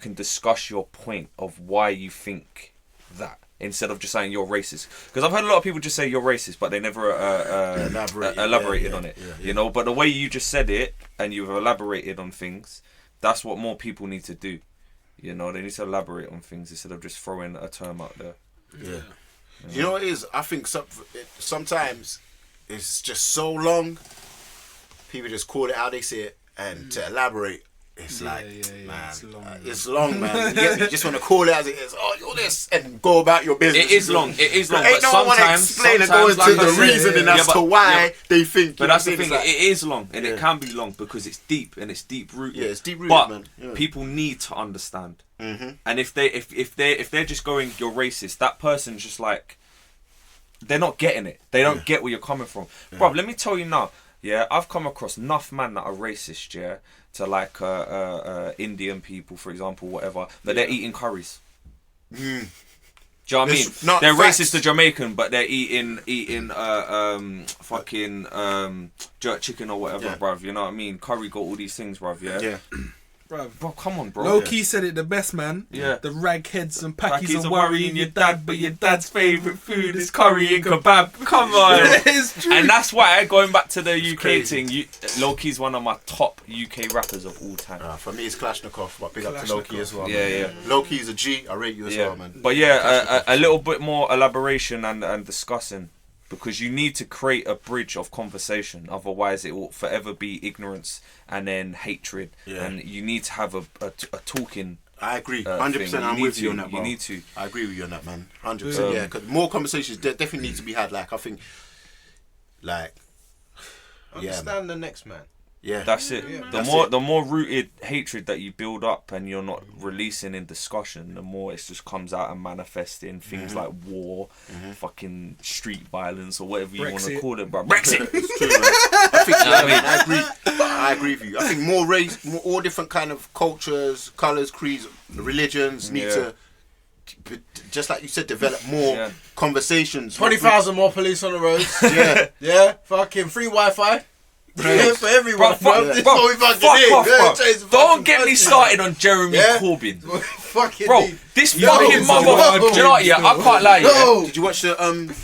can discuss your point of why you think that, instead of just saying you're racist. Because I've heard a lot of people just say you're racist, but they never elaborated on it. You know, but the way you just said it and you've elaborated on things, that's what more people need to do. You know, they need to elaborate on things instead of just throwing a term out there. Yeah. You know what it is? I think sometimes it's just so long. People just call it how they see it, and to elaborate, it's man, it's long, man. You just want to call it as it is. Oh, you're this, and go about your business. It is long. Ain't but no one want to explain and go into the reasoning as to why they think. But that's the thing. Like, it is long, and it can be long because it's deep and it's deep rooted. Yeah, it's deep rooted, but man. Yeah. People need to understand. And if they're just going, you're racist, that person's just like, they're not getting it. They don't get where you're coming from, bro. Let me tell you now. Yeah, I've come across enough man that are racist. To like Indian people, for example, whatever, that they're eating curries. Do you know what I mean? They're racist to Jamaican, but they're eating fucking jerk chicken or whatever, bruv. You know what I mean? Curry got all these things, bruv. Yeah. Bro, come on, bro. Low key said it the best, man. Yeah. The ragheads and packies are worrying your dad, but your dad's favourite food is curry and kebab. Come on. It's true. And that's why, going back to the UK thing, Low Key's one of my top UK rappers of all time. For me, it's Kalashnikov, but big up to Low Key as well. Yeah, man. Low Key is a G. I rate you as well, man. But a little bit more elaboration and discussing, because you need to create a bridge of conversation. Otherwise, it will forever be ignorance and then hatred. Yeah. And you need to have a talking. I agree, 100%. I'm with you on that, bro. You need to. I agree with you on that, man. 100%. Yeah, because more conversations definitely need to be had. Like, I think, like, understand the next man. Yeah, that's it. Yeah. The more rooted hatred that you build up and you're not releasing in discussion, the more it just comes out and manifests in things like war, fucking street violence, or whatever you want to call it, bro. Brexit. It's true, man. I think I agree. I agree with you. I think more race, all different kind of cultures, colours, creeds, religions need to just like you said, develop more Yeah. conversations. 20,000 more police on the roads. Yeah. Yeah, fucking free Wi-Fi. Yeah, for everyone, Bro, bro. fuck, This is bro, what we fucking fuck need. off, Yeah, bro. change the Don't fucking get me country. started on Jeremy Yeah? Corbyn. Fucking Bro, need. this Yo, fucking so mother. what? Do you know what? Yeah, I can't lie. Yeah. No. Did you watch the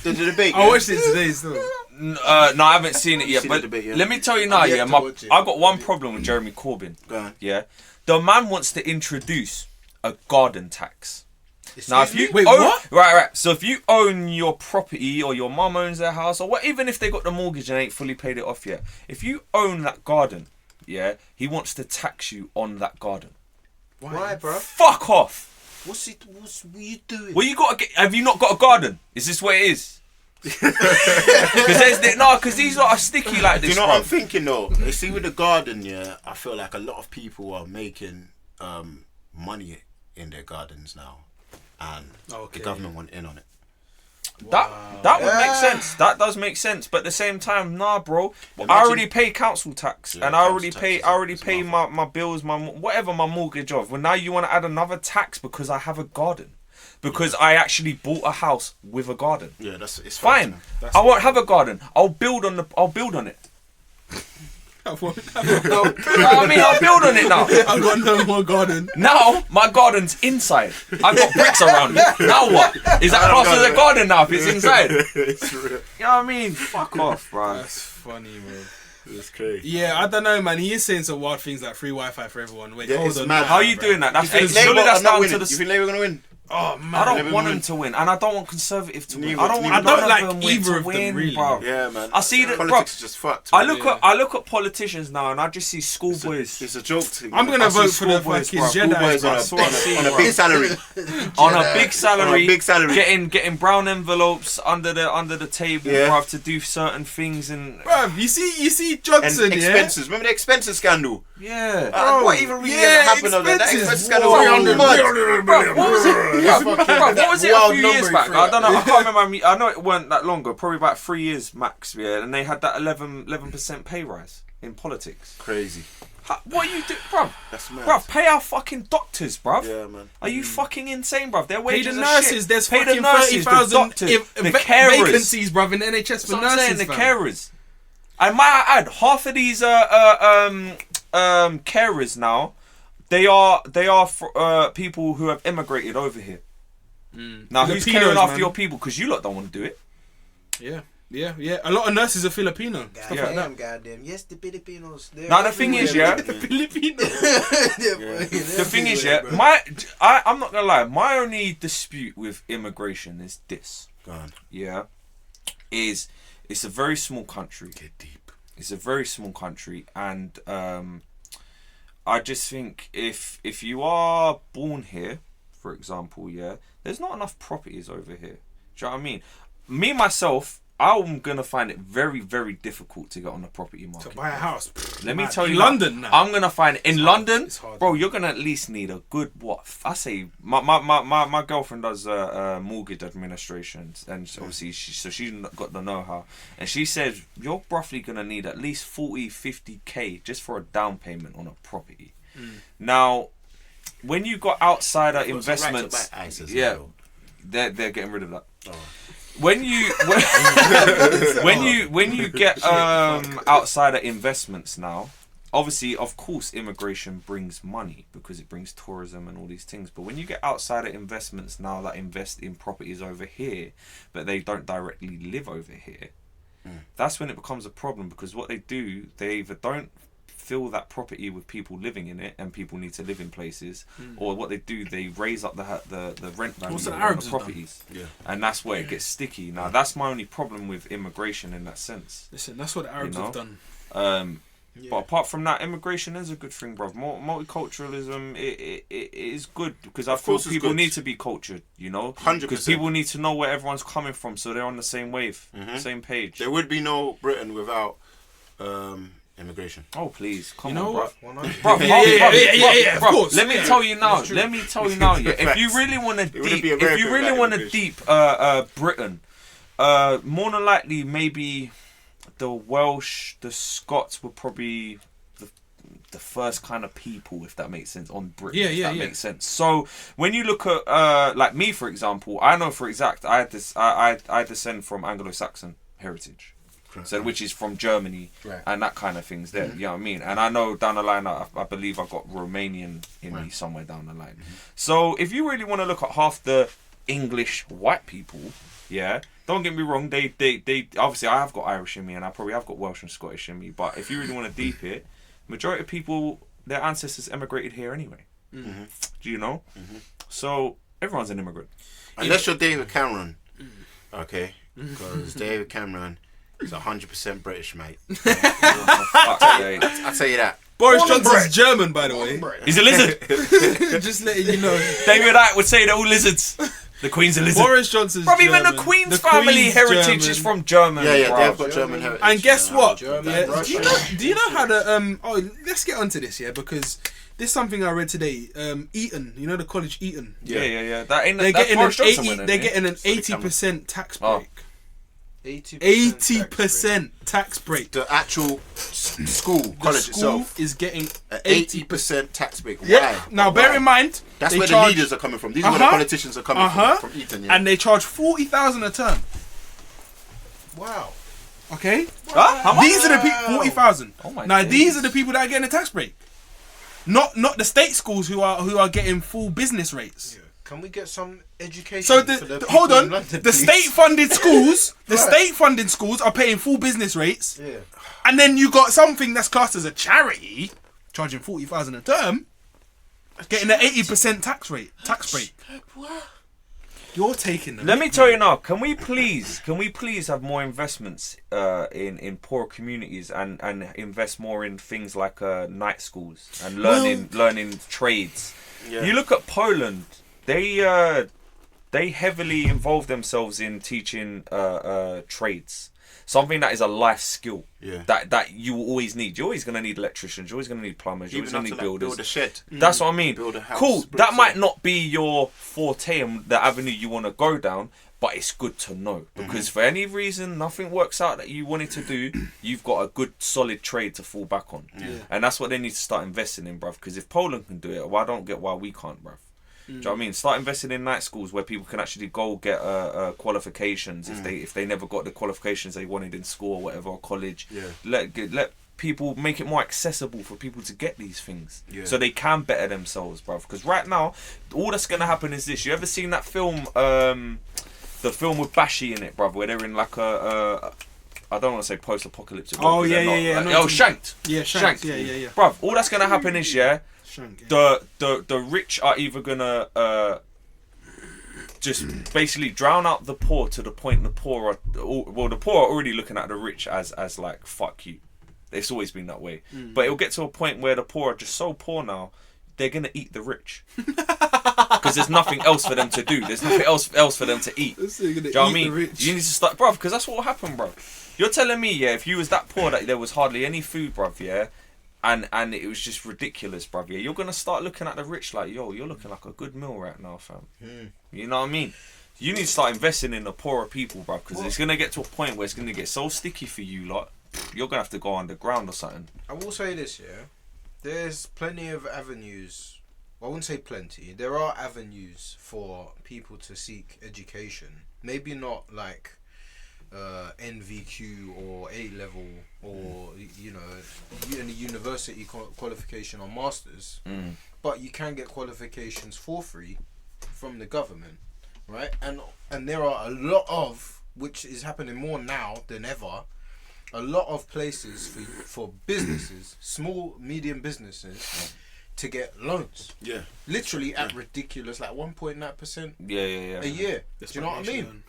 debate? I yeah? watched it today still. No, I haven't seen it yet. Seen But the debate, yeah? let me tell you now, I've yet yeah, to my, watch it. I got one problem with Jeremy Corbyn. Go on. Yeah, the man wants to introduce a garden tax. Now, if you Wait, own, what? right, so if you own your property or your mum owns their house or what, even if they got the mortgage and ain't fully paid it off yet, if you own that garden, yeah, he wants to tax you on that garden. Why, bro? Fuck off! What you doing? Well, you got to get. Have you not got a garden? Is this what it is? Because these lot are sticky like Do this. you know what I'm bruv. thinking though? You see, with the garden, yeah, I feel like a lot of people are making money in their gardens now, and Okay. the government want in on it. That would make sense. That does make sense. But at the same time, nah, bro. I Imagine- already pay council tax, Yeah, and I already council pay. tax I already is pay my bills, my whatever, my mortgage off. Well, now you want to add another tax because I have a garden, because I actually bought a house with a garden. Yeah, it's Fine. I won't have a garden. I'll build on it. I You know what I mean, I'll build on it now. got no more garden. Now my garden's inside. I've got bricks around it. Now what? Is that classed as a garden now if it's inside? You It's real. know what I mean? Fuck off, bro. That's funny, bro. It's crazy. Yeah, I don't know, man. He is saying some wild things like free Wi-Fi for everyone. Wait, Yeah, hold it's on. mad. How are you doing that? That's Hey, surely Labour that's are not down winning. to the. You think Labour gonna win? Oh man, I don't Labour want win. them to win, and I don't want Conservative to win. Neither- I don't neither want do I. none like of them either to of them, win, really. bro. Yeah, man. I see that, bro. Politics is just fucked. I man. look at politicians now, and I just see schoolboys It's a joke thing. I'm gonna I see vote for the schoolboys, fucking bro. Jedi. Schoolboys bro. on a big salary. on a big salary, On a big salary. getting brown envelopes under the table, Yeah. bruv, to do certain things and Bruv, you see And Johnson, yeah? expenses. Remember the expenses scandal? yeah. What even really yeah, happened on that? That expenses. expenses scandal Whoa. was mad. Bro, what was it? Bro, what was it a wild few number years he back? threw I don't know. out. I can't remember. I know it weren't that long ago. Probably about 3 years max. Yeah, and they had that 11% pay rise in politics. Crazy. What are you doing, bro? That's mad. Bro, pay our fucking doctors, bruv. Yeah, man. Are you fucking insane, bruv? Their Pay wages the are nurses. shit. There's Pay the fucking nurses, the 30,000 doctors, the carers. vacancies, bruv, in the NHS That's for what I'm saying, nurses. the fam. carers. I might add, half of these carers now, they are people who have immigrated over here. Now, who's Filipinos, caring after man. your people? Because you lot don't want to do it. Yeah. A lot of nurses are Filipino. Stuff like that. Goddamn, goddamn. Yes, the Filipinos. They're Now, the thing is, yeah, Filipino. the thing is, yeah, I'm not gonna lie, my only dispute with immigration is this. Go on. Yeah, it's a very small country. Get deep. It's a very small country, and I just think if you are born here, for example, yeah, there's not enough properties over here. Do you know what I mean? Me myself, I'm gonna find it very, very difficult to get on the property market. To buy a house. Let me Mad. tell you, In now, London now. I'm gonna find it in London, It's hard. bro. You're gonna at least need a good I say my girlfriend does mortgage administration, and obviously she's got the know-how, and she said you're roughly gonna need at least 40-50k just for a down payment on a property. Now, when you got outsider investments, yeah, they're getting rid of that. When you get outsider investments now, obviously, of course, immigration brings money because it brings tourism and all these things. But when you get outsider investments now that invest in properties over here, but they don't directly live over here, that's when it becomes a problem, because what they do, they either don't fill that property with people living in it, and people need to live in places, or what they do, they raise up the rent value What's the of Arabs the have done? properties. Yeah. And that's where it gets sticky. Now, that's my only problem with immigration in that sense. Listen, that's what the Arabs have done. But apart from that, immigration is a good thing, bruv. Multiculturalism, it is good, because I feel course it's people good. need to be cultured, you know? 100%. Because people need to know where everyone's coming from, so they're on the same wave, same page. There would be no Britain without immigration. Oh, please, come You know on, what? bruv. Bruv, Yeah, of bruv, course. let me tell you now. Let me tell you now. Yeah, if you really want to wouldn't deep, be if America you really without want to immigration. deep, Britain, more than likely, maybe the Welsh, the Scots were probably the first kind of people, if that makes sense, on Britain. Yeah, if yeah, that yeah. makes sense. So when you look at like me, for example, I know for exact I descend from Anglo-Saxon heritage. So which is from Germany and that kind of things there, you know what I mean? And I know down the line, I believe I got Romanian in me somewhere down the line. So if you really want to look at half the English white people, yeah, don't get me wrong, they obviously I have got Irish in me and I probably have got Welsh and Scottish in me, but if you really want to deep it, majority of people, their ancestors emigrated here anyway. Do you know? So everyone's an immigrant. Unless you're David Cameron, okay? Because David Cameron is 100% British, mate. I'll tell you that. Boris Johnson's German, by the way. He's a lizard. Just letting you know. David Icke would say they're all lizards. The Queen's a lizard. Boris Johnson's Bro, German. even the Queen's family Queen's heritage German. is from Germany. Yeah, bro. they've got German heritage. And guess what? German, Yeah, Russian. do you know how the oh, let's get onto this, yeah, because this is something I read today. Eton, you know the college Eton. Yeah. That ain't They're that's getting Boris an Johnson 80. winning, They're yeah? getting an Sorry, Cameron. 80% tax Oh. break. 80% 80% tax break. The actual school, The college school itself, is getting 80% tax break. Yeah. Why? Now bear Why? in mind, That's they where charge, the leaders are coming from. These are where the politicians are coming from Eton. Yeah. and they charge 40,000 a term. Wow. Okay. Huh? How much? These are the people. 40,000. Oh my now days. these are the people that are getting a tax break. Not the state schools who are getting full business rates. Can we get some education? So for the hold people on, in London, the please? state-funded schools, the Right. state-funded schools are paying full business rates, Yeah. and then you got something that's classed as a charity charging 40,000 a term, getting an 80% tax break. You're taking them. Let me tell you now. Can we please have more investments in poor communities and invest more in things like night schools and learning trades? Yeah. You look at Poland. They heavily involve themselves in teaching trades. Something that is a life skill. Yeah. That you will always need. You're always gonna need electricians. You're always gonna need plumbers. You're Even always have gonna to need like, builders. build a shed. That's what I mean. Build a house, Cool. bricks That might and- not be your forte and the avenue you want to go down, but it's good to know because for any reason nothing works out that you wanted to do, you've got a good solid trade to fall back on, and that's what they need to start investing in, bruv. Because if Poland can do it, well, I don't get why we can't, bruv. Do you know what I mean? Start investing in night schools where people can actually go get qualifications if they never got the qualifications they wanted in school or whatever, or college. Yeah. Let people make it more accessible for people to get these things, Yeah. so they can better themselves, bruv. Because right now, all that's gonna happen is this. You ever seen that film, the film with Bashi in it, bruv, where they're in like a I don't want to say post-apocalyptic. Oh, because yeah, they're yeah, not, yeah. like, Shanked. Yeah, Shanked. Yeah. Bruv, all that's gonna happen is Shank, the rich are either gonna just basically drown out the poor to the point the poor are the poor are already looking at the rich as like fuck you. It's always been that way, but it'll get to a point where the poor are just so poor now they're gonna eat the rich because there's nothing else for them to do. There's nothing else for them to eat. Do you know what I mean? You need to start, bruv, because that's what will happen, bruv. You're telling me, yeah, if you was that poor that there was hardly any food, bruv, yeah, and it was just ridiculous, bruv, yeah, you're gonna start looking at the rich like, yo, you're looking like a good meal right now, fam. You know what I mean? You need to start investing in the poorer people, bruv, because it's gonna get to a point where it's gonna get so sticky for you, lot. You're gonna have to go underground or something. I will say this, yeah. There's plenty of avenues. Well, I wouldn't say plenty. There are avenues for people to seek education. Maybe not like NVQ or A level or you know any university qualification or masters, but you can get qualifications for free from the government, right? And there are a lot of, which is happening more now than ever, a lot of places for businesses, small, medium businesses, to get loans. Yeah. Literally at ridiculous, like 1.9% Yeah. a year. Do you know what I mean?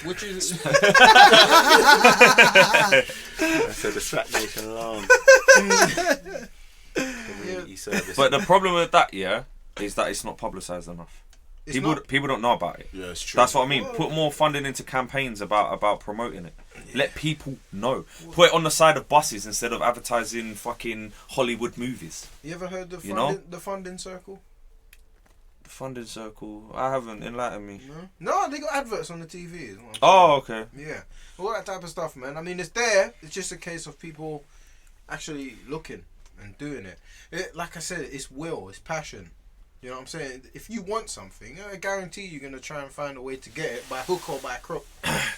Which is I said the Swat Nation alone. Community service. But the problem with that, yeah, is that it's not publicised enough. it's People not. people don't know about it. Yeah, it's true. That's what I mean. Put more funding into campaigns about promoting it. Let people know. Put it on the side of buses instead of advertising fucking Hollywood movies. You ever heard the You know? funding circle? The funding circle. I haven't. Enlighten me. No, they got adverts on the TV. Is what I'm saying. Oh, okay. Yeah, all that type of stuff, man. I mean, it's there. It's just a case of people actually looking. and doing it. Like I said, it's will, it's passion. You know what I'm saying? If you want something, I guarantee you're gonna try and find a way to get it by hook or by crook.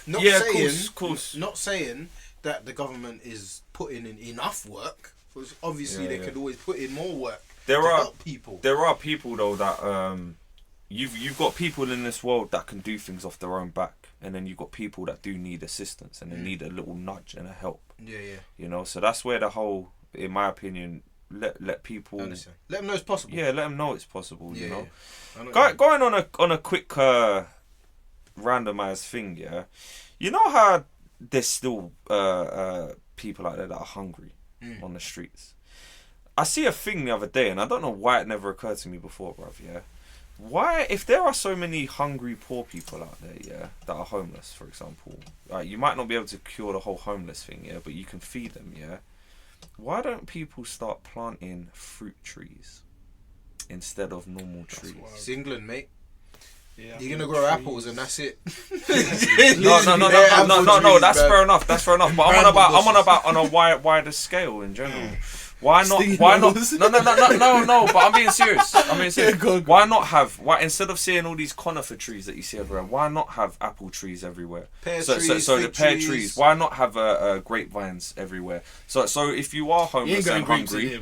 Not Yeah, saying, of course. Not saying that the government is putting in enough work. Because obviously they could always put in more work to help people. There are people though that you've got people in this world that can do things off their own back, and then you've got people that do need assistance and they need a little nudge and a help. Yeah. You know, so that's where the whole, in my opinion, let people Let them know it's possible. Yeah, let them know it's possible. Yeah, you know, yeah. Going on a quick randomized thing. Yeah, you know how there's still people out there that are hungry on the streets. I see a thing the other day, and I don't know why it never occurred to me before, bruv. Yeah, why, if there are so many hungry poor people out there, yeah, that are homeless, for example, you might not be able to cure the whole homeless thing, yeah, but you can feed them, yeah. Why don't people start planting fruit trees instead of normal trees? It's England, mate. Yeah, You're gonna grow apples and that's it. No. That's fair enough. That's fair enough. But I'm on about on a wider scale in general. Why not? Why not? No. But I'm being serious. Why not have? Why, instead of seeing all these conifer trees that you see everywhere, why not have apple trees everywhere? Pear So the pear trees. Why not have grapevines everywhere? So if you are homeless and hungry.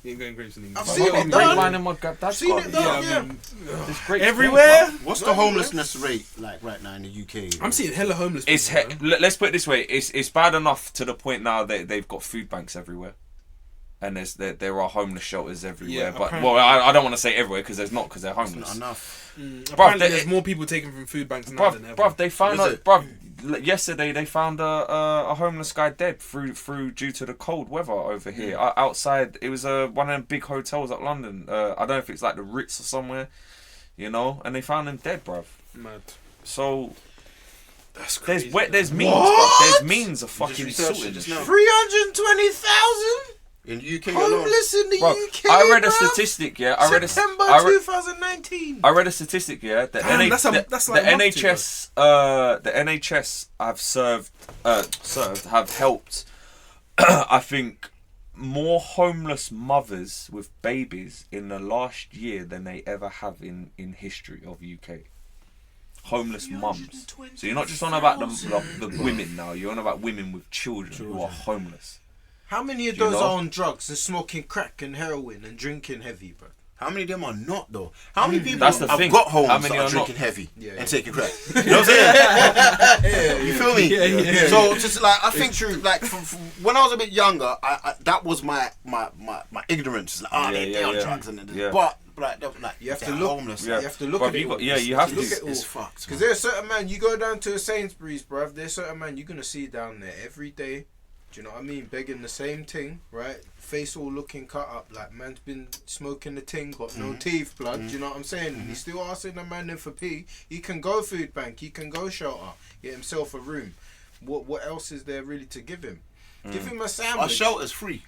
You ain't going grapes in England. I've seen it Grapevine done. in my dad's I've seen it done. Yeah, I Yeah. mean, There's grapes everywhere. What's the homelessness rate like right now in the UK? I'm seeing hella homeless It's people. let's put it this way. It's bad enough to the point now that they've got food banks everywhere, and there are homeless shelters everywhere. Yeah, but apparently. I don't want to say everywhere because there's not, because they're That's homeless. not enough. Apparently, there's more people taken from food banks now than ever. Bruv, they found Is out. it? Bruv, yesterday they found a homeless guy dead through due to the cold weather over here. Outside, it was one of them big hotels at London. I don't know if it's like the Ritz or somewhere, you know. And they found him dead, bruv. Mad. So That's crazy. there's means, What? bruv. There's means of fucking researched sorting it this just now. shit. 320,000 In the UK alone. homeless in the Bruv, UK. I read a bruv. statistic. Yeah, September I read 2019. I read a statistic, yeah. The, Damn, that's like the monthly, NHS have helped. I think more homeless mothers with babies in the last year than they ever have in history of UK. Homeless mums. So you're not just on about the women now. You're on about women with children who are homeless. How many of Do you those know? are on drugs and smoking crack and heroin and drinking heavy, bro? How many of them are not though? How many people That's the have thing. got homes How many that are are drinking not? heavy Yeah. and taking crack? You know what I'm saying? You feel me? Yeah. So just like I think, like from when I was a bit younger, I that was my ignorance. Like, they on drugs and but like You have to they're look. homeless. Yeah. You have to look Bruv, at it. you got- all. yeah, you have to. look at it It's all. fucked. Because there's certain man, you go down to a Sainsbury's, bruv, there's certain man you're going to see down there every day. Do you know what I mean? Begging the same thing, right? Face all looking cut up, like man's been smoking the ting, got no teeth, blood. Do you know what I'm saying? And he's still asking the man then for pee. He can go food bank, he can go shelter, get himself a room. What else is there really to give him? Give him a Our sandwich. shelter's free.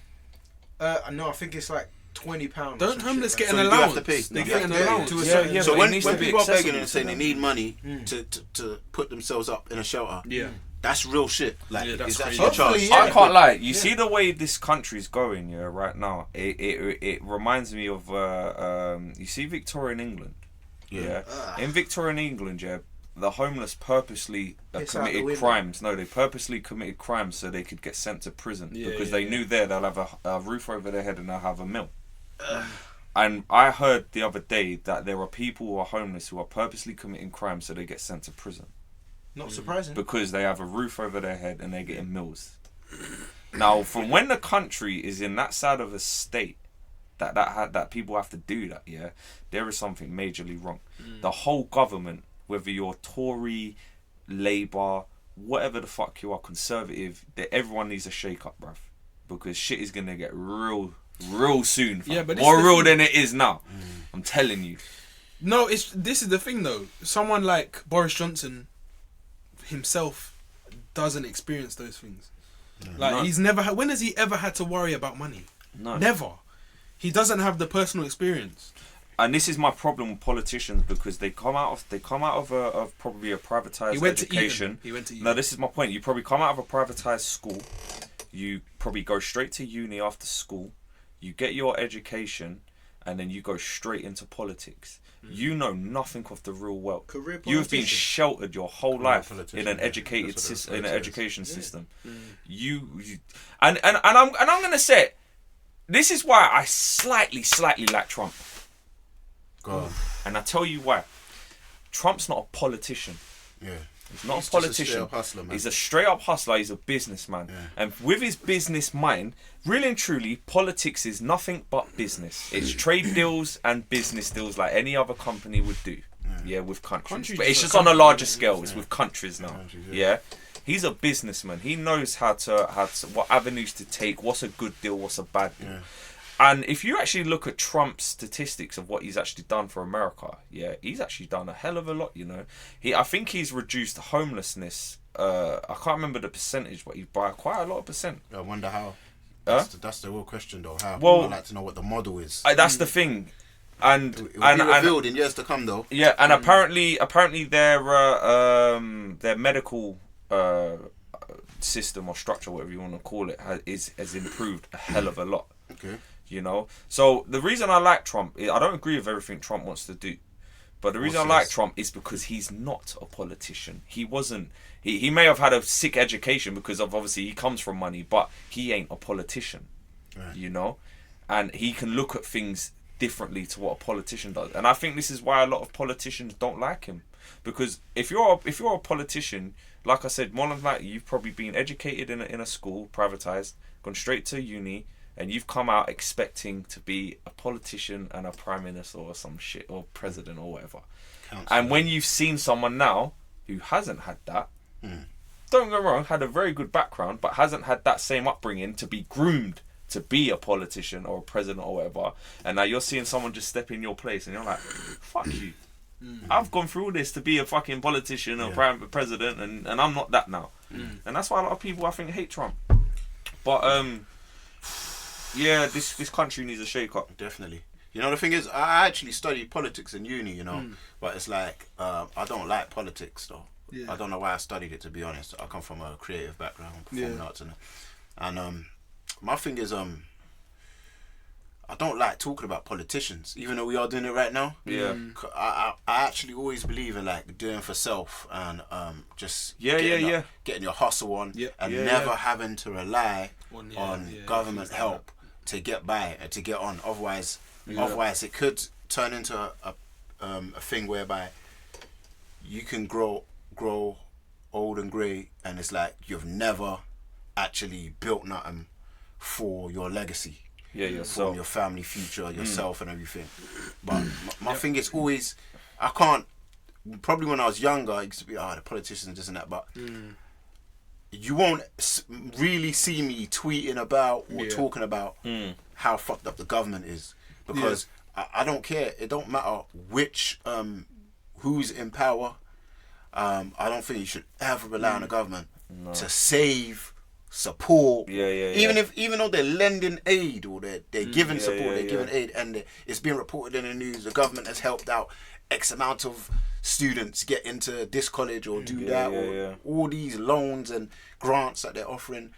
No, I think it's like £20. Don't homeless get So an you do have allowance? to pay. They You get have an to pay. allowance. To a Yeah, certain- yeah, So but it when needs to be people are begging accessible and saying to they them. need money to put themselves up in a shelter, Yeah. that's real shit. Like Yeah, that's it's actually crazy. a charge. Hopefully, yeah. I can't lie. You see the way this country's going, yeah, right now. It reminds me of you see Victorian England, yeah. In Victorian England, yeah, the homeless purposely Piss out the committed window. crimes. No, they purposely committed crimes so they could get sent to prison because they knew they'll have a roof over their head and they'll have a meal. And I heard the other day that there are people who are homeless who are purposely committing crimes so they get sent to prison. Not surprising. Because they have a roof over their head and they're getting meals. Now, from when the country is in that side of a state that people have to do that, yeah, there is something majorly wrong. The whole government, whether you're Tory, Labour, whatever the fuck you are, Conservative, everyone needs a shake up, bruv. Because shit is gonna get real soon. Fam. Yeah, but this more is the real thing. than it is now. I'm telling you. No, this is the thing though. Someone like Boris Johnson himself doesn't experience those things. Like No. he's never had. When has he ever had to worry about money? No. Never. He doesn't have the personal experience. And this is my problem with politicians because they come out of probably a privatized He went to education. Eton. He went to Eton. No, this is my point. You probably come out of a privatized school. You probably go straight to uni after school. you get your education, and then you go straight into politics. You know nothing of the real world. Career You've been politician. sheltered your whole Career life politician, in an yeah. educated That's what system, it in an is. education system. You and I'm gonna say, this is why I slightly like Trump, Go on. and I tell you why. Trump's not a politician. Yeah. He's not He's a just a politician. straight-up hustler, man. He's a straight up hustler. He's a businessman. Yeah. And with his business mind, really and truly, politics is nothing but business. It's trade deals and business deals like any other company would do. Yeah, with countries. Countries But it's just just a on a company, larger isn't it? scale. It's with countries now. Countries, Yeah. He's a businessman. He knows how to what avenues to take, what's a good deal, what's a bad deal. Yeah. And if you actually look at Trump's statistics of what he's actually done for America, yeah, he's actually done a hell of a lot, you know. I think he's reduced homelessness. I can't remember the percentage, but by quite a lot of percent. I wonder how. Huh? That's the real question, though. How? Well- I'd like to know what the model is. That's the thing. And It will be revealed in years to come, though. yeah, and apparently their medical system or structure, whatever you want to call it, has improved a hell of a lot. Okay. You know, so the reason I like Trump, I don't agree with everything Trump wants to do, but the reason I What's like this? Trump is because he's not a politician. He wasn't. He may have had a sick education because of obviously he comes from money, but he ain't a politician. Right. You know, and he can look at things differently to what a politician does, and I think this is why a lot of politicians don't like him, because if you're a politician, like I said, more than likely you've probably been educated in a school, privatized, gone straight to uni. And you've come out expecting to be a politician and a prime minister or some shit, or president or whatever. And when you've seen someone now who hasn't had that, don't get me wrong, had a very good background, but hasn't had that same upbringing to be groomed to be a politician or a president or whatever, and now you're seeing someone just step in your place and you're like, fuck you. I've gone through all this to be a fucking politician or prime president, and I'm not that now. And that's why a lot of people, I think, hate Trump. But yeah, this country needs a shake up. Definitely. You know, the thing is, I actually studied politics in uni, you know, but it's like, I don't like politics, though. Yeah. I don't know why I studied it, to be honest. I come from a creative background, performing arts, and my thing is, I don't like talking about politicians, even though we are doing it right now. Yeah. I actually always believe in like doing for self and just Yeah. getting your hustle on and Yeah, never yeah. having to rely On government help to get by and to get on. Otherwise it could turn into a thing whereby you can grow old and grey, and it's like you've never actually built nothing for your legacy. Yeah, For yourself. your family future, yourself and everything. But my thing is always, I can't, probably when I was younger, I used to be, the politicians, this and that, but you won't really see me tweeting about or talking about how fucked up the government is, because I don't care. It don't matter which, who's in power. I don't think you should ever rely on the government to save, support. Even though they're lending aid or they're giving support, they're giving aid, and it's being reported in the news. The government has helped out X amount of students get into this college or do that, or all these loans and grants that they're offering.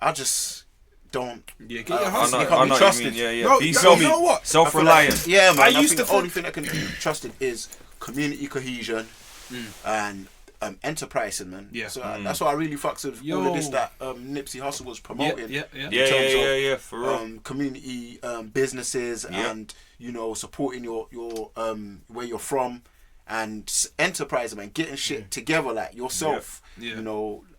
I just don't. Yeah, get your I hustle. know, You can't I be know what trusted. you mean. Yeah. Bro, Be you know what? I feel like, self-reliant. yeah, man. I I used think to the only thing that can be trusted is community cohesion and enterprising, man. Yeah. So that's why I really fucks with all of this that Nipsey Hussle was promoting. Yeah. Yeah, for real. Community businesses and supporting your where you're from and enterprising and getting shit together like yourself.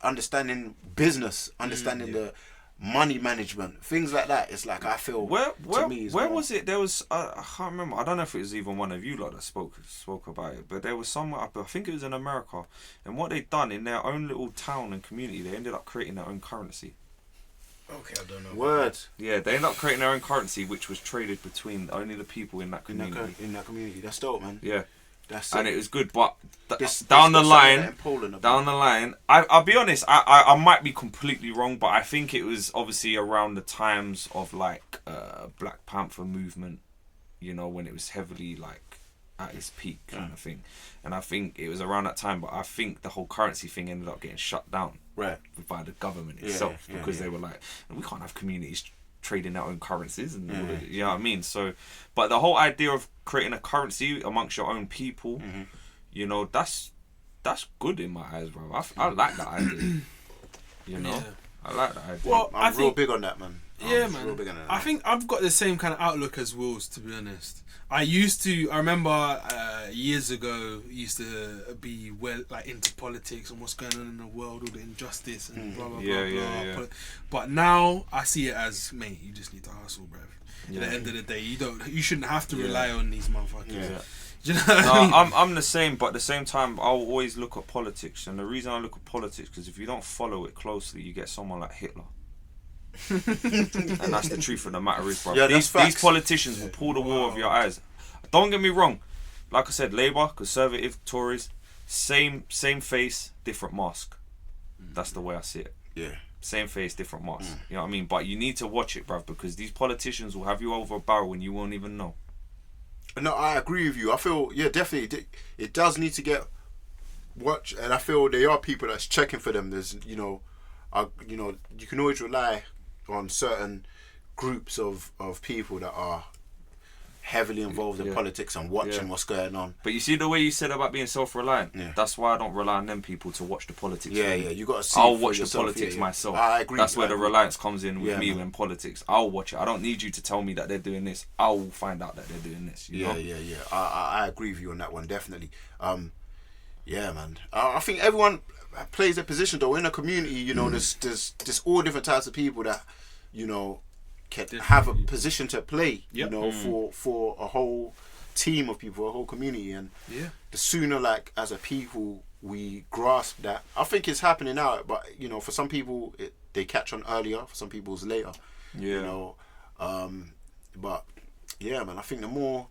Understanding business, understanding the money management, things like that. It's like I feel Where more- was it? There was I can't remember. I don't know if it was even one of you lot that spoke about it, but there was somewhere. I think it was in America, and what they'd done in their own little town and community, they ended up creating their own currency. Okay, I don't know. Word Yeah, they ended up creating their own currency, which was traded between only the people in that in that, community. in that community. That's dope, man. Yeah, That's and it. it was good, but This- down this the got something line. in Poland about. Down the line, I'll be honest, I might be completely wrong, but I think it was obviously around the times of like Black Panther movement, when it was heavily like at its peak kind of thing. And I think it was around that time, but I think the whole currency thing ended up getting shut down Right. by the government itself because yeah. they were like, we can't have communities trading their own currencies and all the, you know what I mean. So, but the whole idea of creating a currency amongst your own people, you know, that's good in my eyes, bro. I like that idea. You know, I like that idea. Well, I'm real big on that, man. Yeah, I'm man. real big on that. I think I've got the same kind of outlook as Will's, to be honest. I remember years ago, used to be like into politics and what's going on in the world, all the injustice and blah blah blah blah. Yeah. But now I see it as, mate, you just need to hustle, bruv. At the end of the day, you shouldn't have to rely on these motherfuckers. Yeah. Do you know what I mean? I'm the same, but at the same time, I'll always look at politics, and the reason I look at politics because if you don't follow it closely, you get someone like Hitler. And that's the truth of the matter is, bro. Yeah, these that's facts. politicians will pull the wool over your eyes. Don't get me wrong. Like I said, Labour, Conservative, Tories, same face, different mask. That's the way I see it. Yeah. Same face, different mask. You know what I mean? But you need to watch it, bruv, because these politicians will have you over a barrel and you won't even know. No, I agree with you. I feel, yeah, definitely, it does need to get watched, and I feel there are people that's checking for them. There's, you know, you can always rely on certain groups of people that are heavily involved in politics and watching what's going on. But you see the way you said about being self-reliant? Yeah. That's why I don't rely on them people to watch the politics. Yeah, for me. yeah, you got to see. I'll it for watch the yourself. politics Yeah. myself. I agree. That's where I the agree. reliance comes in with me man. in politics. I'll watch it. I don't need you to tell me that they're doing this. I'll find out that they're doing this. You know? Yeah. I agree with you on that one, definitely. Yeah, man. I think everyone plays their position though in a community. You know, there's all different types of people that, you know, can have a position to play. You know, for a whole team of people, a whole community, and the sooner, like, as a people, we grasp that. I think it's happening now, but you know, for some people they catch on earlier, for some people it's later. You know, but yeah, man, I think the more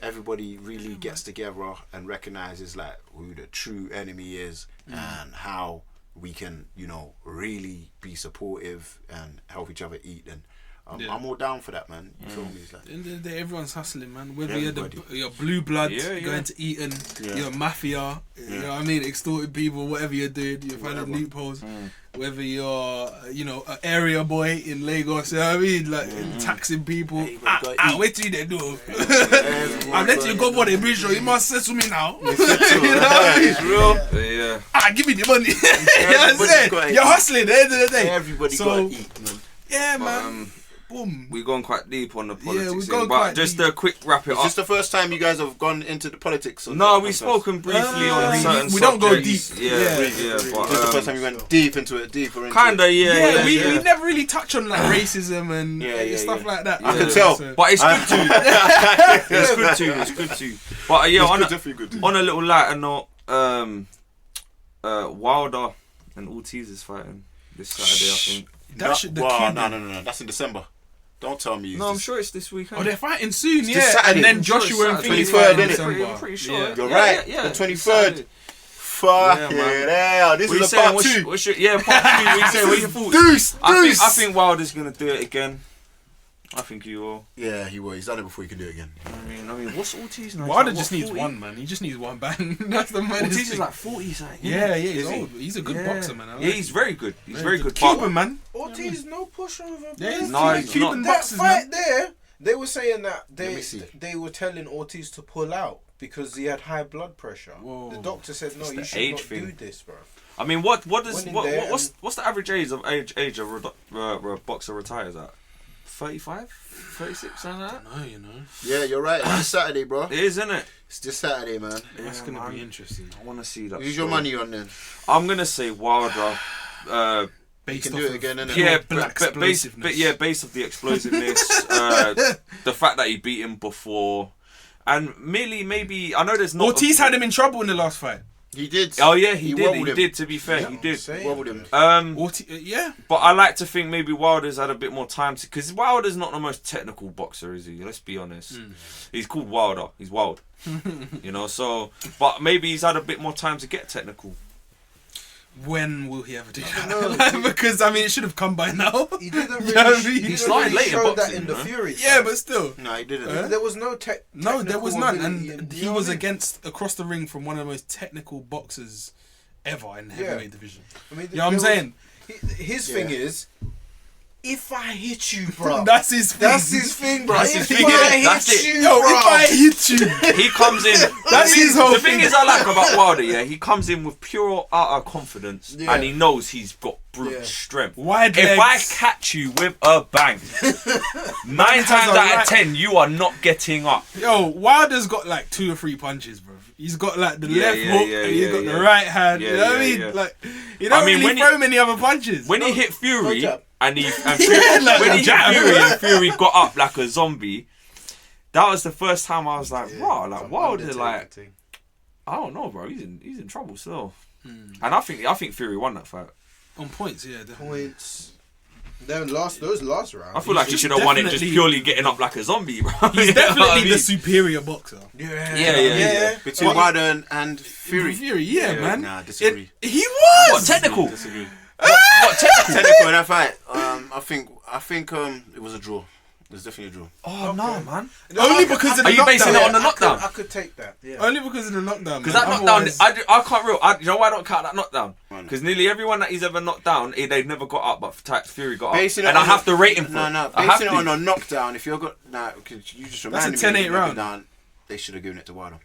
everybody really gets together and recognizes like who the true enemy is and how we can, you know, really be supportive and help each other eat, and I'm all down for that, man. You feel me? It's like, At the end of the day, everyone's hustling, man. Whether Everybody. you're blue blood, Yeah. going to Eton, you're mafia, you know what I mean, extorting people, whatever you're doing, you're finding loopholes. Whether you're, you know, an area boy in Lagos, you know what I mean, like taxing people. Wait till they do. I'm letting you go for the bridge, you must settle me now. You know what I mean? it's real. Yeah. Give me the money. You know what I'm saying? gotta You're eat. hustling at the end of the day. Everybody So, gotta eat, man. Yeah, But, man. Boom. we've gone quite deep on the politics we've thing, gone but quite just deep. a quick wrap it Is up. this the first time you guys have gone into the politics? No, we've spoken briefly on certain we don't go subjects. deep. Yeah, Yeah. but This is the first time you went deep into it, deeper into kinda, it. yeah. We never really touch on like racism and stuff like that. I can tell. But it's good too. It's good too. But yeah, Definitely good. on a little lighter note, Wilder and Ortiz is fighting this Saturday, I think. That shit, the Wow, kid. no. That's in December. Don't tell me. No, I'm sure it's this weekend. Oh, they're fighting soon, this yeah. Saturday. And then I'm sure Joshua and it's Philly Saturday. fighting in 23rd, innit? December. I'm pretty sure. Yeah. You're right. The 23rd. Fuck yeah, this What is you a saying? part two. What's your, yeah, part two. What you saying? What your thoughts? Deuce. I think Wilder's gonna do it again. I think he will. Yeah, he will. He's done it before he can do it again. I mean, what's Ortiz now? Wilder He's just like, needs 40? one, man. He just needs one bang. That's the man. Ortiz is like 40 something. Yeah, he's Is he? old. He's a good boxer, man. I like Yeah, he's very good. He's very good. Cuban, man. Ortiz no pushover. Yeah, he's No, he's Cuban That boxers, fight man. there, they were saying that Let me see. they were telling Ortiz to pull out because he had high blood pressure. Whoa. The doctor said no, It's you the should age not thing. do this, bro. I mean, what's the average age a boxer retires at? 35, 36, something like that. No, you know. Yeah, you're right. It's this Saturday, bro. It is, isn't it? It's this Saturday, man. That's gonna man. be interesting. I want to see that. Use your money on then. I'm gonna say Wilder. You Based can off do it of again, innit? Yeah, black base of the explosiveness, the fact that he beat him before, and merely maybe I know there's not. Ortiz had him in trouble in the last fight. He did. Oh yeah, he did. wobbled He him. did. To be fair, he did. Wobbled him. Yeah. But I like to think maybe Wilder's had a bit more time to, because Wilder's not the most technical boxer, is he? Let's be honest. He's called Wilder. He's wild. You know. So, but maybe he's had a bit more time to get technical. When will he ever do know. that? Because I mean, it should have come by now. He didn't You know what I really. mean? He didn't started really late in show that boxing, in the no? Fury. Yeah, fight. but still. No, he didn't. There was no No, there was none, ability and you he know was what I mean? against across the ring from one of the most technical boxers ever in the heavyweight division. I mean, You know what I'm saying? His thing is, if I hit you, bro. That's his thing. That's his thing, bro. That's his If thing, I innit? hit That's it. you, Yo, bro. if I hit you. He comes in. That's his whole The thing thing. is, I like about Wilder, yeah, he comes in with pure utter confidence, Yeah. and he knows he's got brute Yeah. strength. Wide If I legs. catch you with a bang, 9 times a out right- of 10, you are not getting up. Yo, Wilder's got like 2 or 3 punches, bro. He's got like the Yeah, left yeah, hook yeah, and he's yeah, got yeah. the right hand. Yeah, you know what I yeah, mean? yeah. Like, he don't I mean, really when he- throw many other punches. When he hit Fury, jab. and Yeah, Fury, like when a he hit jab. Fury and Fury got up like a zombie, that was the first time I was like, wow, like Some Wilder, Undertaker like, thing. I don't know, bro, he's in trouble still. Hmm. And I think Fury won that fight. on points, yeah, definitely. Points. Those last rounds. I feel like he just should have won it just definitely- purely getting up like a zombie, bro. He's You know what I definitely mean? the superior boxer. Yeah. Between Wilder and Fury. Fury, yeah, man. Nah, disagree. He was. What, technical? Disagree. What technical? Technical in that fight. I think it was a draw. It was definitely a draw. Oh no, man. Only because of the Are you basing it knockdown. on the knockdown? I could take that. Yeah. Only because of the knockdown. Because man. that knockdown, Otherwise- I can't real. You know why I don't count that knockdown? Why not? Because nearly everyone that he's ever knocked down, they've never got up, but Fury got Basing up. it And I on have a- to rate him for No, it. no. I have Basing it to. on a knockdown, if you're got because you just That's a reminded me 10-8 of the round. knockdown, they should have given it to Wilder.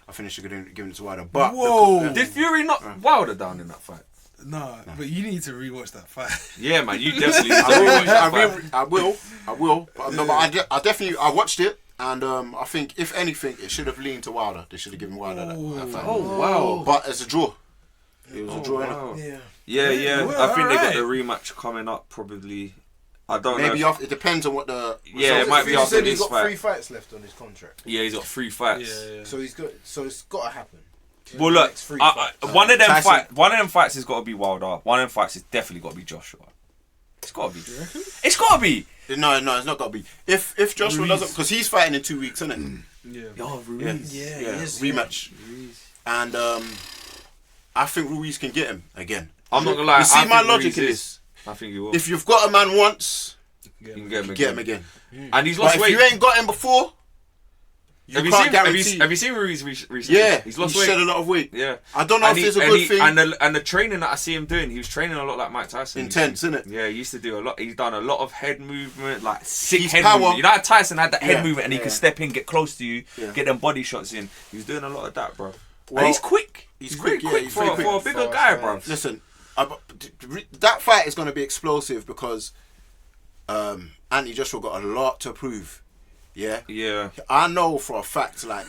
I think they should have given it to Wilder. But Whoa. Did Fury knock Wilder down in that fight? Nah, but you need to rewatch that fight. Yeah, man, you definitely. I will. But no, but I definitely watched it, and I think if anything, it should have leaned to Wilder. They should have given Wilder that fight. Oh wow. But it's a draw. It was a draw. Wow. innit? Yeah. Yeah. well, I think they got alright. the rematch coming up probably. I don't Maybe know. after, it depends on what the Yeah, it might be He after said he's this got 3 fight. fights left on his contract, Yeah, he's got 3 fights. Yeah. so he's got. So it's got to happen. Well, look, Next 3 fights. one of them Tyson- one of them fights has got to be Wilder. One of them fights has definitely got to be Joshua. It's got to be. It's got to be. No, it's not got to be. If Joshua Ruiz. doesn't, because he's fighting in 2 weeks, isn't it? Yeah. Yo, Ruiz. Yeah, Yeah, he is. rematch. And I think Ruiz can get him again. I'm not gonna lie. You see I my think logic Ruiz in is. this. I think he will. If you've got a man once, you can get him get him again. And he's But lost if weight. you ain't got him before, you have you can't seen? guarantee. Have you seen Ruiz recently? Yeah, he's lost he weight. shed a lot of weight. Yeah. I don't know if it's a good thing. And the training that I see him doing, he was training a lot like Mike Tyson. Intense, isn't it? Yeah, he used to do a lot. He's done a lot of head movement, like sick He's head power. movement. You know how Tyson had that head Yeah, movement and he yeah. could step in, get close to you, Yeah. get them body shots in. He was doing a lot of that, bro. Well, and he's quick. he's very quick, yeah, quick he's for, very quick. for a bigger Fast, guy, fast. bro. Listen, that fight is going to be explosive because Anthony Joshua got a lot to prove. Yeah, Yeah. I know for a fact, like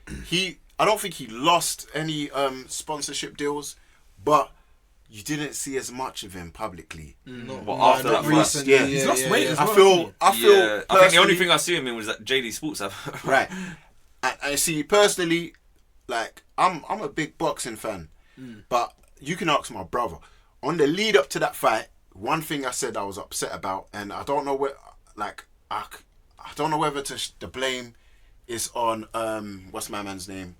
I don't think he lost any sponsorship deals, but you didn't see as much of him publicly. But after that fight, recently, yeah. He's lost weight as I well, feel. yeah. I think the personally- only thing I see him in was that JD Sports have. right. And I see personally, like I'm a big boxing fan, but you can ask my brother. On the lead up to that fight, one thing I said I was upset about, and I don't know where, like I don't know whether the blame is on what's my man's name?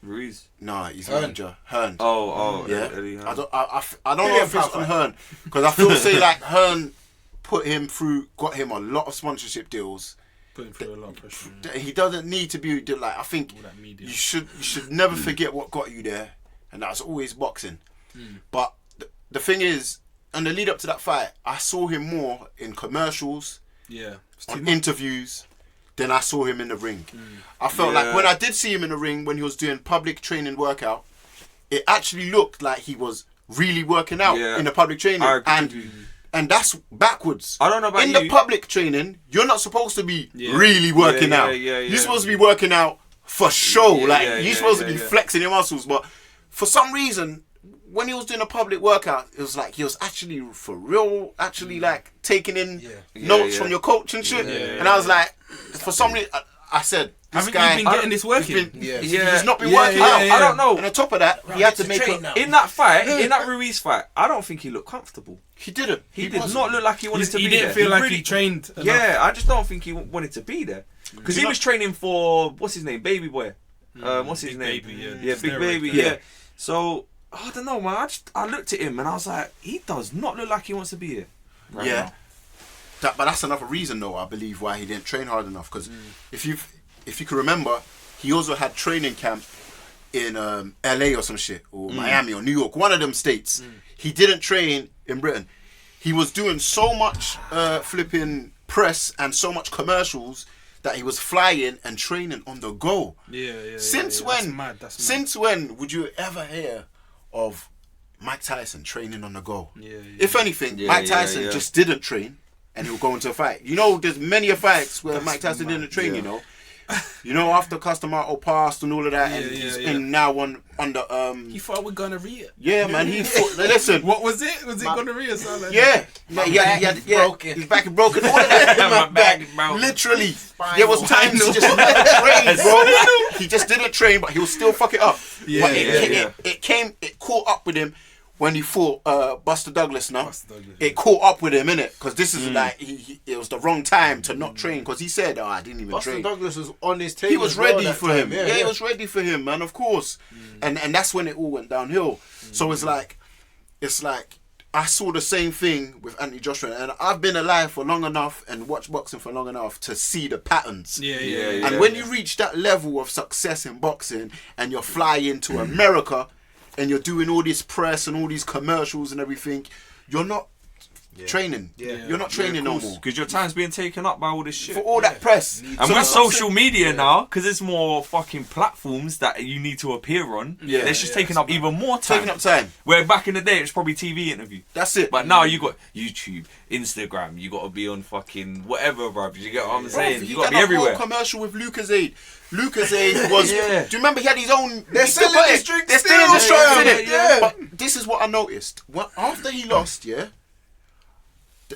Ruiz. No, he's Hearn. manager Hearn. Oh, Yeah, Eddie Hearn. I don't know if it's on Hearn because I feel say like Hearn put him through, got him a lot of sponsorship deals. Putting through a lot of pressure. That he doesn't need to be like. I think All that media. you should never forget what got you there, and that's always boxing. But the thing is, on the lead up to that fight, I saw him more in commercials, Yeah. on interviews, than I saw him in the ring. I felt like when I did see him in the ring when he was doing public training workout, it actually looked like he was really working out Yeah. in the public training, I agree with you. and that's backwards. I don't know about in you. the public training, you're not supposed to be Yeah. really working Yeah, out. yeah, You're supposed to be working out for show. Yeah, like yeah, you're yeah, supposed yeah, to be yeah. flexing your muscles. But for some reason, when he was doing a public workout, it was like he was actually for real, actually like taking in notes Yeah. from your coach and shit. Yeah, and I was like, for some reason, I said, this Haven't guy you been getting this working? he's not been Yeah, working yeah, out. yeah. I don't know. And on top of that, he had to make train a, now. In that fight, in that Ruiz fight, I don't think he looked comfortable. he didn't. He did wasn't. not look like he wanted to He be didn't there. feel like really- he trained enough. Yeah, I just don't think he wanted to be there because he was training for what's his name, Baby Boy. What's his Big name? Baby, yeah. yeah, Big Steroid Baby. guy. Yeah. So I don't know, man. I looked at him and I was like, he does not look like he wants to be here. Right Yeah. now. But that's another reason, though, I believe, why he didn't train hard enough. Because if you can remember, he also had training camp in LA or some shit, or Miami or New York, one of them states. He didn't train in Britain. he was doing so much flipping press and so much commercials that he was flying and training on the go. Since when? That's mad. Since when would you ever hear of Mike Tyson training on the go? If anything, Mike Tyson just didn't train and he'll go into a fight. You know, there's many fights where Mike Tyson didn't train, you know, after Custom Auto passed and all of that, and he's in now under He fought with gonorrhea. Yeah, man, he fought. Listen, What was it? Was it gonorrhea? Something like yeah, broken. his back is broken. All of that, My back is broken. literally. There was times he just didn't train, bro. He just didn't train, but he would still fuck it up. But it caught up with him when he fought Buster Douglas. Now it caught up with him, innit? Because this is like it was the wrong time to not train. Because he said, "I didn't even Buster train." Douglas was on his tail. He was as well ready that for time. him. Yeah, he was ready for him, man. Of course. And that's when it all went downhill. So it's like I saw the same thing with Anthony Joshua, and I've been alive for long enough and watched boxing for long enough to see the patterns. And when you reach that level of success in boxing and you're flying to America and you're doing all this press and all these commercials and everything, you're not training. You're not training no more. Because your time's being taken up by all this shit. For all that press. And with social media now, because there's more fucking platforms that you need to appear on, it's just taking up even more time. Taking up time. Where back in the day, it was probably TV interview. That's it. But now you got YouTube, Instagram, you got to be on fucking whatever, bruv. You get what I'm saying? You got to be everywhere. Whole commercial with Lucozade. Lucozade was. Do you remember he had his own? They're selling his drink. They're still in the shop, innit? But this is what I noticed. After he lost,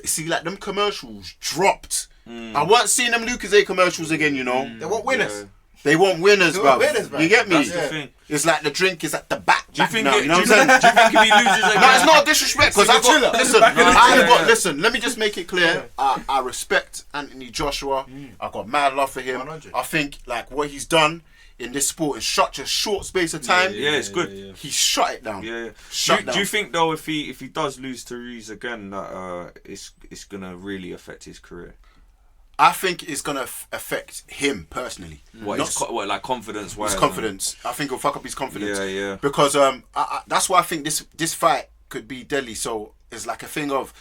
see, like them commercials dropped. I weren't seeing them Lucozade commercials again. You know, They want winners. they want winners, bro. You get me? That's the thing. It's like the drink is at the back. Do you think now, it- you know do what you I'm think- saying? do you think if he loses again? No, it's not disrespect because I got listen. Let me just make it clear. I respect Anthony Joshua. I got mad love for him. 100. I think like what he's done in this sport in such a short space of time. Yeah, it's good. He shut it down. Yeah. Shut Do you think though, if he does lose to Ruiz again, that it's gonna really affect his career? I think it's gonna affect him personally. What, Not like confidence wise? his confidence. I think it'll fuck up his confidence. Yeah. Because that's why I think this fight could be deadly. So it's like a thing of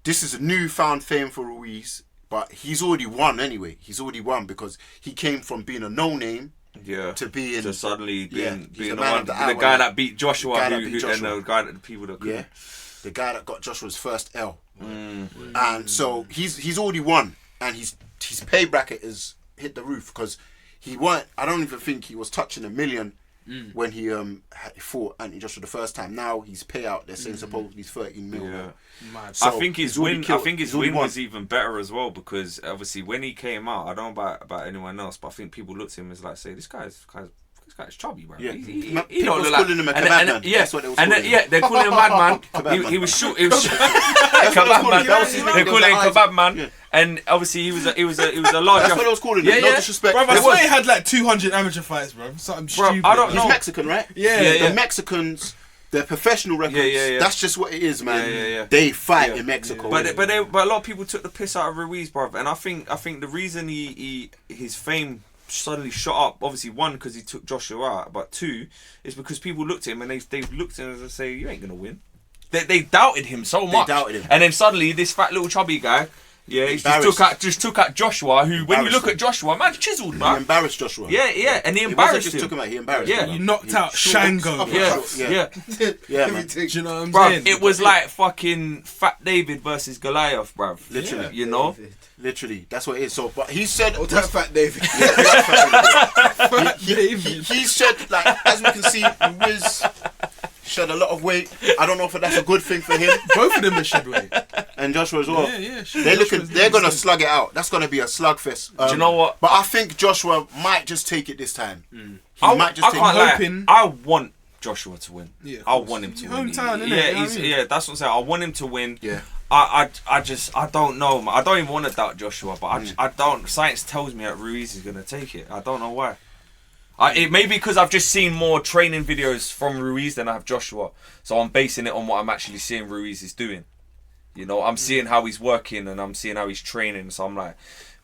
this is a newfound fame for Ruiz, but he's already won anyway. He's already won because he came from being a no name. To being to suddenly being the the man one, of the the hour, guy that beat Joshua, guy that who beat Joshua. and the guy that the people that couldn't. the guy that got Joshua's first L. And so he's already won, and his pay bracket is hit the roof because he weren't. I don't even think he was touching $1 million when he fought Anthony Joshua the first time. Now his payout they're saying supposedly he's 13 mil. Yeah. So I think his win. I think his he's already win won. was even better as well because obviously when he came out, I don't know about anyone else, but I think people looked at him as like, say, this guy's chubby, bro. Yeah. He People don't was look like calling him a and- kebab man. and- Yeah, That's what they was and calling him. yeah, they're calling him madman. He was short. He was kebab man. That was his They're name. calling him That was kebab man. Yeah. And obviously he was a larger. That's what I was calling him. Yeah, No yeah. disrespect. Bro, I That's swear what- he had like 200 amateur fights, bro. Something stupid. I don't He's know. Mexican, right? Yeah. The Mexicans, their professional records. Yeah. That's just what it is, man. Yeah. They fight Yeah. in Mexico. But a lot of people took the piss out of Ruiz, bruv. And I think the reason his fame suddenly shot up, obviously one because he took Joshua out, but two is because people looked at him and they've looked at him and say, you ain't gonna win. They doubted him so much. doubted him. And then suddenly this fat little chubby guy, he just took out Joshua, who when you look at Joshua, man, chiseled, he man. embarrassed Joshua. Yeah, and he It wasn't embarrassed just him. took him out. He embarrassed Yeah. him. You knocked out Shango. Yeah. Yeah, man. Do you know what I'm Bruv, saying? it was like fucking Fat David versus Goliath, bruv. Literally. You know? Literally, that's what it is. So, but he said, Oh, that's Fat David. he said, like, as we can see, Wiz shed a lot of weight. I don't know if that's a good thing for him Both of them are shed weight. and Joshua as well. Yeah. They're gonna slug it out. That's gonna be a slugfest. Do you know what? But I think Joshua might just take it this time. He I might just take can't it. lie. hoping- I want Joshua to win. Yeah, of I course. want him to Your win. hometown, innit? Yeah, You know what I mean? that's what I'm saying. I want him to win. Yeah. I don't know, man. I don't even want to doubt Joshua, but I don't. Science tells me that Ruiz is gonna take it. I don't know why. It may be because I've just seen more training videos from Ruiz than I have Joshua, so I'm basing it on what I'm actually seeing Ruiz is doing. You know, I'm seeing how he's working and I'm seeing how he's training, so I'm like,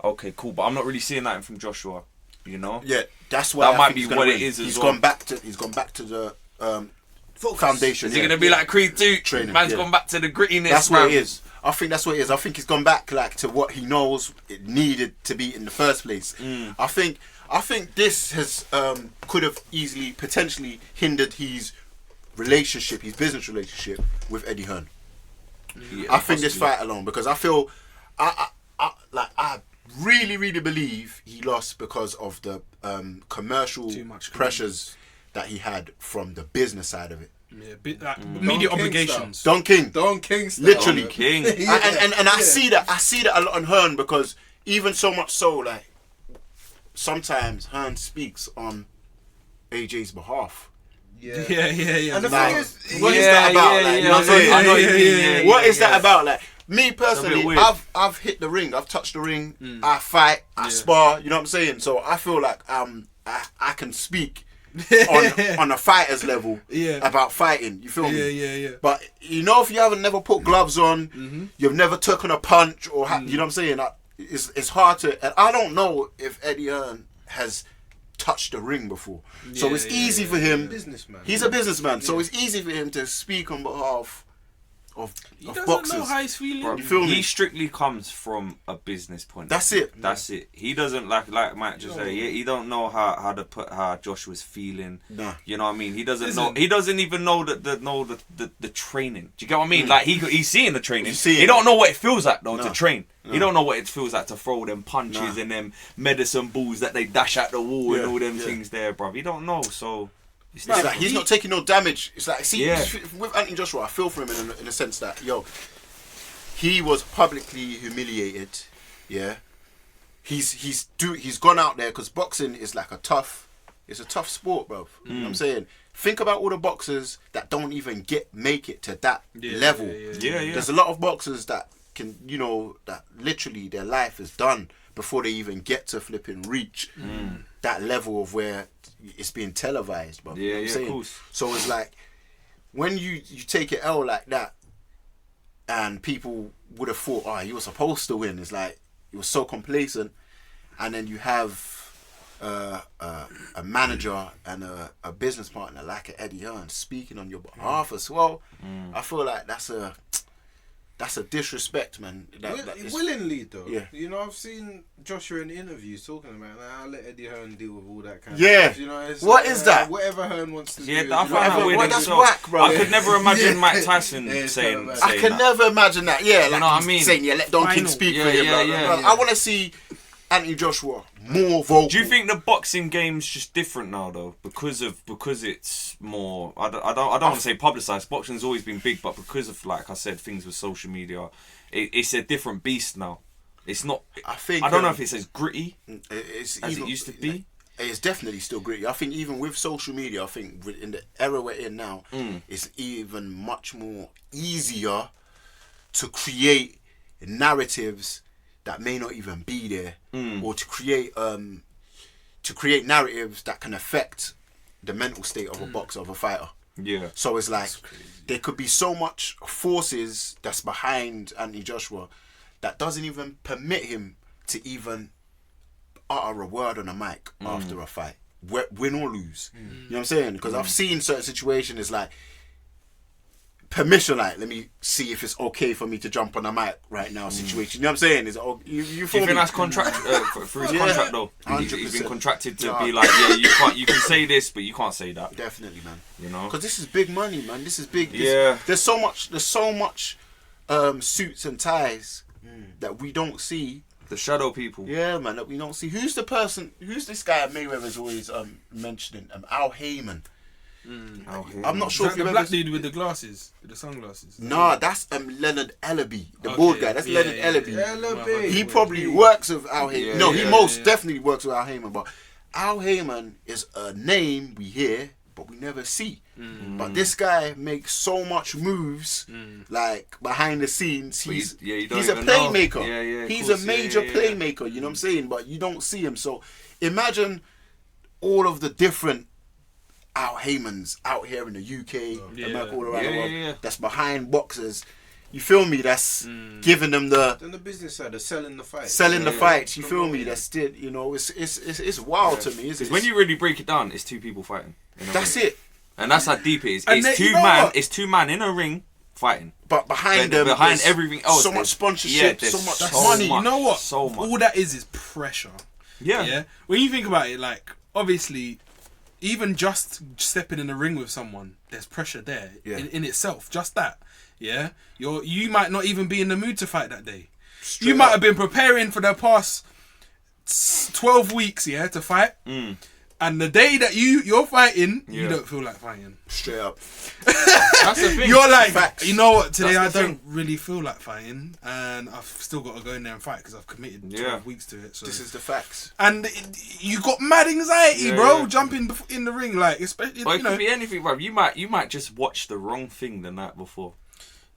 okay, cool. But I'm not really seeing that from Joshua. You know. Yeah, that's why That I might think be he's gonna what it win. is as He's well. gone back to the foundation. Is it gonna be like Creed 2? Training, Man's yeah. gone back to the grittiness. That's man. what it is. I think that's what it is. I think he's gone back like to what he knows it needed to be in the first place. I think this has could have easily potentially hindered his business relationship with Eddie Hearn. Yeah, I think this fight alone, because I feel I really believe he lost because of the commercial Too much pressures that he had from the business side of it. Yeah, media Don King obligations. Don King. Don King style. Literally. Don King. And I see that a lot on Hearn, because even so much so, like, sometimes Hearn speaks on AJ's behalf. Yeah. And the Like, thing is, what is that about? Like, you know what I'm saying? I know what you mean, What is that about? Like, me personally, weird. I've hit the ring, I've touched the ring, I fight, I spar, you know what I'm saying? So I feel like I can speak on a fighter's level about fighting, you feel me? Yeah. But you know, if you haven't never put gloves on, you've never taken a punch, or you know what I'm saying? It's hard to. And I don't know if Eddie Hearn has touched the ring before, so it's easy for him. businessman. He's a businessman, so it's easy for him to speak on behalf of He doesn't boxers. know how he's feeling. Bro, You feel me? he strictly comes from a business point. That's it. That's it. He doesn't like Mike just said. He don't know how Josh was feeling. Nah. You know what I mean? He doesn't Listen. know. He doesn't even know the training. Do you get what I mean? Like he's seeing the training. He's seeing He it. don't know what it feels like though No. to train. He don't know what it feels like to throw them punches Nah. and them medicine balls that they dash at the wall and Yeah, all them yeah. things there, bruv. He don't know. So It's like he's not taking no damage. It's like, see, Yeah. with Anthony Joshua, I feel for him in a sense that, he was publicly humiliated. Yeah, he's gone out there, because boxing is like it's a tough sport, bro. You know what I'm saying? Think about all the boxers that don't even make it to that level. Yeah. There's a lot of boxers that can, that literally their life is done before they even get to flipping reach that level of where it's being televised, bro. You know what I'm saying? Of course. So it's like, when you take an L like that, and people would have thought, you were supposed to win. It's like, you were so complacent, and then you have a manager and a business partner like Eddie Hearn speaking on your behalf as well. I feel like that's a disrespect, man. That is- Willingly though. Yeah. I've seen Joshua in interviews talking about, I'll let Eddie Hearn deal with all that kind Yeah. of stuff. It's What like, is that? Whatever Hearn wants to Yeah, do. I find that weird. Well, that's myself. whack, bro. I could never imagine Yeah. Mike Tyson Yeah, it's saying. kinda mad. I can that. never imagine that. Yeah, like know what I he's mean? saying, let Don King Final. speak Yeah, for him. yeah, bro. yeah, Bro, yeah. I want to see Anthony Joshua more vocal. Do you think the boxing game's just different now though, because it's more? I don't want to say publicized. Boxing's always been big, but because of, like I said, things with social media, it's a different beast now. It's not. I don't know if it's as gritty it's as even, it used to be. It's definitely still gritty. I think even with social media, I think in the era we're in now, it's even much more easier to create narratives that may not even be there, or to create narratives that can affect the mental state of a boxer, of a fighter. Yeah. So it's like there could be so much forces that's behind Anthony Joshua that doesn't even permit him to even utter a word on a mic after a fight, win or lose. You know what I'm saying? Because I've seen certain situations, it's like permission, like, let me see if it's okay for me to jump on a mic right now situation. You know what I'm saying? Is it, you Do feel you think me? that's contract through his contract though? He's been 100%. contracted to Nah. be like, you can say this, but you can't say that. Definitely, man. You know? Because this is big money, man. This is big. Yeah. There's so much suits and ties that we don't see. The shadow people. Yeah, man, that we don't see. Who's this guy Mayweather's always mentioning? Al Heyman. I'm not sure Is if that you've the ever... black dude with the glasses, with the sunglasses? Nah, that's Leonard Ellaby, the Okay, bald guy. That's yeah, Leonard yeah, Ellaby. yeah. Ellaby. He probably works with Al Heyman. Yeah, No, he yeah, most yeah. definitely works with Al Heyman. But Al Heyman is a name we hear, but we never see. But this guy makes so much moves, like behind the scenes. But He's you don't he's a even know. playmaker. Yeah, yeah, of he's course. a major Yeah, yeah, yeah. playmaker. You know what I'm saying? But you don't see him. So imagine all of the different Al Heymans out here in the UK, America, all around the world. Yeah. That's behind boxers. You feel me? That's giving them the Then the business side, the selling the fight. selling the Yeah. fights. You feel me? Promoting. That's still, it's wild to me. Because when you really break it down, it's two people fighting. that's it. And that's how deep it is. And It's you two know man. what? It's two man in a ring fighting. But behind But them, behind there's everything else, so much there's- sponsorship, there's so much That's so money. money. You know what? So much. All that is pressure. Yeah. Yeah. When you think about it, like obviously, even just stepping in the ring with someone, there's pressure there in itself. Just that. Yeah. You might not even be in the mood to fight that day. You might have been preparing for the past 12 weeks, to fight. And the day that you're fighting, you don't feel like fighting. Straight up. That's the thing. You're like, Facts. you know what, today That's I the don't really feel like fighting, and I've still got to go in there and fight because I've committed 12 weeks to it. So. This is the facts. And you got mad anxiety, bro, yeah. jumping in the ring, like, especially, But it could be anything, bro. You might just watch the wrong thing the night before.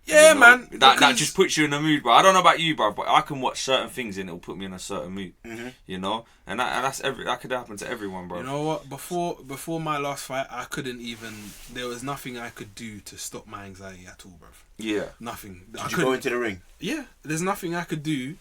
Yeah, You know, man. That because- just puts you in the mood, bro. I don't know about you, bro, but I can watch certain things and it'll put me in a certain mood. You know, and that could happen to everyone, bro. You know what? Before my last fight, I couldn't even. There was nothing I could do to stop my anxiety at all, bro. Yeah. Nothing. Did you go into the ring? Yeah, there's nothing I could do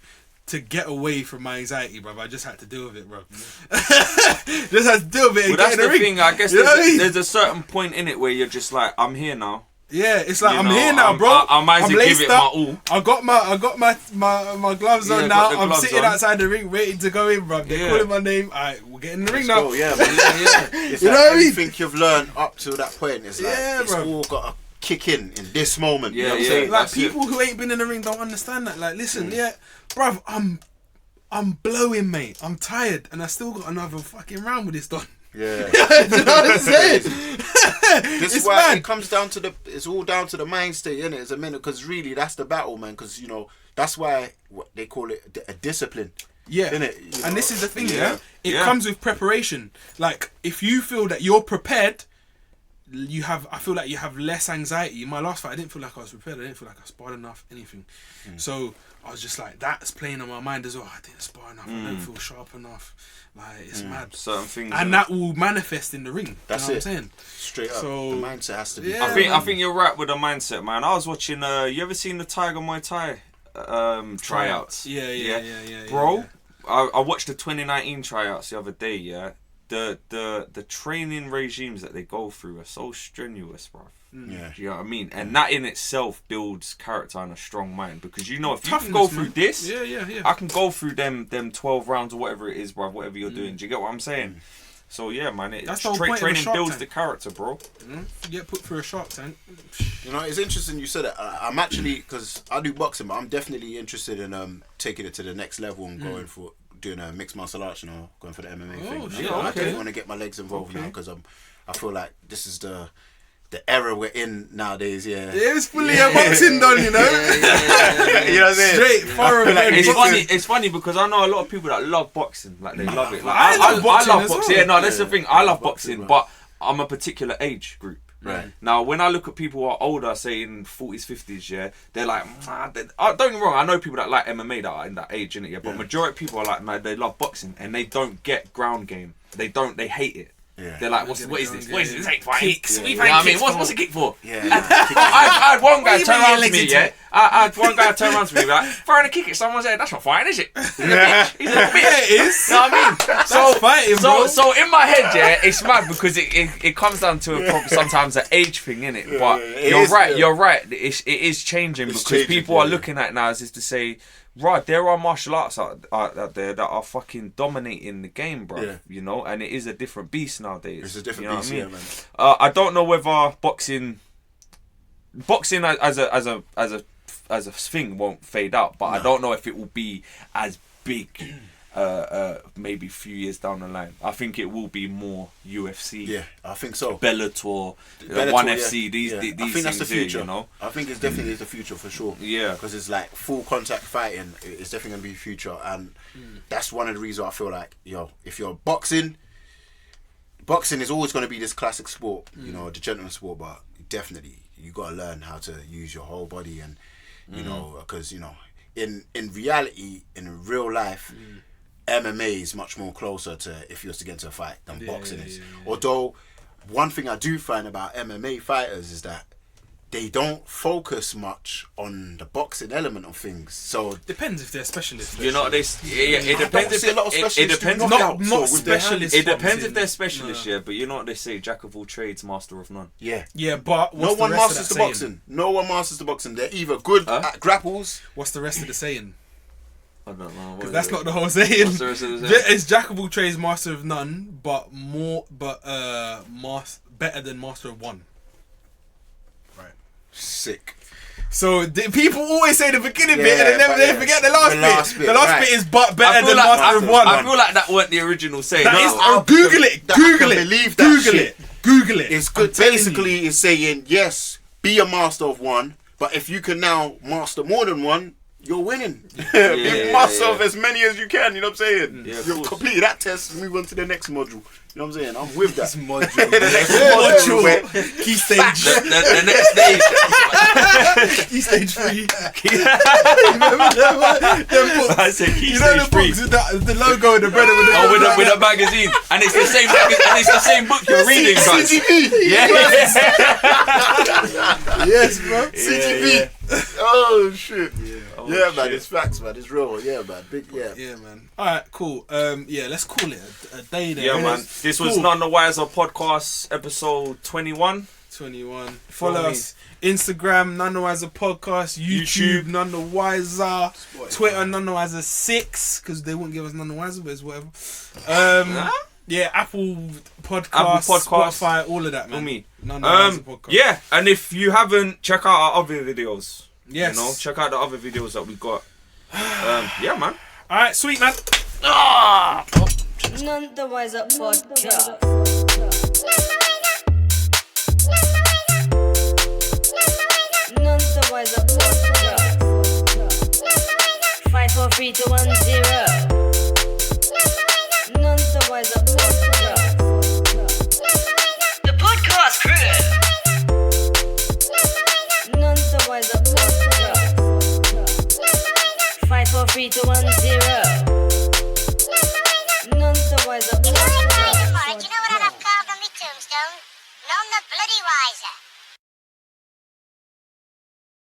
to get away from my anxiety, bro. I just had to deal with it, bro. Just had to deal with it. Well, And that's get in the ring. thing. I guess You know what I mean? there's a certain point in it where you're just like, I'm here now. Yeah, it's like You I'm know, here now, I'm- bro. I might as I'm well give laced it up. my all. I got my gloves Yeah, on got now. the I'm gloves sitting on. outside the ring, waiting to go in, bro. They're Yeah. calling my name. Alright, we'll get in the ring now. Oh yeah, man. It's You like know what I mean? everything you've learned up to that point. It's like Yeah, it's bro. all got to kick in this moment. You Yeah, know what I'm yeah. saying? Like That's it. people who ain't been in the ring don't understand that. Like, listen, bruv, I'm blowing, mate. I'm tired, and I still got another fucking round with this done. Yeah. Do you know what I'm saying? This It's is why mad. it comes down to it's all down to the mind state, innit? It's a minute, because really that's the battle, man. Because that's why what they call it a discipline. Yeah, Innit? You and know? this is the thing, Yeah. It Yeah. comes with preparation. Like, if you feel that you're prepared, I feel like you have less anxiety. In my last fight, I didn't feel like I was prepared. I didn't feel like I sparred enough, anything. So I was just like, that's playing on my mind as well. I didn't spar enough. I don't feel sharp enough. Like, it's mad. Certain things. And that will manifest in the ring. That's you know it. what I'm saying? Straight up. So- The mindset has to be. Yeah. I think you're right with the mindset, man. I was watching. You ever seen the Tiger Muay Thai tryouts? Yeah. Bro, yeah. I watched the 2019 tryouts the other day. Yeah, the training regimes that they go through are so strenuous, bro. Yeah. Do you know what I mean? And that in itself builds character and a strong mind, because if you can Toughness, go through man. this, Yeah. I can go through them 12 rounds or whatever it is, bro. Whatever you're doing, do you get what I'm saying? So yeah, man, That's the whole point of a training Shark builds Tank. the character, bro. You get put through a Shark Tank. You know, it's interesting you said that. I'm actually, because I do boxing, but I'm definitely interested in taking it to the next level and going for doing a mixed martial arts, going for the MMA thing. shit, I okay. definitely want to get my legs involved now, because I feel like this is the era we're in nowadays. Yeah. It's fully a boxing done, you know? You know what I'm saying? Straight foreign. It's funny because I know a lot of people that love boxing, like they love it. Like, I love boxing as well. Yeah, no, that's the thing. I love boxing, man. but I'm a particular age group. Right. Now, when I look at people who are older, say in 40s, 50s, yeah, they're like, don't get me wrong, I know people that like MMA that are in that age, innit, yeah, but majority of people are like, man, they love boxing and they don't get ground game. They hate it. Yeah. They're like, what is this? What is this? Ain't fighting. Kicks. You know what I mean? What's a kick for? Yeah. I had one guy you turn mean your around to legs me, into yeah. it? I had one guy turn around to me, like, throwing a kick at someone's head. That's not fighting, is it? He's a bitch. He's a bitch. Yeah, it is. You know what I mean? That's fighting, bro. So in my head, yeah, it's mad because it comes down to sometimes an age thing, innit? But it you're is, right, yeah. you're right. It is changing It's because changing, people are yeah. looking at now as is to say, right, there are martial arts out there that are fucking dominating the game, bro. Yeah. You know, and it is a different beast nowadays. It's a different you know beast, what I yeah, mean? man. I don't know whether boxing as a thing won't fade out, but I don't know if it will be as big. Maybe a few years down the line, I think it will be more UFC. Yeah, I think so. Bellator, Bellator, One yeah. FC. These Yeah. I these think things that's the here, future. you know. I think it's definitely the future for sure. Yeah. Because it's like full contact fighting. It's definitely gonna be the future, and that's one of the reasons I feel like, if you're boxing is always gonna be this classic sport, the gentleman sport. But definitely, you gotta learn how to use your whole body, and because in reality, in real life. MMA is much more closer to if you was to get into a fight than boxing is. Although, one thing I do find about MMA fighters is that they don't focus much on the boxing element of things. So Depends if they're specialists. You know, it I depends don't if see a lot of it specialists depends. do Not knockouts with their hands. specialists. It depends boxing. if they're specialists, yeah. But you know what they say: jack of all trades, master of none. Yeah. Yeah, but No what's the one rest of masters that the saying? boxing. No one masters the boxing. They're either good at grapples. What's the rest of the saying? I don't know. Because that's not the whole saying. What's the rest of the saying? It's jack of all trades, master of none, but better than master of one. Sick. So people always say the beginning bit Yeah, and then but they yeah, forget the last the bit. last bit, The last right. bit is but I better feel than like master of one. I feel like that weren't the original saying. That No. is, Google it. I Google can it. believe that Google shit. it. Google it. It's I'm good. telling Basically, you. it's saying yes, be a master of one, but if you can now master more than one, you're winning. Be master of as many as you can. You know what I'm saying? Yeah, of You've course. completed that test. Move on to the next module. You know what I'm saying? I'm with that. This module. The next module. where- Key stage. The next stage. Key stage 3. I said key You know stage the 3. books with the logo and the brother with the Oh, with a magazine, and it's the same and it's the same book you're reading, guys. CGP. Yeah. Yes, bro. CGP. Oh shit. Oh, Yeah, man. shit. It's facts, man. It's real. Yeah, man. Big. Yeah. Yeah, man. All right, cool. Yeah, let's call it a day there. Yeah, man. This was Cool. None the Wiser podcast, episode 21. 21. Follow me. us. Instagram, None the Wiser Podcast. YouTube, None the Wiser. Twitter, None the Wiser 6. Because they wouldn't give us None the Wiser, but it's whatever. Yeah, Apple Podcasts, Spotify, all of that, man. Me. None the Wiser Podcast. Yeah, and if you haven't, check out our other videos. Yes. You know, check out the other videos that we got. Yeah, man. All right, sweet, man. None the Wiser Podcast. None the Wiser Podcast. 543-210. None the Wiser Podcast. The podcast crew. None the Wiser Podcast. 543-210. None the Wiser You know what Podcast. I'd have carved on my tombstone? None the bloody wiser.